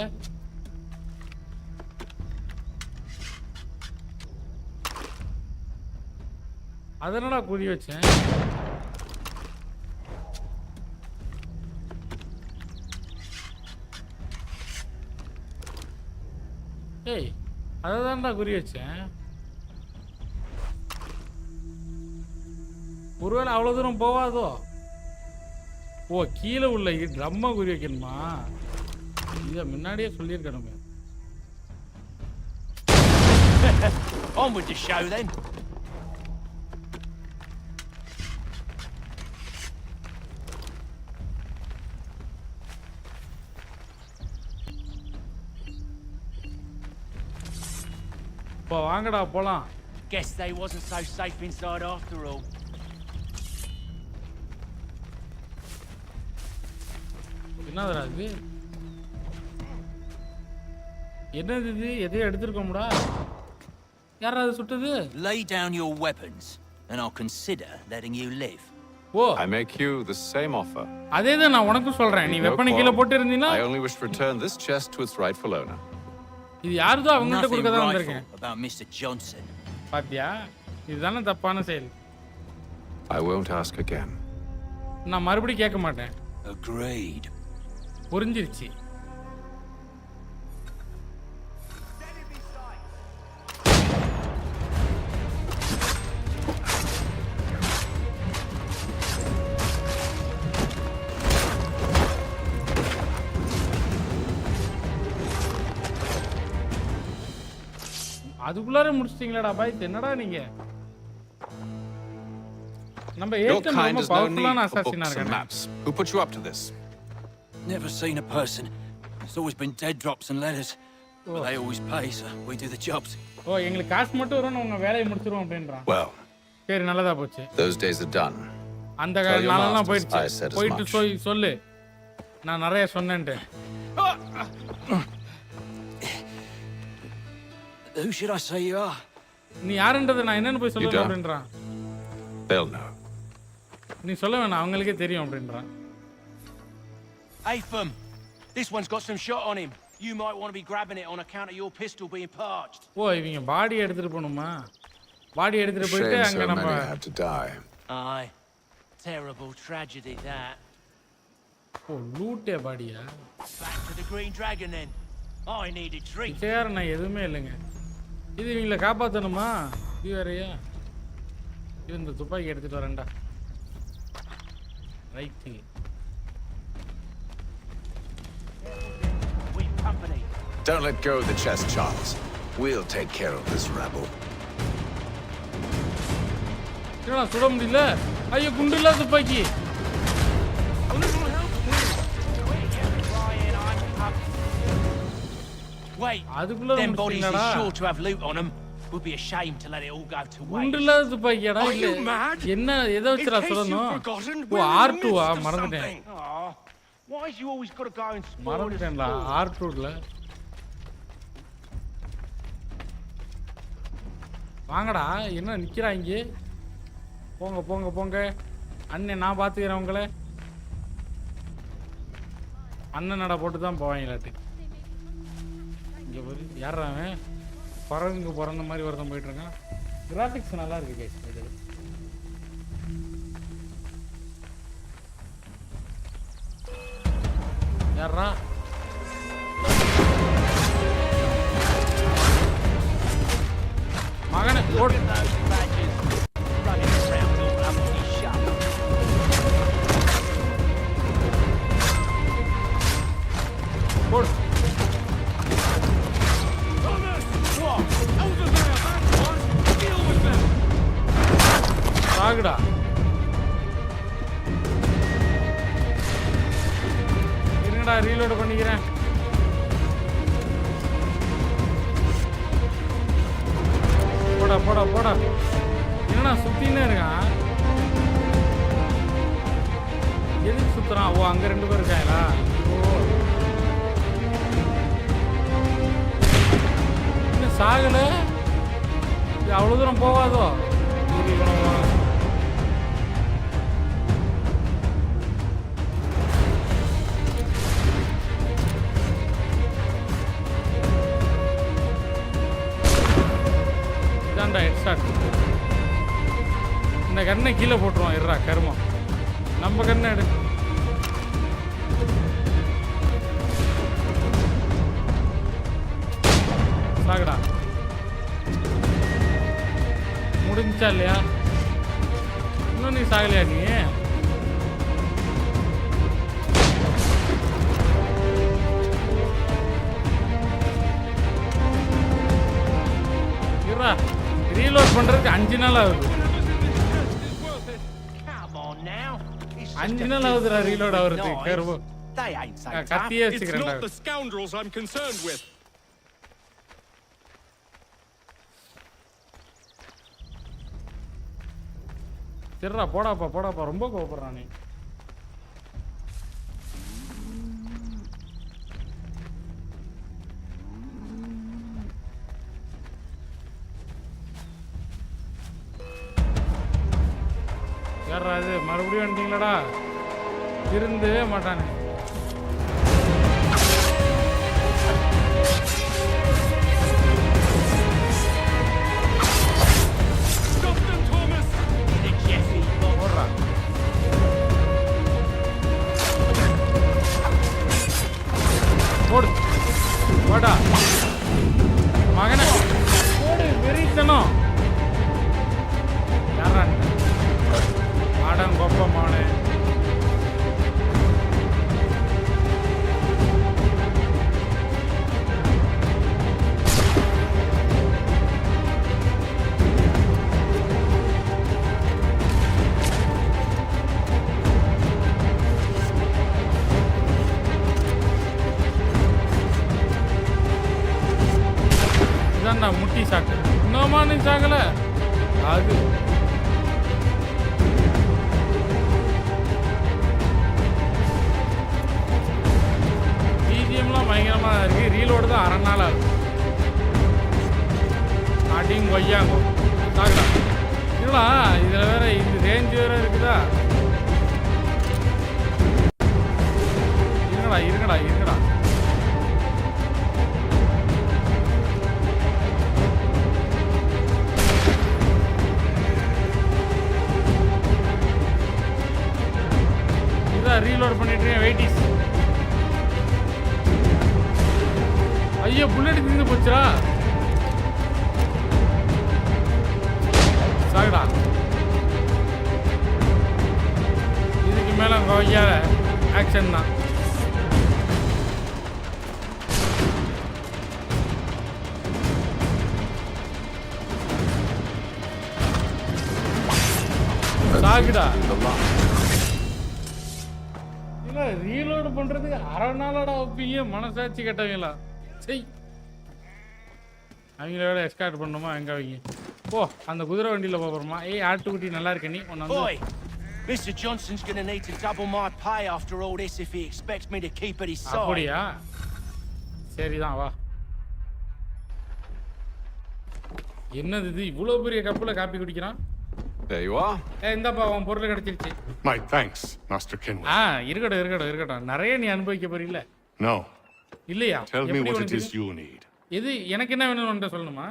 அதனடா குறி வச்சேன். ஏய் அததான்டா குறி வச்சேன். ஒருவேளை அவ்வளோ தூரம் போவாதோ? ஓ கீழே உள்ள ட்ரம்மை குறி வைக்கணுமா? இதை முன்னாடியே சொல்லியிருக்கணுமே. On with the show then. இப்போ வாங்கடா போலாம். Guess they wasn't so safe inside after all. என்னதுடா இது? என்னது இது? எதையும் எடுத்துருக்கோம்டா. யாரா அது சுட்டது? Lay down your weapons and I'll consider letting you live. O I make you the same offer. அதேதான் நான் உனக்கு சொல்றேன். நீ வெப்பனை கீழ போட்டு இருந்தீனா I only wish to return this chest to its rightful owner. இது யாருதோ அவங்கள்ட்ட கொடுக்க தான் வந்திருக்கேன். About Mr. Johnson. பாத்தியா? இதுதானே தப்பான செயல். I won't ask again. நான் மறுபடியும் கேட்க மாட்டேன். Agreed. புரிஞ்சிருச்சு. அதுக்குள்ளார முடிச்சிட்டீங்களாடா பாய்? என்னடா நீங்க? நம்ம ஏற்கனவே ரொம்ப பவர்ஃபுல்லான அசாசினா இருக்கானே. Who put you up to this? Never seen a person. It's always been dead drops and letters. But they always pay, so we do the jobs. ஓ எங்களுக்கு காசு மட்டும் வரும், உங்க வேலையை முடிச்சிருவோம் அப்படின்றான். Well, சரி நல்லதா போச்சு. those days are done. அந்த நாளெல்லாம் போயிடுச்சு. போயிட்டு சொல்லு நான் நிறைய சொன்னேன்ட்டு. Who should I say you are? நீ யாருன்றதை நான் என்னன்னு போய் சொல்லணும் அப்படின்றான். They'll know. நீ சொல்ல வேணாம், அவங்களுக்கே தெரியும் அப்படின்றான். Atham, this one's got some shot on him. You might want to be grabbing it on account of your pistol being parched. ஓ இவங்க பாடி எடுத்துட்டு போணுமா? பாடி எடுத்துட்டு போயிட்டு அங்க நம்ம had to die. Aye. Terrible tragedy that. ஓ லூட்டே பாடியா? Back to the Green Dragon then. I need a drink. சேர் நான் எதுவுமே இல்லைங்க. இது இவங்களை காப்பாற்றணுமா? இது வேறையா? இது இந்த துப்பாக்கி எடுத்துட்டு வரேன்டா. Right. Don't let go of the chest, Charles. We'll take care of this rabble. என்னடா சுட முடியல? ஐயோ குண்டு இல்ல துப்பாக்கி. Wait, அதுக்குள்ள them bodies முடிச்சிட்டீங்களாடா? is sure to have loot on them. Would be a shame to let it all go to waste. குண்டுலாத துப்பாக்கியாடா Are you இல்ல mad? என்ன எதை வச்சுடா In case you've சொல்லணும் forgotten, O we're in the R2 ah midst of மறந்துட்டேன் something. Aw, why is you always got to go and spoil the மறந்துட்டேன்டா sport? R2ல வாங்கடா என்ன நிக்கிறாங்க போங்க போங்க போங்க அண்ணன் நான் பாத்துக்கிறேன் உங்களை அண்ணன் நட போட்டு தான் போவாங்களாட்டு இங்க போய் யாரா அவன் பறந்து பிறந்த மாதிரி ஒருத்தன் போயிட்டு இருக்கான் கிராபிக்ஸ் நல்லா இருக்கு கேஸ் இது யாரா மகனே ஓடு ஓடு சாகுடா இருங்கடா ரீலோட் பண்ணிக்கிறேன் போடா போடா போடா என்னடா சுத்தினே இருக்கான் எதுக்கு சுத்துறான் ஓ அங்க 2 பேர் இருக்காங்களா ஓ இன்னும் சாகல இது அவ்வளவு தூரம் போகாதோ இதாண்டா ஹெட்ஷாட் இந்த கண்ணை கீழே போட்டுருவான் இருறா கருமம் நம்ம கண்ணை எடு சாகடா முடிஞ்சா இல்லையா இன்னும் நீ சாகலையா நீ இருறா ரீலோட் பண்றதுக்கு 5 நாள் ஆகுது 5 நாள் ஆகுதுடா ரீலோட் ஆகுறதுக்கு கருவு கத்தியே வச்சுக்கிறேன்டா It's not the scoundrels I'm concerned with. சரிடா போடாப்பா போடாப்பா ரொம்ப கோபப்படுறான் நீ யாரா இது மறுபடியும் வந்துட்டீங்களாடா திருந்தவே மாட்டானே போடு போடா மகனே போடு வெறித்தனம் யாரா ஆடம் கொப்பமானே இதான்டா முட்டி சாக்கு இன்னுமா நீ சாகல அது பிஜிஎம்லாம் பயங்கரமாக இருக்கு ரீலோடு தான் 1/2 நாள் ஆகுது அடிங் கொய்யாங்கோ சாகுடா இல்லடா இதில் வேற இது ரேஞ்ச் வேற இருக்குதா இருங்கடா இருங்கடா இருங்கடா இதான் ரீலோட் பண்ணிட்டு இருக்கேன் வெயிட்டிஸ் ஐயோ புல்லட் திந்து போச்சுடா சாகுடா இதுக்கு மேல கொய்யாத ஆக்ஷன் தான் சாகுடா இல்ல ரீலோட் பண்றதுக்கு 1/2 நாளடா வைப்பீங்க மனசாட்சி கட்டவங்களா சரி அவங்களோட எஸ்கார்ட் பண்ணுமா எங்க வைங்க ஓ அந்த குதிரை வண்டியில போறோமா ஏய் ஆட்டுக்குட்டி நல்லா இருக்க நீ ஒன்னு வந்து Boy, Mr. Johnson's gonna need to double my pay after all this if he expects me to keep at his side. அப்படியா சரிதான் வா என்னது இது இவ்வளவு பெரிய கப்புல காப்பி குடிக்கிறான் There you are. இந்தப்பா உன் பொருள் கிடைச்சிருச்சு My thanks, Master Kinley. இருக்கட்டும் நிறைய நீ அனுபவிக்க போறீல்ல No. இல்லையா Tell me what it is you need. இது எனக்கு என்ன வேணும்னு சொல்லணுமா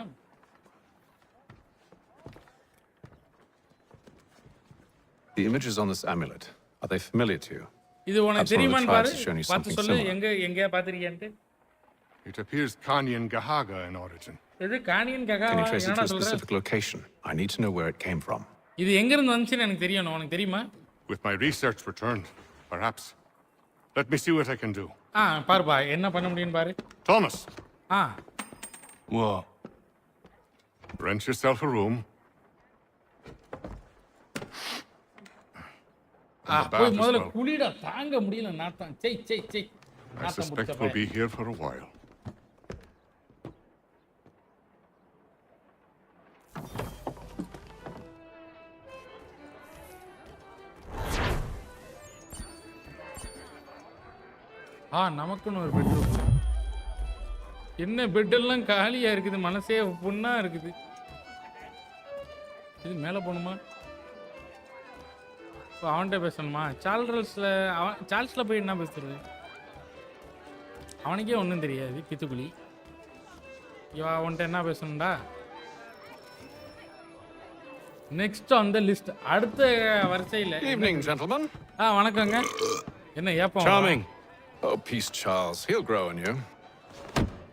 The images on this amulet, are they familiar to you? இது உனக்கு தெரியுமான்னு பாரு பார்த்து சொல்லு similar. எங்க பாத்திருக்கியான்ட்டு It appears Kanyan Gahaga in origin. இது காணியன் ககா Can you trace it to என்னடா a சொல்ற specific location? I need to know where it came from. இது எங்க இருந்து வந்துச்சுன்னு எனக்கு தெரியணும் உனக்கு தெரியுமா With my research returned, perhaps. Let me see what I can do. பாருப்பா என்ன பண்ண முடியும்னு பாரு Thomas. What? Rent yourself a room. போய் முதல்ல குளிடா தாங்க முடியல நாத்தான் செய் I suspect we'll be here for a while. நமக்குன்னு ஒரு பெட்ரூம் என்ன பெட் எல்லாம் காலியா இருக்குது மனசே புண்ணா இருக்குது இது மேல போணுமா அவன்கிட்ட பேசணுமா சார்ல்ஸ்ல போய் என்ன பேசுறது அவனுக்கே ஒன்றும் தெரியாது பித்துக்குழி அவன்கிட்ட என்ன பேசணும்டா நெக்ஸ்ட் ஆன் த லிஸ்ட் அடுத்த வரிசையில் Evening, gentlemen. வணக்கங்க என்ன ஏப்பம் Charming. Oh, peace, Charles. He'll grow on you.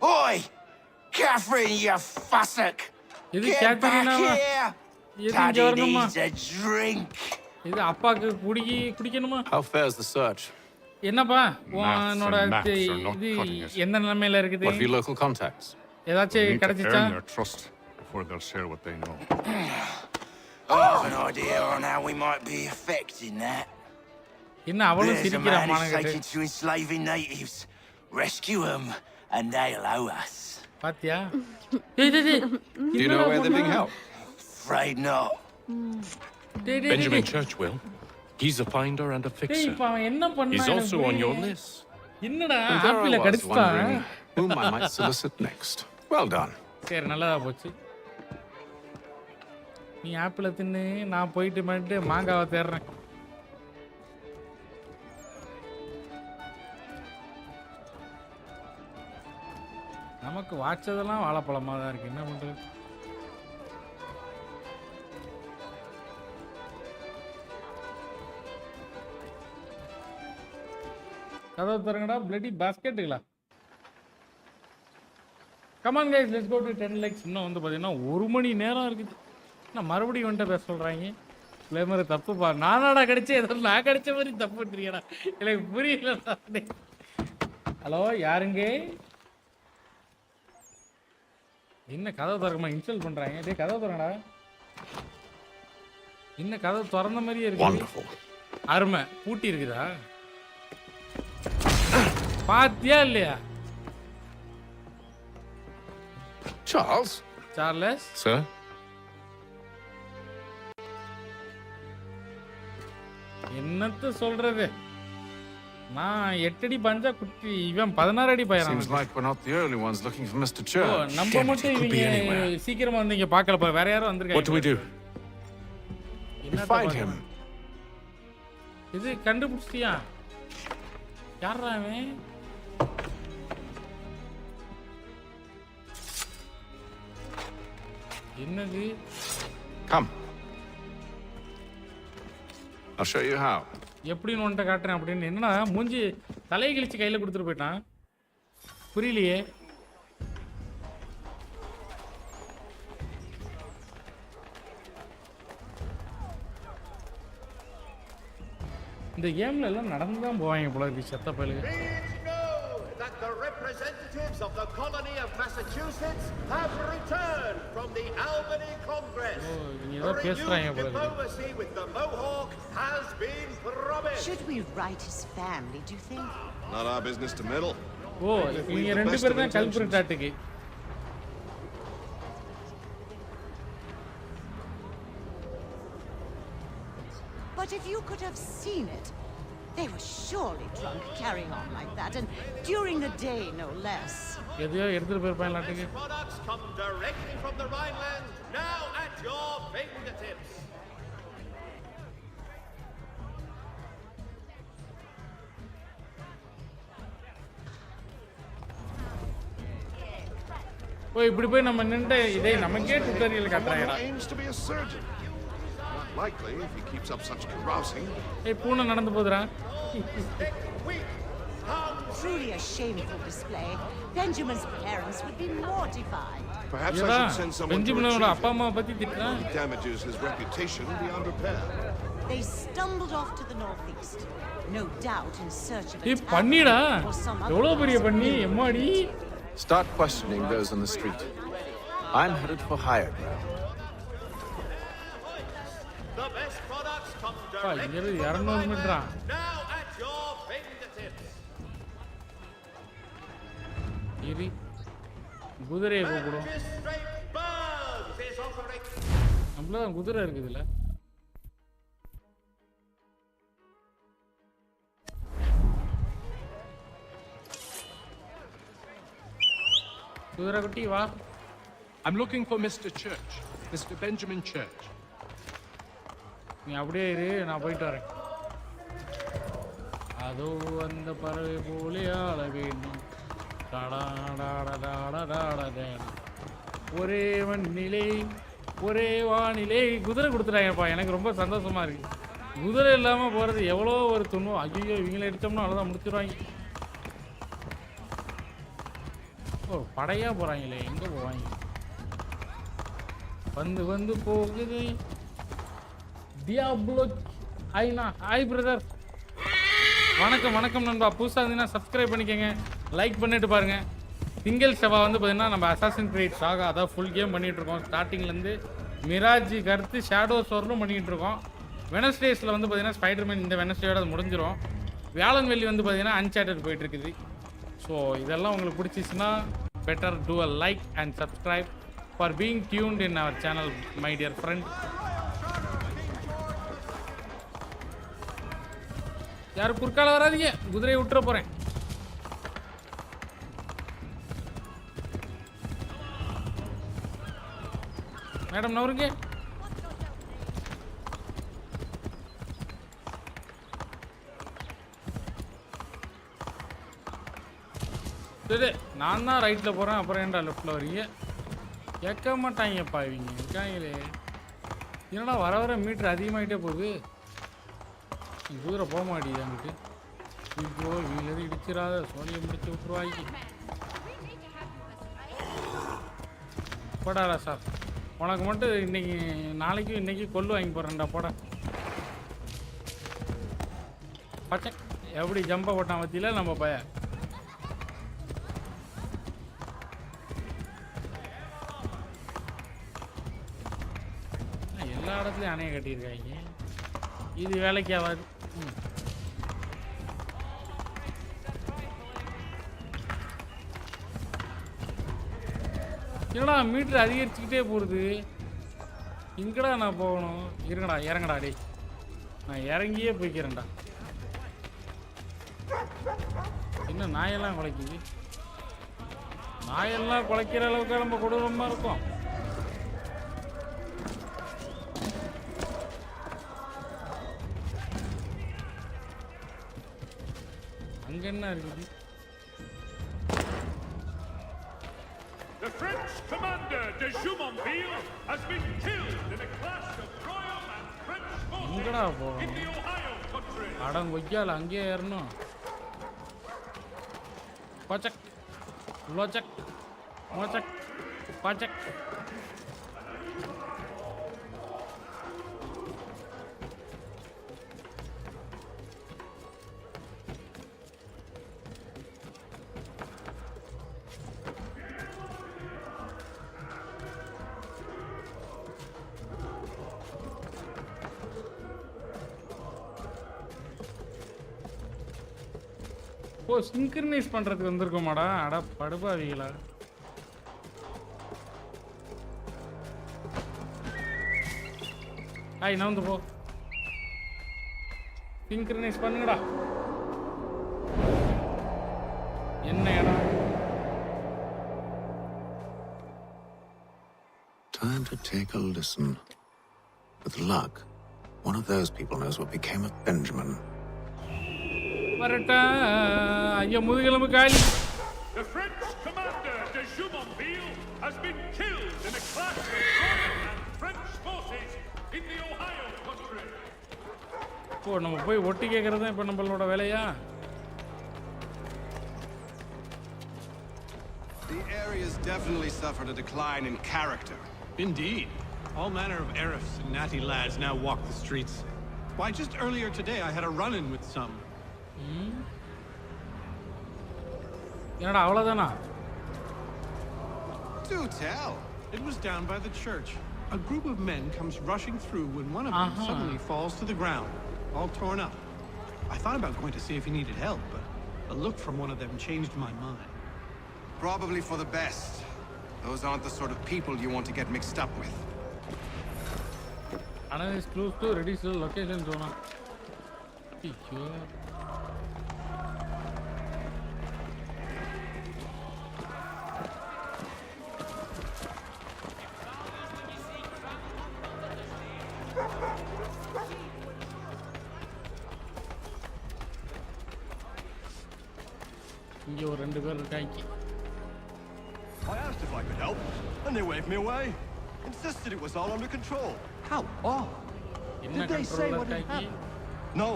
Oi! Catherine, you fussock! Get back here! Daddy needs a drink! இது அப்பாக்கு குடிக்கணுமா How fares the search? என்னப்பா உன்னோட இது எந்த நிலைமையில இருக்குது What of your local contacts? ஏதாச்சும் கிடைச்சிச்சா Earn their trust before they'll share what they know. I have an idea on how we might be affecting that. என்ன அவளும் There's a சிரிக்கிறா man who's மானங்கட்டு taken to enslaving natives. Rescue them, and they'll owe us. பாத்தியா Do you know where they're being held? Afraid not. Benjamin Churchwill. He's a finder and a fixer. He's also on your list. என்னடா And there I ஆப்பிள was கடிச்சிட்டா wondering whom I might solicit next. Well done. சரி நல்லதா போச்சு நீ ஆப்பிள தின்னு நான் போயிட்டு மட்டும் மாங்காவை தேடுறேன் நமக்கு வாச்சதெல்லாம் வாழைப்பழமா தான் இருக்கு என்ன பண்றது கதவு தரங்கடா பிளடி பாஸ்கெட்டுங்களா come on guys let's go to 10 likes இன்னும் வந்து பார்த்தீங்கன்னா 1 மணி நேரம் இருக்குது நான் மறுபடியும் வந்துட்டு பேச சொல்கிறாங்க ஃப்ளேமர் தப்புப்பா நானாடா கிடைச்சேன் ஏதோ நான் கிடைச்ச மாதிரி தப்பு பண்ணுறீங்கடா எனக்கு புரியல ஹலோ யாருங்க என்ன கதவு திறக்கமா இன்ஸ்டால் பண்ணுறாங்க டே கதவு திறங்கடா இன்னும் கதவு திறந்த மாதிரியே இருக்கு அருமை பூட்டி இருக்குதா பாத்தியா இல்லையா Charles? Charles? Sir? என்னத்த சொல்றது நான் 8 அடி பஞ்சா குட்டி இவன் 16 அடி பையன் Seems like we're not the only ones looking for Mr. Church. நம்ம மட்டும் இவங்க சீக்கிரமா வந்து இங்க பார்க்கலப்பா வேற யாரும் வந்திருக்காங்க What do we do? Find him. இது கண்டுபிடிச்சியா யாரா அவன் என்னது Come. I'll show you how. எப்படின்னு உன்கிட்ட காட்டுறேன் அப்படின்னு என்னன்னா மூஞ்சி தலையை கிழிச்சு கையில கொடுத்துட்டு போயிட்டான் புரியலையே இந்த கேம்ல எல்லாம் நடந்து தான் போவாங்க போல இருக்கு செத்த பயலுங்க That the representatives of the colony of Massachusetts have returned from the Albany Congress. A renewed diplomacy with the Mohawk has been promised. Should we write his family, do you think? Not our business to meddle. ஓ நீங்க ரெண்டு பேரும் தான் கல்பிரேட் ஆட்டுக்கு But if you could have seen it, they were surely drunk carrying on like that, and during the day, no less. Products come directly from the Rhineland, now at your fingertips. இப்படி போய் நம்ம நின்று இதே நமக்கே tutorial காட்றாங்கடா. Aims to be a surgeon. Not likely if he keeps up such carousing. பூனை நடந்து போதுடா. Truly a shameful display. Benjamin's parents would be mortified. Perhaps I should send someone to Benjamin's அப்பா அம்மா பத்தி திட்டறா. Damages his reputation beyond repair. They stumbled off to the northeast, no doubt in search of ஏய் பண்ணிடா. எவ்வளவு பெரிய பண்ணி எம்மாடி. Start questioning those on the street. I'm headed for higher ground. The best products come directly from the Rhineland, now at your fingertips. இரி குதிரையை கூப்பிடும். நம்மள குதிரை இருக்குதுல. குதிரை குட்டி வா. I'm looking for Mr. Church, Mr. Benjamin Church. நீ அப்படியே இரு, நான் போயிட்டு வரேன். அதோ அந்த பறவை போலே ஆள வேண்டும். ஒரே மண்ணிலே ஒரே வானிலே. குதிரை கொடுத்துட்டாங்கப்பா, எனக்கு ரொம்ப சந்தோஷமா இருக்கு. குதிரை இல்லாம போறது எவ்வளோ ஒரு துன்பம். ஐயோ இவங்களை எடுத்தோம்னா அவ்வளோதான் முடிச்சிருவாங்க. ஓ படையா போறாங்களே, எங்க போவாங்க? வந்து வந்து போகுது டியாப்ளோ. ஐனா ஹாய் பிரதர், வணக்கம் வணக்கம் நண்பா. புதுசாக இருந்தீங்கன்னா சப்ஸ்கிரைப் பண்ணிக்கோங்க, லைக் பண்ணிட்டு பாருங்க. திங்கள் செவ்வாய் வந்து பார்த்தீங்கன்னா நம்ம அசாசின் கிரீட் சாகா அதான் ஃபுல் கேம் பண்ணிகிட்டு இருக்கோம். ஸ்டார்டிங்லேருந்து மிராஜி கருத்து ஷேடோஸ் வரலும் பண்ணிகிட்டு இருக்கோம். வெனஸ்டேஸில் வந்து பார்த்தீங்கன்னா ஸ்பைடர்மேன் இந்த வெனஸ்டேயோட அது முடிஞ்சிடும். வியாழன் வெள்ளி வந்து பார்த்தீங்கன்னா அன்சார்ட்டட் போயிட்டு இருக்குது. ஸோ இதெல்லாம் உங்களுக்கு பிடிச்சிச்சுன்னா better do a like and subscribe for being tuned in our channel my dear friend. யாரும் குறுக்கால வராதீங்க, குதிரையை விட்டுற போகிறேன். மேடம் நவருங்க. சரி நான் தான் ரைட்டில் போகிறேன், அப்புறம் ஏன்டா லெஃப்டில் வரீங்க? கேட்க மாட்டாங்கப்பா இவங்க இருக்காங்களே. என்னடா வர வர மீட்ரு அதிகமாகிட்டே போகுது. குதிரை போக மாட்டேங்குது அங்கிட்டு. இப்போ இவங்களது இடிச்சிடாத, சோனியை முடிச்சு விட்டுருவாங்க. போடாடா சார், உனக்கு மட்டும் இன்னைக்கு நாளைக்கும் இன்னைக்கு கொள்ளு வாங்கி போடுறேன்டா. போட பச்சை எப்படி ஜம்பை போட்டான் பற்றியில நம்ம பய. எல்லா இடத்துலையும் அணையை கட்டியிருக்காங்க, இது வேலைக்கு ஆகாது. என்னடா மீட்டர் அதிகரிச்சுக்கிட்டே போகுது, இங்கடா நான் போகணும். இருங்கடா இறங்கடா டே, நான் இறங்கியே போய்க்கிறேன்டா. இன்னும் நாயெல்லாம் குலைக்குது. நாயெல்லாம் குலைக்கிற அளவுக்கு நம்ம கொடூரமாக இருக்கும். அங்க என்ன இருக்குது? The French commander de Jumonville has been killed in a clash of royal and French எங்கடா forces போகணும்? in the Ohio country. அடம் கொய்யால் அங்கேயே ஏறணும். பச்சக் லோச்சக் மோச்சக் பச்சக். ஓ சிங்க்ரனைஸ் பண்ணுறதுக்கு வந்திருக்கோமாடா. அட படுபாவீங்களா. ஹாய் நவுந்து போ. சிங்க்ரனைஸ் பண்ணுங்கடா. என்ன இடம்? Time to take a listen. With luck, one of those people knows what became of Benjamin. வரட்டா ஐயா முதுகெலும்பு காலி. The French commander de Jumonville has been killed in a clash of Royal and French forces in the Ohio country. ஓ நம்ம போய் ஒட்டி கேக்குறது தான் இப்ப நம்மளோட வேலையா? The area's definitely suffered a decline in character. Indeed. All manner of Arifs and natty lads now walk the streets. Why, just earlier today I had a run-in with some. என்னடா அவ்வளவுதானா? Do tell. It was down by the church. A group of men comes rushing through when one of them suddenly falls to the ground, all torn up. I thought about going to see if he needed help, but a look from one of them changed my mind. Probably for the best. Those aren't the sort of people you want to get mixed up with. Analyze clues to reduce the location zone. இங்க ஒரு ரெண்டு பேர் இருக்காங்க. I asked if I could help, and they waved me away. Insisted it was all under control. How odd. Did they say what had happened? No.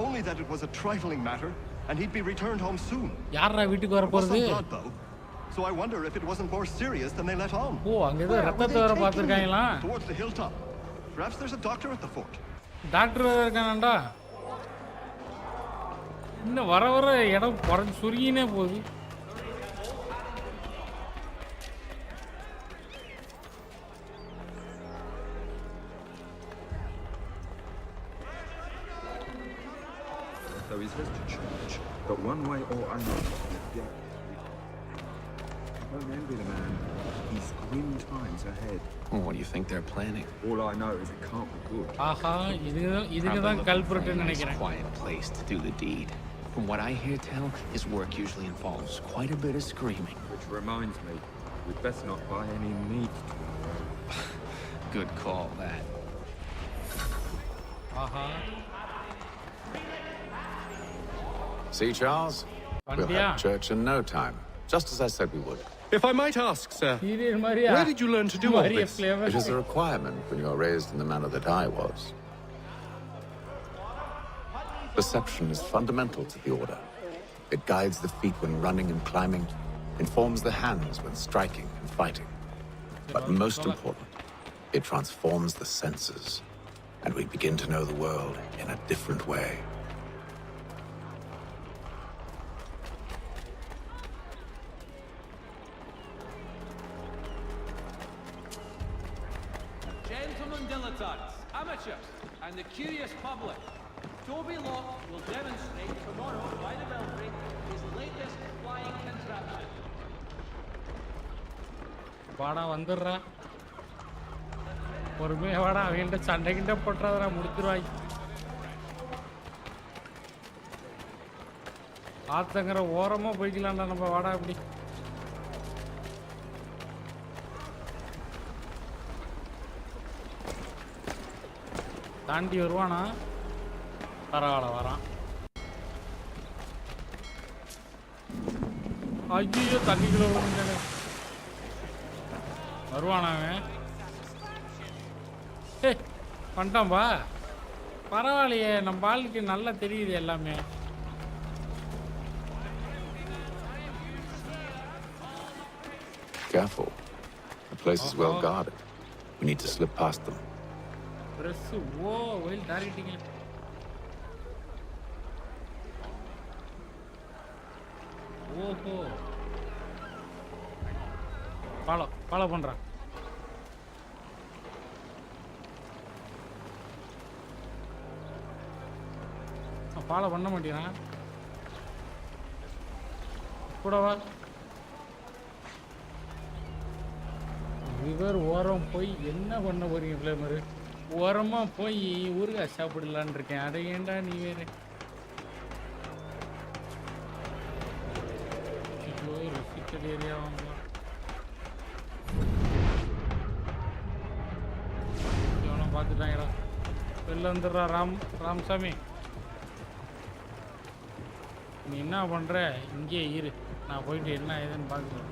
Only that it was a trifling matter, and he'd be returned home soon. யாரா வீட்டுக்கு வர போறது? So I wonder if it wasn't more serious than they let on. ஓ அங்க ஏதோ ரத்தத்தை வர பாத்துர்க்காங்களா? Towards the hilltop. Perhaps there's a doctor at the fort. Doctor இருக்கானடா. இன்னும் வர வர இடம் குறைஞ்சு சுருங்கினே போகுது. So he's headed to church, but one way or another, I don't envy the man. He's grim times ahead. Well, what do you think they're planning? All I know is it can't be good. ஆஹா இதுக்கு தான் கல்பிரட்னு நினைக்கிறேன். Quiet place to do the deed. From what I hear tell, his work usually involves quite a bit of screaming. Which reminds me, we'd best not buy any meat to him. Good call, that. See, Charles? We'll have church in no time, just as I said we would. If I might ask, sir, where did you learn to do all this? It is a requirement when you are raised in the manner that I was. Perception is fundamental to the order. It guides the feet when running and climbing, informs the hands when striking and fighting. But most important, it transforms the senses, and we begin to know the world in a different way. Gentlemen dilettantes, amateurs, and the curious public, Toby Locke will demonstrate tomorrow by the Belfry his latest flying contraption. வாடா வந்துடுறா. பொறுமையா வாடா, அவங்கள்ட்ட சண்டை கிட்ட போட்டுறாதடா, முடிச்சிருவாய். ஆத்தங்கிற ஓரமா போய்க்கலாம்டா நம்ம, வாடா அப்படி. தாண்டி வருவானா? பரவாயில்ல வரான். ஐயோ தண்ணிக்குள்ள விழுந்துட்டானே. வருவானா அவன்? பண்ணிட்டான்பா. பரவாயில்லையே, நம்ம ஆளுக்கு நல்லா தெரியுது எல்லாமே. Careful. The place is well guarded. We need to slip past them. Press O well targeting. ஓஹோ ஃபாலோ பண்றான். ஃபாலோ பண்ண மாட்டேங்கிறான். கூடவா ரிவர் ஓரம் போய் என்ன பண்ண போறீங்க ஃப்ளேமரு? ஓரமா போய் ஊறுகாய் சாப்பிடலான்னு இருக்கேன். அட ஏன்டா நீ வேற. ரெஸ்ட்ரிக்டட் ஏரியா வாங்கலாம். இவனை பார்த்துட்டாங்கடா. வெளில வந்துடுறா ராமசாமி. நீ என்ன பண்ற? இங்கே இரு, நான் போயிட்டு என்ன ஏதுன்னு பார்க்குறேன்.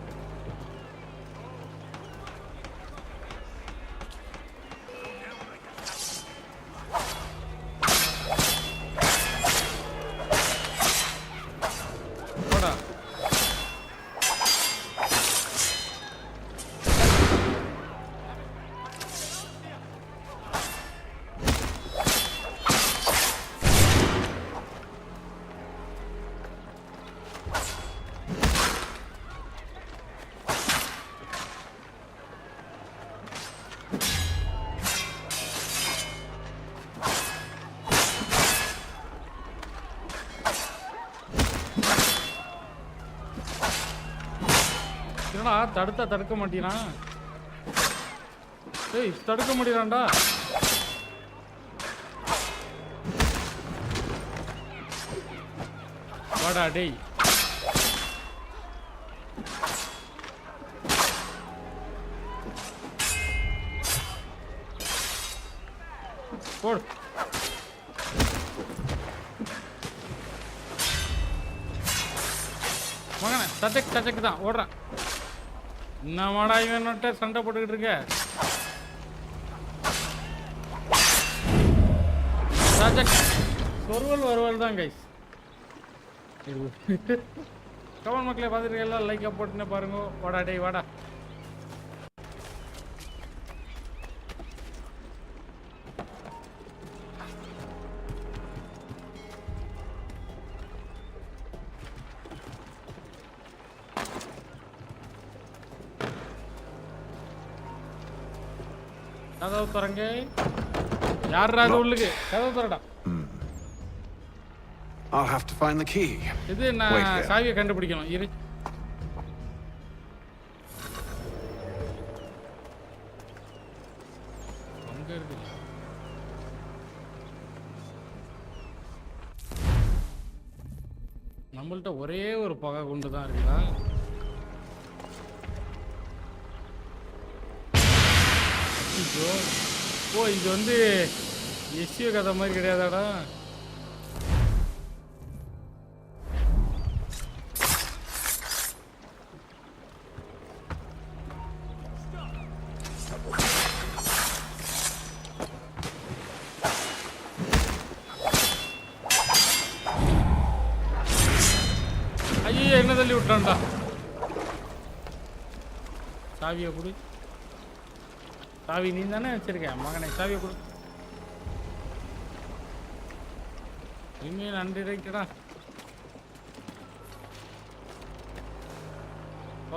தடுக்க மாட்டேறான். ஏய் தடுக்க முடியறான்டா. வாடா டேய். போடு. மகனே தச்சக்கு தான் ஓடுறான். என்னமாடா இவன்ட்ட சண்டை போட்டுக்கிட்டு இருக்க? வருவல் தான் கைஸ். கமெண்ட் மக்களே பார்த்துருக்கீங்களா? லைக்கை போட்டுன்னு பாருங்க. வாடா டேய் வாடா. கதவு திறங்க. யாரா அது உள்ளுக்கு? கதவு திறடா. I'll have to find the key. இது நான் சாவியை கண்டுபிடிக்கணும். இரு. அங்க இருக்கு. நம்மள்ட்ட ஒரே ஒரு பகை குண்டு தான் இருக்குதா? ஓ இது வந்து எஸ்யூ கதை மாதிரி கிடையாதாடா? ஐயோ என்ன தள்ளி விட்டான்டா. சாவியை கொடு. சாவி நீ தானே வச்சிருக்க மகனை. சாவியை கொடு. இனிமே நன்றி ரைட்டடா.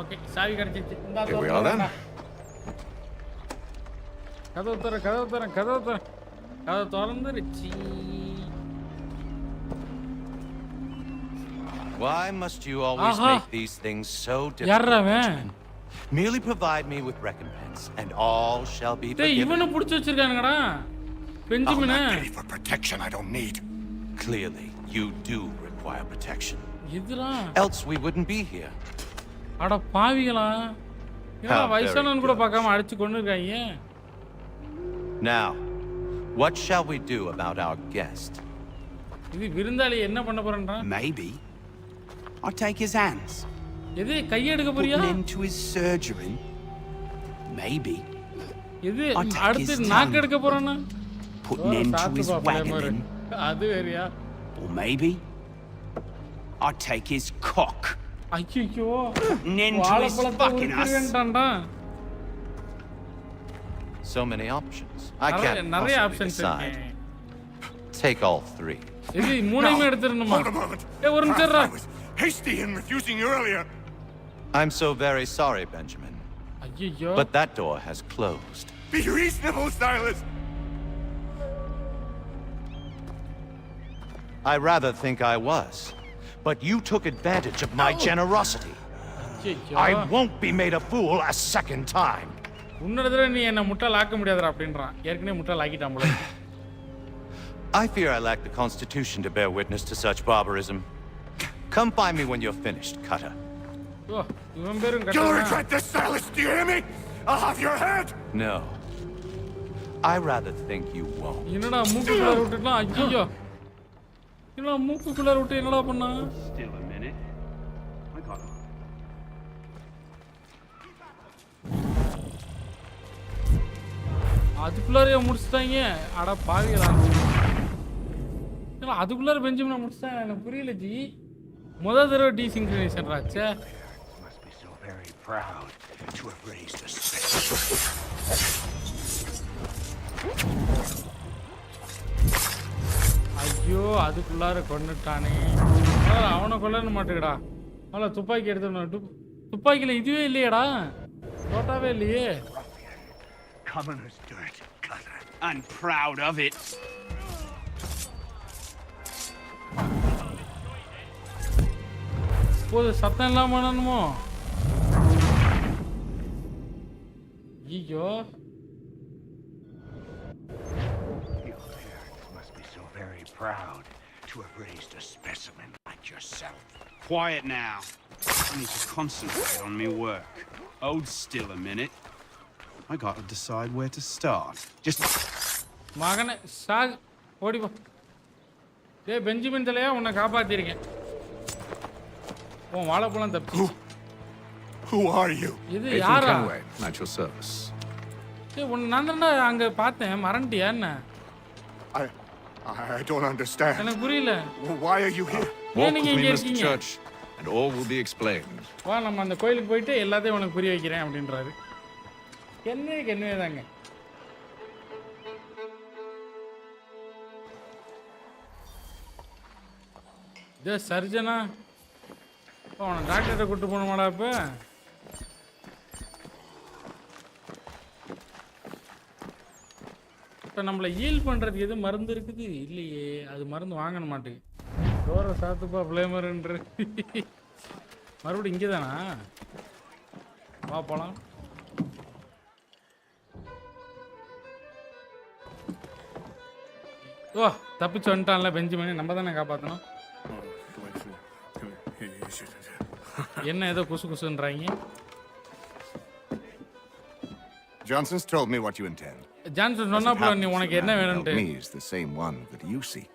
ஓகே சாவி கிடைச்சிச்சு. கதவு தர கதவு தர கதவு தர கதவு திறந்துருச்சு. Why must you always make these things so difficult? Merely provide me with recompense, and all shall be forgiven. இவனை புடிச்சு வச்சிருக்கானுங்கடா. Benjamin. I'm not ready for protection I don't need. Clearly, you do require protection. இதுடா. Else we wouldn't be here. அட பாவிகளா. ஏன் வயசானவன் கூட பார்க்காம அடிச்சு கொன்னுருக்காங்க? Now, what shall we do about our guest? இது விருந்தாளி என்ன பண்ண போறேன்றா? Maybe I'll take his hands. எது கை எடுக்க போறியா? Put an end to his surgery. Maybe. இது அடுத்து நாக்கு எடுக்க போறானா? Put an end to his wagging. அது வேறயா? Or maybe I'll take his cock. ஐயோ. Put an end to his fucking us. So many options. I can't possibly decide. Take all three. இது மூணையுமே எடுத்துறணுமா? ஏய் ஒரு நிமிஷம் இரு. Hasty in refusing you earlier. I'm so very sorry, Benjamin. ஐயோ. But that door has closed. Be reasonable, Silas. I rather think I was. But you took advantage of my generosity. I won't be made a fool a second time. உன்னடதற நீ என்ன முட்டாள் ஆக்க முடியாதுடா அப்படின்றான். ஏற்கனவே முட்டாள் ஆக்கிட்டான் போல. I fear I lack the constitution to bear witness to such barbarism. Come find me when you're finished, Cutter. Oh, இவன் பேரும் You'll khatta. regret this, Silas, do you hear me? I'll have your head! No. I rather think you won't. என்னடா மூக்குக்குள்ள விட்டுட்டா? ஐயோ. என்னடா மூக்குக்குள்ள விட்டு என்னடா பண்ணா? Still a minute. I got it. அதுக்குள்ளாரையே முடிச்சிட்டாங்க. அட பாவிகளா. இல்ல அதுக்குள்ளார பெஞ்சமினை முடிச்சிட்டாங்க. எனக்கு புரியல ஜி. முதல் தடவை டீசிங்க்ரனைசேஷன் ஆச்சே. Must be so very proud to have raised a spectacle. ஐயோ அதுக்குள்ளார கொன்னுட்டானே. அவனை கொல்லணும் மாட்டேங்கடா. அவள துப்பாக்கி எடுத்து துப்பாக்கியில இதுவே இல்லையேடா. தோட்டாவே இல்லையே. Commoner's dirt, Cutter. I'm proud of it. போது சத்தம் இல்லாம பண்ணணுமோ? ஐயோ Must be so very proud to have raised a specimen like yourself. Quiet now. I need to concentrate on me work. Hold still a minute. I got to decide where to start. Just மகனே chalk ஓடி போ. டேய் Benjamin தலையா உன்னை காப்பாத்திருக்கேன். ஓ வாழைப்பழம் தப்பி. Who are you? இது யாரா? At your service. டேய் நான் தான்டா அங்க பார்த்தேன். மறந்துட்டியா என்ன? I don't understand. எனக்கு புரியல. Why are you here? Walk with me, Mr. Church, and all will be explained. வா நம்ம அந்த கோயிலுக்கு போயிட்டு எல்லாத்தையும் உனக்கு புரிய வைக்கிறேன் அப்படின்றாரு. என்னவே தாங்க. இதே சர்ஜனா அவனை டாக்டர்கிட்ட கூட்டு போகணுமாடா இப்போ? இப்போ நம்மளை ஹீல் பண்ணுறதுக்கு எதுவும் மருந்து இருக்குது இல்லையே. அது மருந்து வாங்கணும் மாட்டேங்குது. டோரை சாத்துப்பா ஃப்ளேமருன்ற. மறுபடியும் இங்கே தானா? வா போகலாம். ஓ தப்பிச்சு வந்துட்டான்ல பெஞ்சமின். நம்ம தானே காப்பாற்றணும். என்ன ஏதோ குசு குசுன்றாங்க. Johnson's told me what you intend. Johnson சொன்னாப்ல நீ உனக்கு என்ன வேணும்னு. Me is the same one that you seek.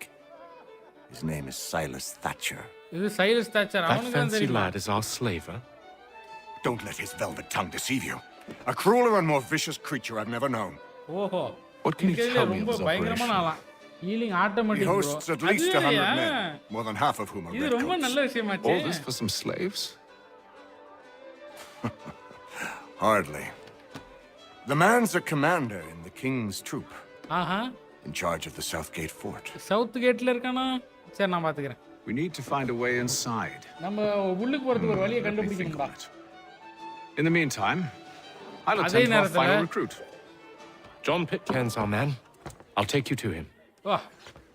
His name is Silas Thatcher. இது சைலஸ் தாச்சர். That அவனுக்கு தான் fancy தெரியுமா? lad is our slaver. Don't let his velvet tongue deceive you. A crueler and more vicious creature I've never known. ஓஹோ. What can you tell me of ரொம்ப his பயங்கரமான operation? ஆளா. Healing automatic. He hosts at least 100 men, more than half of whom are இது ரொம்ப நல்ல redcoats. விஷயமாச்சே. All this for some slaves? Hardly. The man's a commander in the king's troop. ஆஹா. In charge of the South Gate fort. South கேட்ல இருக்கானா? சரி நான் பாத்துக்கறேன். We need to find a way inside. நம்ம உள்ளுக்கு போறதுக்கு ஒரு வழியை கண்டுபிடிக்கணும்டா. In the meantime, I'll attend to our final recruit. John Pitcairn's our man. I'll take you to him. வா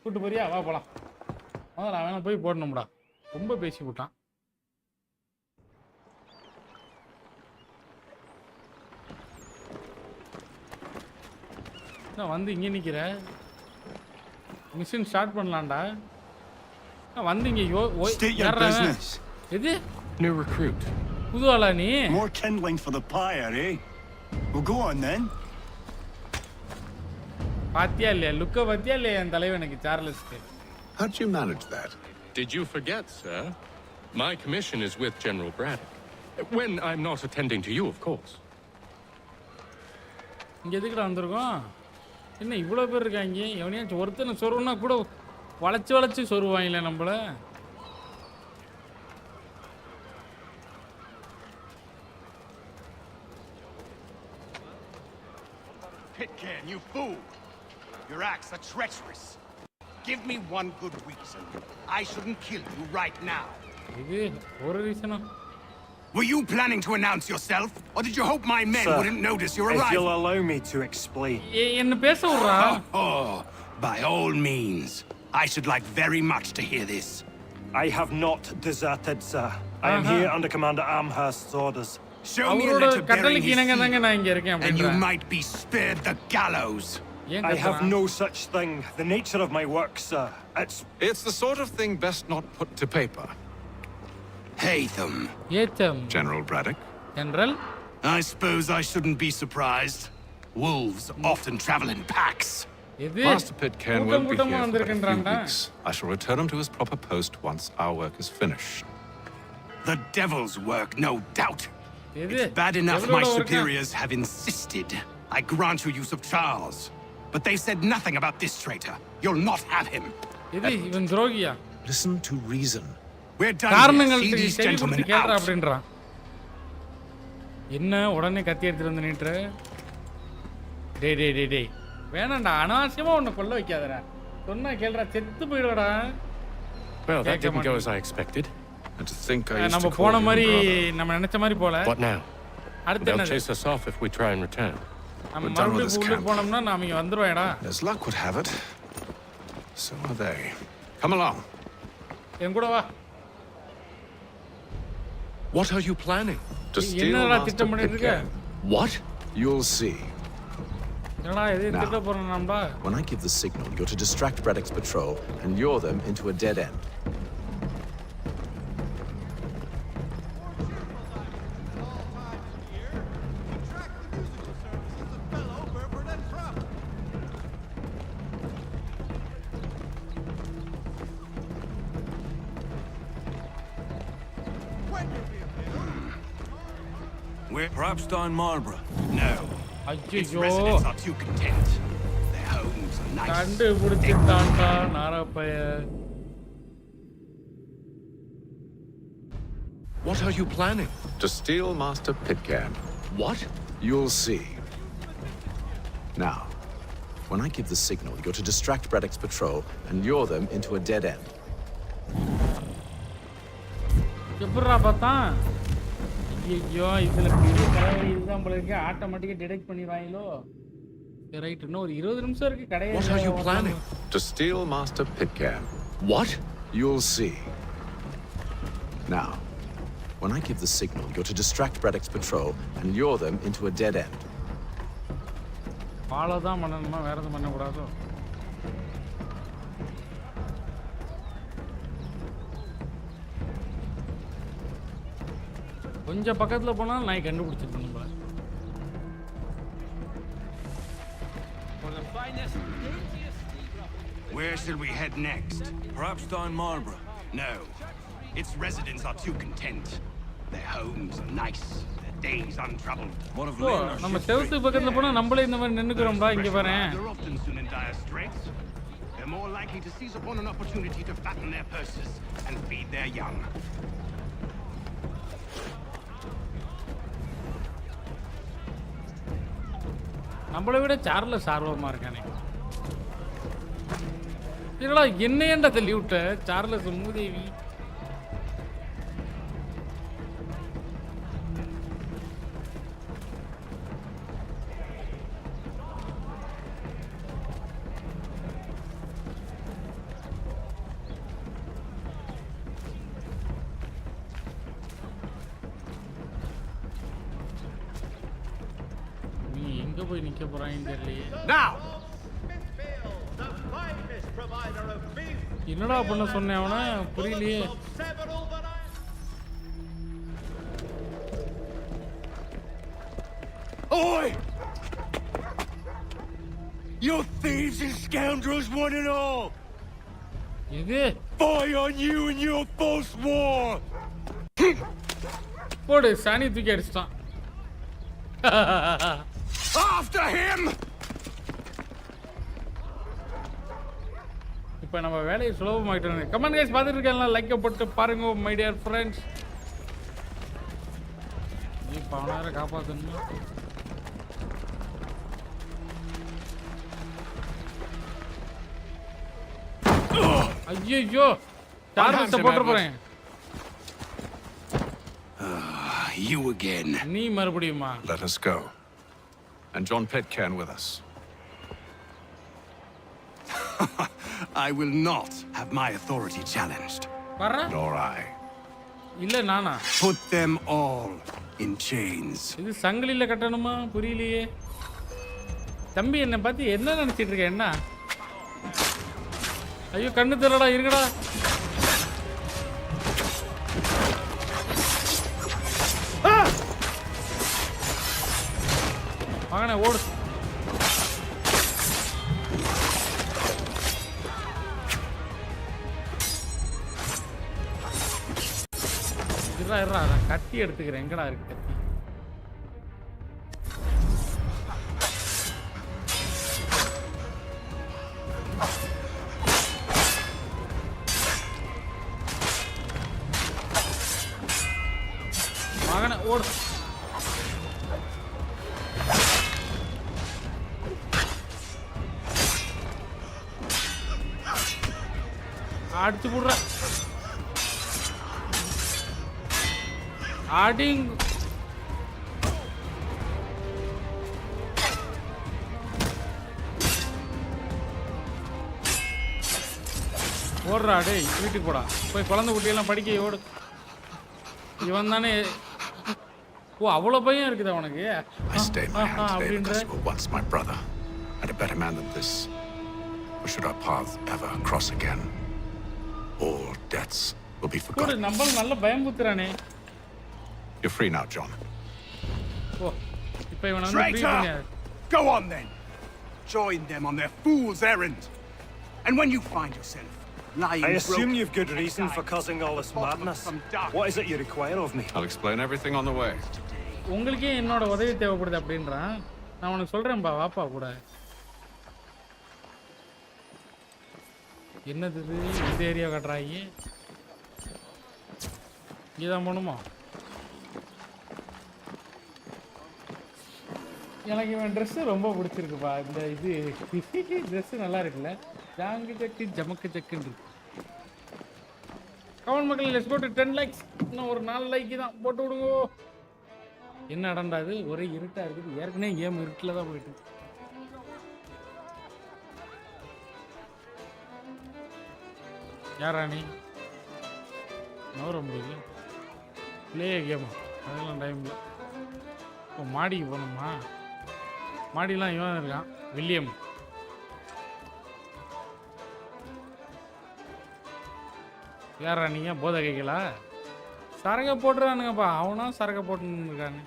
கூட்டு போறியா? வா போலாம். முதல்ல அவனை போய் போடணும்டா. ரொம்ப பேசி விட்டான். நான் வந்து இங்கே நிற்கிற. மிஷின் ஸ்டார்ட் பண்ணலாம்டா. நான் வந்து இங்கே State your business. எது? New recruit. புது ஆளா நீ? More kindling for the pyre, eh? Well, go on then. பாத்தியா இல்லையா? லுக்க பாத்தியா இல்லையா என் தலைவனுக்கு சார்லஸ்க்கு? How did you manage that? Did you forget, sir? My commission is with General Braddock. When I'm not attending to you, of course. இங்கே எதுக்குடா வந்திருக்கோம்? என்ன இவ்வளோ பேர் இருக்காங்க? எவனையாச்சும் ஒருத்தனை சொருவுனா கூட வளைச்சு சொருவாங்களே நம்மள. Pitcairn, you fool! Your acts are treacherous. Give me one good reason I shouldn't kill you right now. இது ஒரு ரீசனா? Were you planning to announce yourself, or did you hope my men wouldn't notice your arrival? If you'll allow me to explain. என்ன பேச விடுறா? Oh, by all means. I should like very much to hear this. I have not deserted, sir. I am here under Commander Amherst's orders. Show me a letter bearing his seal, and you might be spared the gallows. I have no such thing. The nature of my work, sir. It's the sort of thing best not put to paper. Haytham. General Braddock. General? I suppose I shouldn't be surprised. Wolves often travel in packs. Master Pitcairn won't be here for a few weeks. I shall return him to his proper post once our work is finished. The devil's work, no doubt. It's bad enough my superiors have insisted I grant you use of Charles. But they said nothing about this traitor. You'll not have him. Listen to reason. We're done here. See these gentlemen out. என்ன உடனே கத்தி எடுத்துட்டு வந்து நின்று டேய் வேணாம்டா அனாவசியமா உன்னை கொல்ல வைக்காதடா சொன்னா கேளுடா செத்து போயிடுடா Well, that didn't go as I expected. And to think I used நம்ம to போன call மாதிரி you நம்ம நினைச்ச மாதிரி போல What now? அடுத்து They'll என்ன chase us off if we try and return. நம்ம மறுபடியும் உள்ளுக்கு போனோம்னா நாம இங்க வந்துருவேடா As luck would have it, so are they. Come along. என் கூட வா What are you planning? To steal Master Pitcairn. What? You'll see. என்னடா இது திட்ட போறோம்டா When I give the signal, you're to distract Braddock's patrol and lure them into a dead end. We're perhaps down Marlborough. No. Its residents are too content. Their homes are nice. கண்டுபிடிச்சிட்டான்டா நாராப்பைய What are you planning? To steal Master Pitcairn. What? You'll see. Now, when I give the signal, you're to distract Braddock's patrol and lure them into a dead end. எப்பறா பார்த்தா ஐயோ இதுல பெரிய கடையை இதுதான் போல இருக்கு ஆட்டோமேட்டிக்கா detect பண்ணிடுவாங்களோ right இன்னும் ஒரு 20 நிமிஷம் இருக்கு கடையை What are you planning? To steal Master Pitcairn. What? You'll see. Now, when I give the signal, you're to distract Braddock's patrol and lure them into a dead end. Follow தான் பண்ணணுமா வேற எதுவும் பண்ண கூடாதோ கொஞ்சம் பக்கத்துல போனா நான் கண்டுபிடிச்சிருக்கேன் நம்மள Where should we head next? Perhaps down Marlborough. No. Its residents are too content. Their homes are nice. Their days untroubled. What of நம்ம செவுத்து பக்கத்துல போனா நம்மளே இந்த மாதிரி நின்னுக்குறோம்டா இங்க பாரு They're often soon in dire straits. They're more likely to seize upon an opportunity to fatten their purses and feed their young. நம்மளை விட சார்லஸ் ஆர்வமா இருக்கானே இல்லடா என்ன ஏன்டா தள்ளி விட்ட சார்லஸ் மூதேவி போய் நிக்க போறாங்க தெரியலையே என்னடா பண்ண சொன்னேன் அவன புரியலையே Oi! You thieves and scoundrels, one and all! Fie on you and your false war! போடு சாணி தூக்கி அடிச்சிட்டான் After him! இப்போ நம்ம வேலையை சுலபமாக்கிட்டோம் கமெண்ட் கைஸ் பார்த்துட்டு இருக்கேன் லைக் போட்டு பாருங்க மை டியர் ஃப்ரெண்ட்ஸ் இப்போ அவனார காப்பாற்றணும் ஐயோ சார்ஜ் போட்டு போறேன் You again. நீ மறுபடியுமா Let us go. And John Pitcairn with us. I will not have my authority challenged. Parra? Nor I. Illa nana. Put them all in chains. இது சங்கிலில கட்டணுமா புரியலையே. தம்பி என்ன பார்த்து என்ன நினைச்சிட்டு இருக்க என்ன? ஐயோ கண்ணு தெரியலடா இருங்கடா. வாங்கண்ணே ஓடு. நான் கத்தி எடுத்துக்கிறேன். எங்கடா இருக்கு கத்தி? மகன ஓடு. அடிச்சு போடுற ஆடிங். ஓடுறா டேய் வீட்டுக்கு போடா. போய் குழந்தை குட்டியெல்லாம் படிக்க ஓடு. இவன் தானே. ஓ அவ்வளோ பையன் இருக்குது அவனுக்கு. I stay my hand today because you were once my brother and a better man than this. Or should our paths ever cross again, all debts will be forgotten. நம்ம நல்ல பயமுத்துறானே. You're free now, John. Oh, இப்போ இவனை வந்து free பண்ணியா? Go on then. Join them on their fool's errand. And when you find yourself lying I assume you've good reason for causing all this madness. What is it you require of me? I'll explain everything on the way. உங்களுக்கே என்னோட உதவி தேவைப்படுது அப்படின்றான். நான் உனக்கு சொல்றேன்பா வாப்பா கூட. என்னது இது? இந்த ஏரியா காட்டுறாங்க. இதான் போகணுமா? எனக்கு இவன் ட்ரெஸ்ஸு ரொம்ப பிடிச்சிருக்குப்பா. இந்த இது ட்ரெஸ்ஸு நல்லா இருக்குல்ல. ஜாங்கு ஜக்கு ஜமக்கு ஜக்குன்னு இருக்கு. கமெண்ட் மக்கள் லெட்ஸ் கோ டு 10 லைக்ஸ். இன்னும் ஒரு 4 லைக் தான் போட்டு விடுங்க. என்ன நடந்தா அது? ஒரே இருட்டாக இருக்குது. ஏற்கனவே கேம் இருட்டில் தான் போயிட்டு. யாரா நீ? நவர முடியல. ப்ளே கேமா? அதெல்லாம் டைமில். இப்போ மாடிக்கு போகணுமா? மாடிலாம் இவன் இருக்கான் வில்லியம். யாரா நீங்கள் போதை கைகளா? சரகை போட்டுறானுங்கப்பா. அவனா சரகை போட்டுன்னு இருக்காங்க.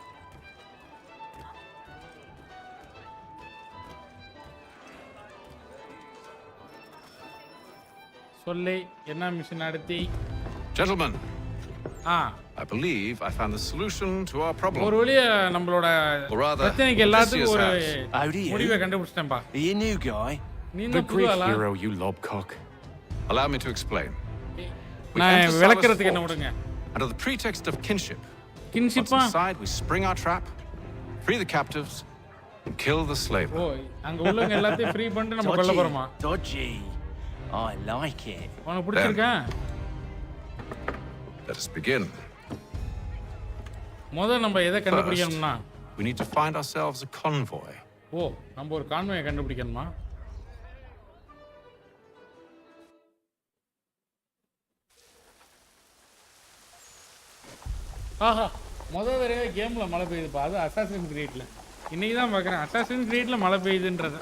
சொல்லி என்ன mission அடுத்தி? Gentlemen, I believe I found the solution to our problem. ஒரு வழியா நம்மளோட பிரச்சனைக்கு எல்லாத்துக்கும் ஒரு முடிவை கண்டுபிடிச்சிட்டேன்பா. Are you new guy? நீ தான் புது ஆளா? Hero, you lobcock. Allow me to explain. நான் விளக்குறதுக்கு என்ன விடுங்க. Under the pretext of kinship. Kinship-ஆ? Inside we spring our trap, free the captives, and kill the slave. ஓ அங்க உள்ளவங்க எல்லாத்தையும் ஃப்ரீ பண்ணிட்டு நம்ம கொல்ல போறோமா? Dodgy. I like it. உனக்கு பிடிச்சிருக்கா? Let us begin. முதல்ல நம்ம எதை கண்டுபிடிக்கணும்னா we need to find ourselves a convoy. ஓ நம்ம ஒரு கான்வாயை கண்டுபிடிக்கணுமா? ஆஹா முதல் தடவை கேமில் மழை பெய்யுதுப்பா. அது அசாசின் கிரீட்ல. இன்னைக்கு தான் பார்க்குறேன் அசாசின் கிரீட்ல மழை பெய்யுதுன்றத.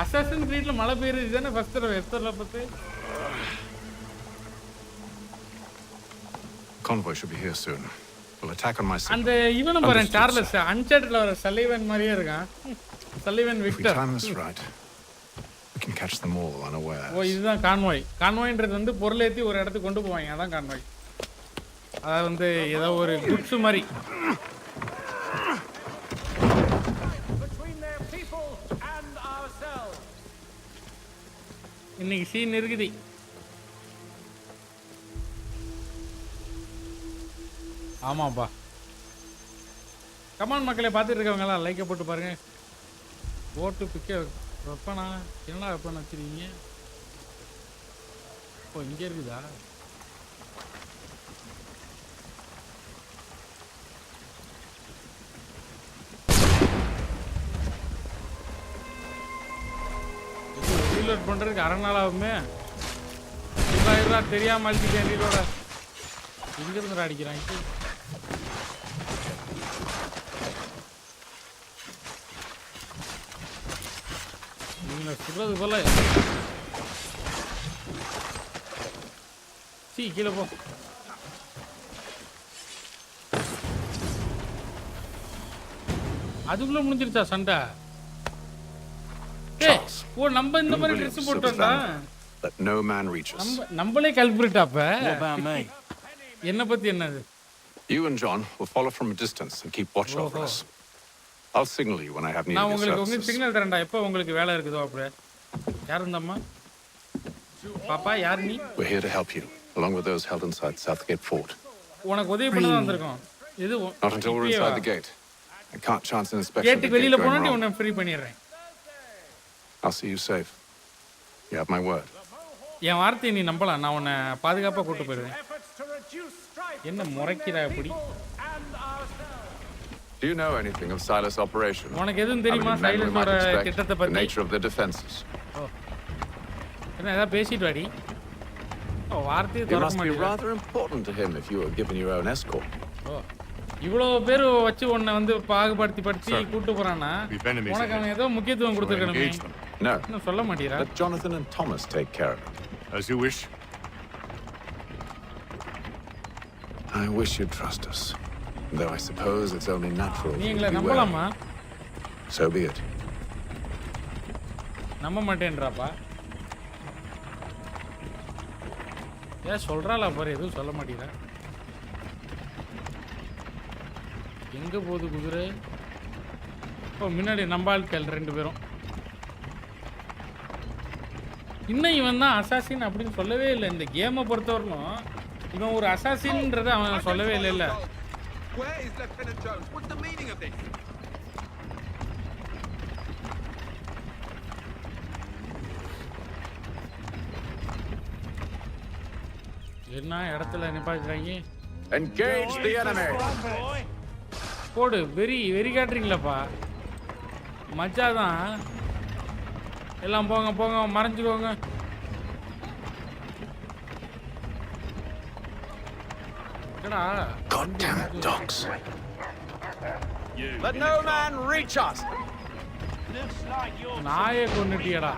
அசாசின் கிரீட்ல மழை பெய்யுது தானே ஃபர்ஸ்ட் தடவை எஸ்தர்ல பார்த்து. Convoy should be here soon. We'll attack on my signal. அந்த இவனை பாரு சார்லஸ் அன்சார்ட்டட்ல வர சல்லிவன் மாதிரியே இருக்கான். Sullivan Victor. If we time this right, we can catch them all unaware. ஓ இதுதான் கான்வாய். கான்வாய்ன்றது வந்து பொருள் ஏற்றி ஒரு இடத்துக்கு கொண்டு போவாங்க. அதான் கான்வாய். அதாவது வந்து ஏதோ ஒரு குட்ஸ் மாதிரி. இன்னைக்கு சீன் இருக்குது. ஆமாப்பா. கமான் மக்களை பார்த்துட்டு இருக்கவங்களாம் லைக்கை போட்டு பாருங்க. ஓட்டு பிக்க வைப்பனா? என்னடா வைப்பேன்னு வச்சுருக்கீங்க? ஓ இங்கே இருக்குதா? ரீலோட் பண்ணுறதுக்கு அரை நாள் ஆகுமே. இதெல்லாம் தெரியாமல் அழிச்சிட்டேன் ரீலோட. எங்கேருந்து அடிக்கிறாங்க? நீங்க சொல்றது போல கீழே போ. அதுக்குள்ள முடிஞ்சிருச்சா சண்டை? ஓ நம்ம இந்த மாதிரி ட்ரெஸ் போட்டோம்டா. That no man reaches. நம்மளே கல்பிரிட் அப்ப. என்ன பத்தி என்னது? You and John will follow from a distance and keep watch over us. I'll signal you when I have need of your services. நான் உங்களுக்கு சிக்னல் தரேன்டா எப்போ உங்களுக்கு வேலை இருக்குதோ அப்படியே. யார் இந்தம்மா? பாப்பா யார் நீ? We're here to help you, along with those held inside Southgate Fort. உனக்கு உதவி பண்ண தான் வந்திருக்கோம். இது Not until we're inside the gate. I can't chance an inspection. கேட்டுக்கு வெளியில போனா நீ உன்னை ஃப்ரீ பண்ணிடுறேன். I'll see you safe. You have my word. என் வார்த்தையை நீ நம்பலாம். நான் உன்னை பாதுகாப்பா கூட்டி போயிடுவேன். என்ன முறைக்கிறா அப்படி? Do you know anything of Silas' operation? உனக்கு எதுவும் தெரியுமா சைலஸோட திட்டத்தை பத்தி? The nature of their defenses. என்ன ஏதாவது பேசிட்டு வாடி. வார்த்தையை You தரக்க must be மாட்டீங்க. rather important to him if you were given your own escort. இவ்வளோ பேர் வச்சு உன்னை வந்து பாகுபடுத்தி கூட்டு போறானா உனக்கு அவன் ஏதோ முக்கியத்துவம் கொடுத்துருக்கணுமே. No. இன்னும் சொல்ல மாட்டீரா? Let Jonathan and Thomas take care of it. As you wish. I wish you'd trust us. Though I suppose it's only natural. நீ எங்களை நம்பலாமா? So be it. நம்ப மாட்டேன்றாப்பா. ஏன் சொல்றாளா பாரு எதுவும் சொல்ல மாட்டீரா? எங்க போகுது குதிரை? முன்னாடி நம்பாள்கள் 2 பேரும். இன்னும் இவன் தான் அசாசின் அப்படின்னு சொல்லவே இல்லை. இந்த கேமை பொறுத்தவரைக்கும் இவன் ஒரு அசாசின்ன்றதை அவன் சொல்லவே இல்லை. Where is Lieutenant Jones? What's the meaning of this? என்ன இடத்துல நிப்பாட்டுறாங்க? Engage the enemy. போடு வெறி காட்டுறீங்களப்பா. மச்சாதான் எல்லாம் போங்க மறைஞ்சுக்கோங்க. Goddamn dogs. Let no man reach us. நாயை கொன்னுட்டியடா.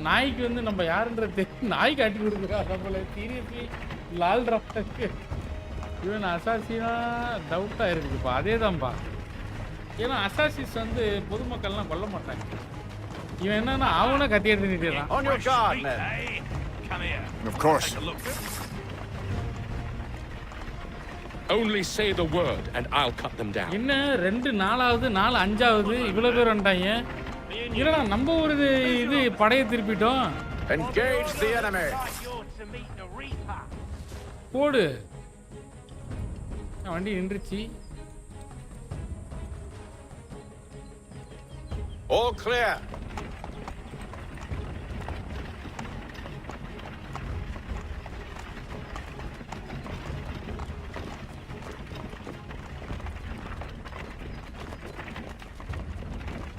நாய்க்கு வந்து நம்ம யாருன்றது நாய் காட்டி கொடுக்குறா நம்மள. சீரியஸ்லி லால் ரஃப்க்கு இவன் அசாசினா டவுட்டா இருக்குதுப்பா. அதே தான்ப்பா. ஏன்னா அசாசிஸ் வந்து பொதுமக்கள்லாம் கொல்ல மாட்டாங்க. இவன் என்னன்னா அவனை கத்தி எடுத்து நிட்டுறான். On your guard, men. Come here. Of course. Only say the word and I'll cut them down. என்ன 2 4வது 4 5வது இவ்வளவு பேர் வந்துட்டாங்க. இல்லடா நம்ம ஒரு இது படையை திருப்பிட்டோம். Engage the enemy. போடு. வண்டி நின்றுச்சு. All clear.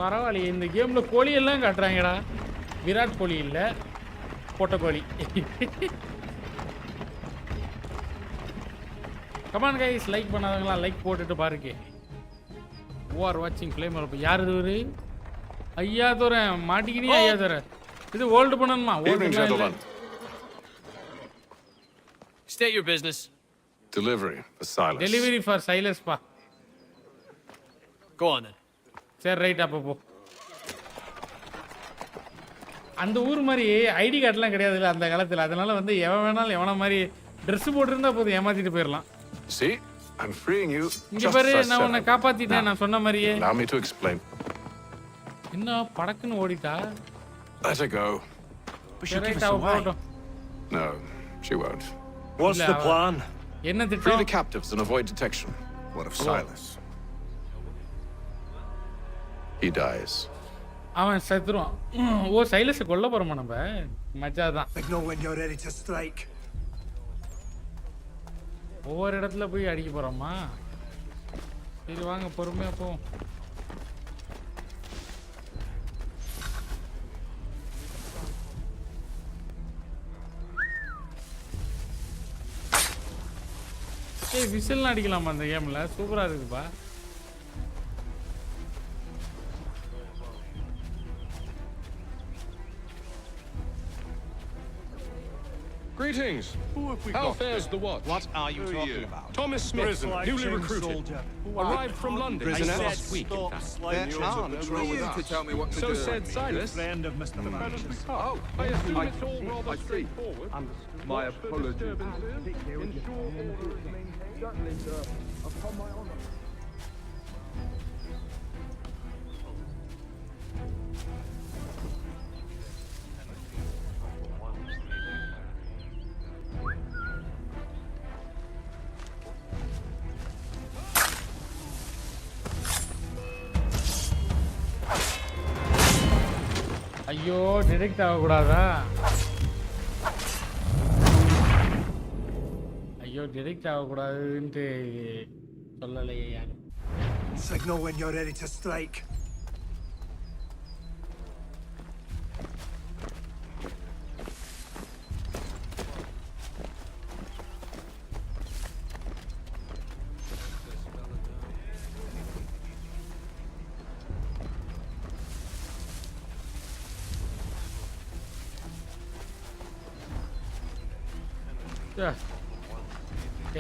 பரவாயில்லையே இந்த கேம்ல கோழி எல்லாம் காட்டுறாங்கடா. விராட் கோழி இல்ல, பொட்டை கோழி. கமான் கைஸ், லைக் பண்ணாதவங்களா லைக் போட்டுட்டு பாருங்க. ஓஆர் வாட்சிங் ஃப்ளேமர். யார் இது? ஐயா தோற மாட்டிக்கினே. ஐயா தோற இது ஓல்டு பண்ணணுமா? Old State your business. Delivery for Silas. Delivery for Silas பா. Go on then. சரி ரைட். அப்போ போ. அந்த ஊர் மாதிரி ஐடி கார்டெலாம் கிடையாதுல்ல அந்த காலத்தில். அதனால வந்து எவன் வேணாலும் எவன மாதிரி ட்ரெஸ் போட்டுருந்தா போதும் ஏமாத்திட்டு போயிடலாம். See, I'm freeing you. இங்க பாரு நான் உன்னை காப்பாத்திட்டேன் நான் சொன்ன மாதிரியே. Allow me to explain. என்ன படக்குன்னு ஓடிட்டா? Let her go. But she'll give us away. No, she won't. What's the plan? என்ன Free திட்டம்? the captives and avoid detection. What of Silas? He dies. அவன் செத்துருவான். ஓ சைலஸை கொல்ல போறோமா நம்ம? மச்சாதான். Know when you're ready to strike. ஒவ்வொரு இடத்துல போய் அடிக்க போறோமா? சரி வாங்க பொறுமையா போ. விசில்லாம் அடிக்கலாமா அந்த கேம்ல? சூப்பரா இருக்குப்பா. Greetings. Who have we How got fares there? the watch? What are you Who are talking you? about? Thomas Smith, Prisoner. newly Chain recruited. soldier. Arrived from London Prisoner. last week, in fact. There are no you to tell me what to So do. said Silas. friend of Mr. Francis. Oh, I assume it's all rather I see. straightforward. My Watch for apologies. disturbances. Ensure order is maintained. Certainly, sir. Upon my honor. ஐயோ detect ஆகக்கூடாதா? ஐயோ detect ஆகக்கூடாதுன்ட்டு சொல்லலையே யாரும். Signal when you're ready to strike.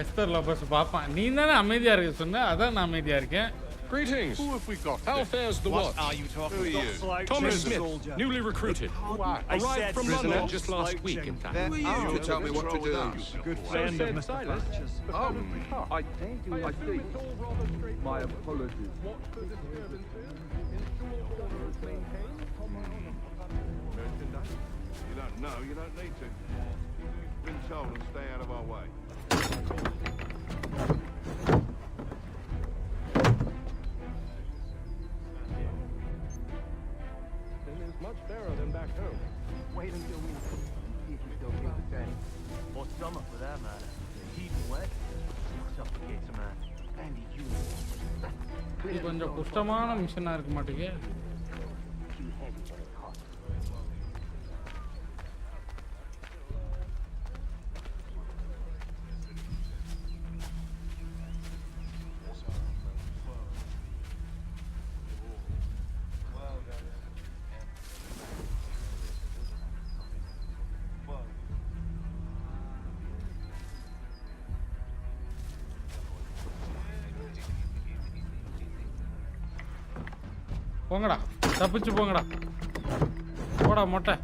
Esther Lopez பாப்பான். நீ தானே அமைதியா இருக்க சொன்ன, அதான் நான் அமைதியா இருக்கேன். Greetings. Who have we got How there? fares the What watch? are you talking about? Thomas Smith, soldier. newly recruited. Arrived from London just last week, in fact. Who are you to tell me what to do? Good So friend of said Mr. Silas. Francis. I assume it's all rather straightforward. My apologies. Watch for disturbances. Ensure order is maintained. Upon my honor. Merchandise? You don't know, you don't need to. You've been told and stay out of our way. Then it's much fairer than back home. Wait until we see if he's still king to say. Or summer for that matter. Heat and wet suffocates a man. And he இது கொஞ்சம் கஷ்டமான மிஷனா இருக்க மாட்டேங்க. too heavy for his heart. போங்கடா, தப்பிச்சு போங்கடா. போடா மொட்டை.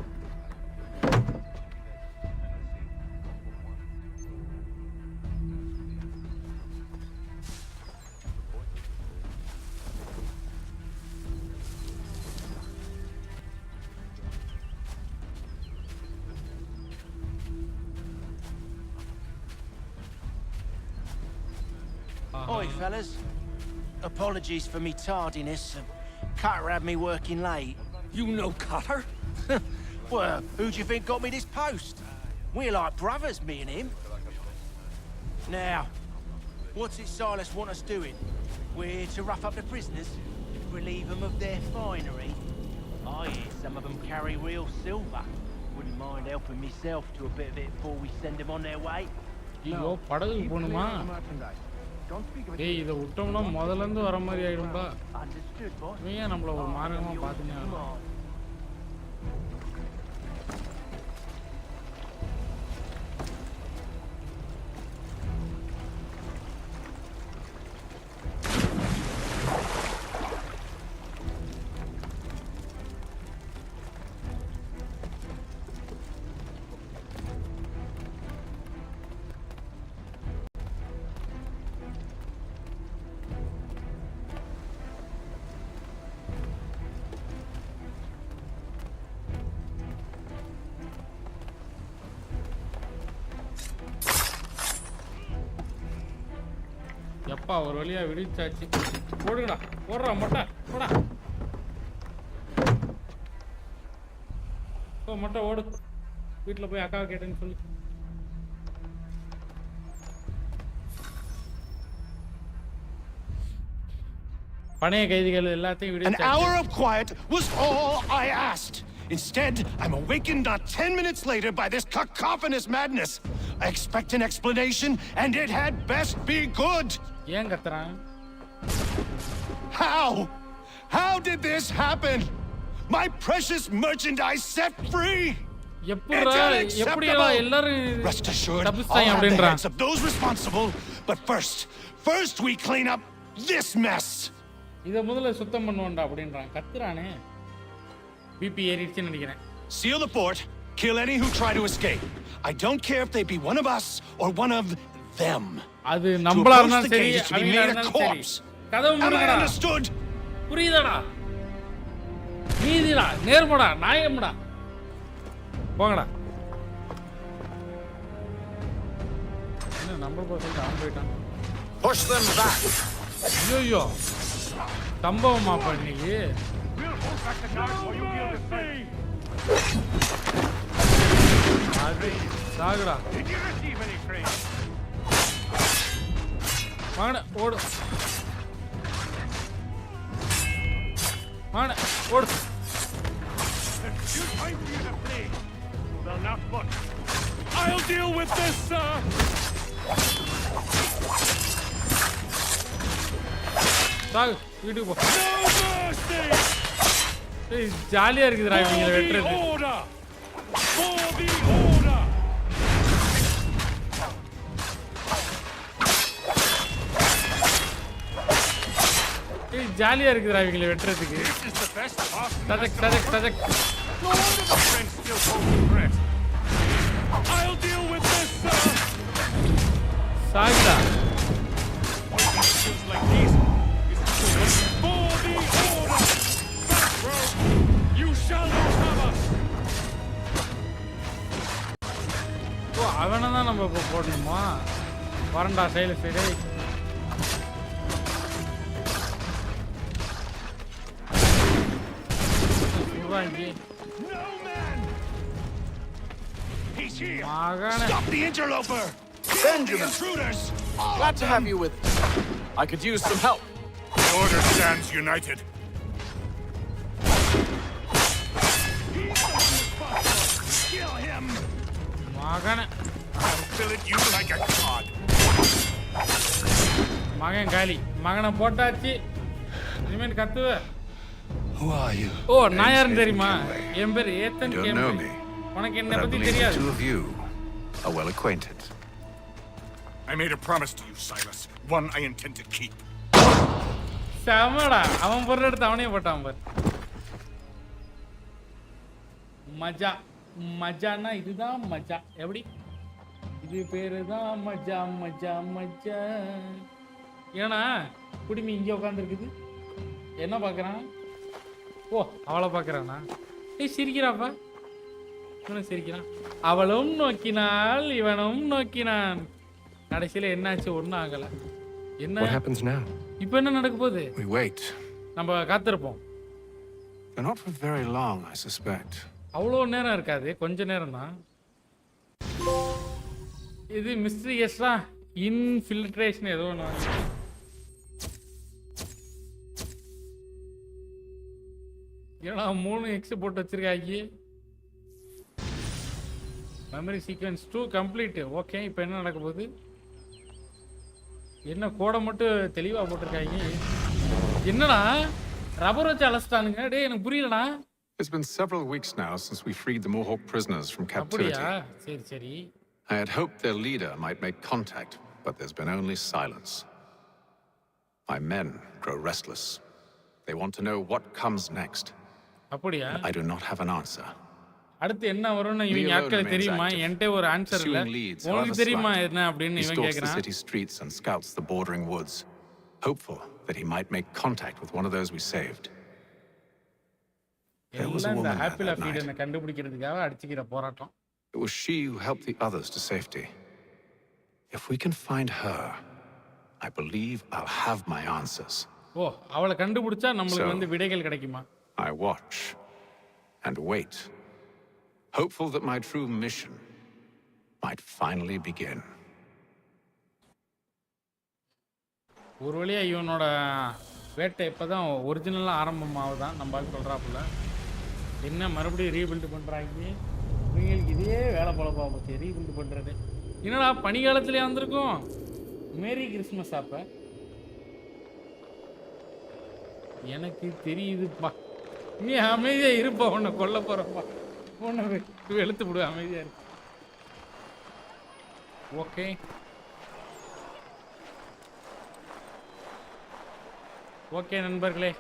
Oi, fellas. Apologies for me tardiness. Cutter had me working late. You know Cutter? Well, who do you think got me this post? We're like brothers, me and him. Now, what's it Silas want us doing? We're to rough up the prisoners, relieve them of their finery. I hear some of them carry real silver. Wouldn't mind helping myself to a bit of it before we send them on their way. ஐயோ படகுக்கு போகணுமா? ஏய் இதை விட்டோம்னா முதல்ல இருந்து வர மாதிரி ஆயிடும்பா. Understood, boss. இவன் ஏன் நம்மள ஒரு மார்க்கமா பார்த்துங்க? எப்பா ஒரு வழியா விடிச்சாச்சு. போடுங்கடா, போடுறா மொட்டை, போடா. ஓ மொட்டை ஓடு. வீட்டில் போய் அக்காவை கேட்டேன்னு சொல்லி. பணைய கைதிகள் எல்லாத்தையும் விடிச்சாச்சு. An hour of quiet was all I asked. Instead, I'm awakened not 10 minutes later by this cacophonous madness. I expect an explanation, and it had best be good. ஏன் கத்துறான்? How? How did this happen? My precious merchandise set free? Rest assured, I'll have the heads of those responsible. But first we clean up this mess. இத முதல்ல சுத்தம் பண்ணுவோம்டா அப்படின்றான். கத்துறானே. BP ஏறிடுச்சுன்னு நினைக்கிறேன். Seal the fort. Kill any who try to escape. I don't care if they be one of us or one of them. அது நம்மளா இருந்தாலும் சரி, அவங்களா இருந்தாலும் சரி. கதவு மூடுங்கடா. Understood? புரியுதாடா? நீதிடா, நேர்மடா, நியாயம்டா. போங்கடா. என்ன நம்பர் போட்டு ஆன் போயிட்டான். Push them back. ஐயோ. சம்பவமா பண்ணீங்க. அது சாகுடா. வாங்க ஓடு. வாங்க ஓடு. I'll deal with this, sir. Sahoo வீட்டுக்கு போ. ஏய் ஜாலியா இருக்குதுடா இவங்க வெட்றது. ஏய் ஜாலியா இருக்குதுடா இவங்க வெட்றதுக்கு. Sadak Sadak Sadak. I'll deal with this, sir. சாகுடா. Like these for the order. Back row. You shall not have us. ஓ அவனை தான் நம்ம இப்போ போடணுமா? வரண்டா சைல side. No man. He's here. Stop the interloper. Benjamin. Intruders. Glad to have you with us. I could use some help. The order stands united. Kill him. மகனே. I'll fillet you like a cod. மகன் காலி. மகனை போட்டாச்சு. இனிமேல் கத்துவ. Who are you? ஓ நான் யாருன்னு தெரியுமா? என் பேர் ஏத்தன் You don't know me. உனக்கு என்ன But I பத்தி believe the தெரியாது. two of you are well acquainted. I made a promise to you, Silas. One I intend to keep. சமடா அவன் போடுற எடுத்து அவனே போட்டான் பாரு. மஜா மஜானா இதுதான் மஜா. எப்படி இது பேரு தான் மஜா மஜா மஜா. ஏன்னா குடிமி இங்கே உட்காந்துருக்குது. என்ன பார்க்குறான்? ஓ அவளை பார்க்குறானா? ஏய் சிரிக்கிறாப்பா. இவனும் சிரிக்கிறான். அவளும் நோக்கினாள் இவனும் நோக்கினான். கடைசியில் என்னாச்சு? ஒன்றும் ஆகலை. என்ன What happens now? இப்போ என்ன நடக்க போகுது? We wait. நம்ம காத்திருப்போம். But not for very long, I suspect. அவ்வளோ நேரம் இருக்காது, கொஞ்ச நேரம் தான். இது மிஸ்ட்ரி எஸ்ரா இன்ஃபில்ட்ரேஷன் ஏதோ ஒன்று. ஏன்னா 3 எக்ஸ் போட்டு வச்சிருக்காங்க. Memory sequence 2 complete. ஓகே இப்போ என்ன நடக்க போகுது? என்ன கோடை மட்டும் தெளிவாக போட்டிருக்காங்க. என்னடா ரப்பர் வச்சு அலசிட்டானுங்க. டேய் எனக்கு புரியலடா. It's been several weeks now since we freed the Mohawk prisoners from captivity. சரி சரி. I had hoped their leader might make contact, but there's been only silence. My men grow restless. They want to know what comes next. அப்படியா? I do not have an answer. அடுத்து என்ன வரும்னு இவங்க ஆட்கள் தெரியுமா? என்கிட்ட ஒரு ஆன்சர் இல்ல. உங்களுக்கு தெரியுமா என்ன அப்படின்னு இவன் கேக்குறான். He stalks the city streets and scouts the bordering woods, hopeful that he might make contact with one of those we saved. There was a woman there that night. கண்டுபிடிக்கிறதுக்காக அடிச்சிக்கிற போராட்டம். It was she who helped the others to safety. If we can find her, I believe I'll have my answers. ஓ அவளை கண்டுபிடிச்சா நமக்கு வந்து விடைகள் கிடைக்குமா? I watch and wait, hopeful that my true mission might finally begin. ஒரு வழியா இவனோட வேட்டை இப்பதான் ஒரிஜினலா ஆரம்பமாகுதான் நம்ம சொல்றாப்புல. என்ன மறுபடியும் ரீபில்ட் பண்றாங்க. இவங்களுக்கு இதே வேலை போல போச்சு ரீபில்ட் பண்றது. என்னடா பனிகாலத்திலே வந்திருக்கோம். மேரி கிறிஸ்மஸ் அப்ப எனக்கு தெரியுதுப்பா. நீ அமைதியா இருப்பா. உன்னை கொல்ல போறப்பா. போன வெளுத்து விடு அமைதியா இருக்கு. ஓகே ஓகே நண்பர்களே,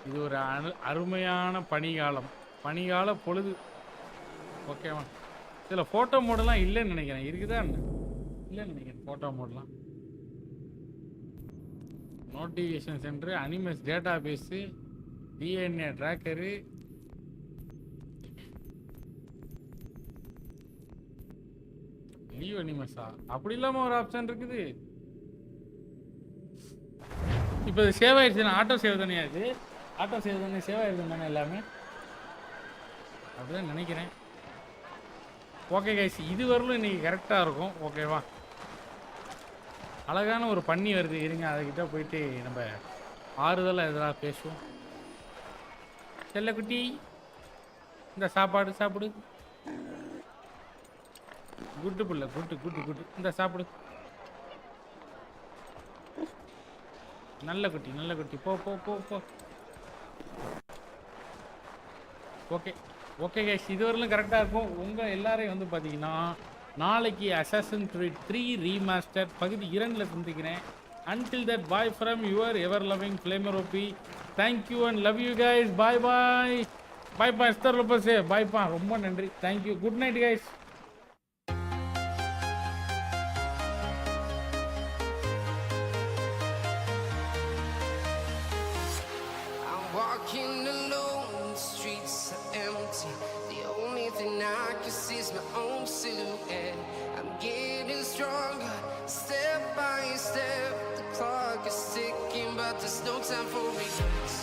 இது ஒரு அருமையான பனிகால பொழுது. ஓகேவா? இதில் ஃபோட்டோ மோடெல்லாம் இல்லைன்னு நினைக்கிறேன். இருக்குதா என்ன? இல்லைன்னு நினைக்கிறேன் ஃபோட்டோ மோடெலாம். Notification centre, animals data base, DNA tracker, leave அனிமல்ஸா? அப்படி இல்லாமல் ஒரு ஆப்ஷன் இருக்குது. இப்போ இது சேவ் ஆயிடுச்சுன்னா ஆட்டோ சேவ் தானே? அது ஆட்டோ சேவ் தானே? சேவ் ஆயிடுச்சு தானே எல்லாமே? அப்படிதான் நினைக்கிறேன். ஓகே கைஸ், இது வரலும் இன்னைக்கு கரெக்டாக இருக்கும். ஓகேவா? அழகான ஒரு பன்னி வருது. இருங்க, அதுக்கிட்ட போயிட்டு நம்ம ஆறுதலாக எதெல்லாம் பேசுவோம். செல்லக்குட்டி, இந்த சாப்பாடு சாப்பிடு. குட்டு புள்ள, குட்டு குட்டு குட்டு. இந்த சாப்பிடு. நல்ல குட்டி, நல்ல குட்டி. போ போ போ போ. ஓகே ஓகே கைஸ், இது வரலும் கரெக்டாக இருக்கும். உங்கள் எல்லாரையும் வந்து பார்த்தீங்கன்னா நாளைக்கு அசாசின் கிரீட் 3 ரீமாஸ்டர் பகுதி 2ல் சந்திக்கிறேன். Until that, bye from your ever loving FlamerOP. Thank you and love you guys. Bye bye. Bye bye. Esther Lopez. Bye pa. ரொம்ப நன்றி. Thank you. Good night guys. Walking alone, the streets are empty. The only thing I can see is my own silhouette. I'm getting stronger, step by step. The clock is ticking, but there's no time for regrets.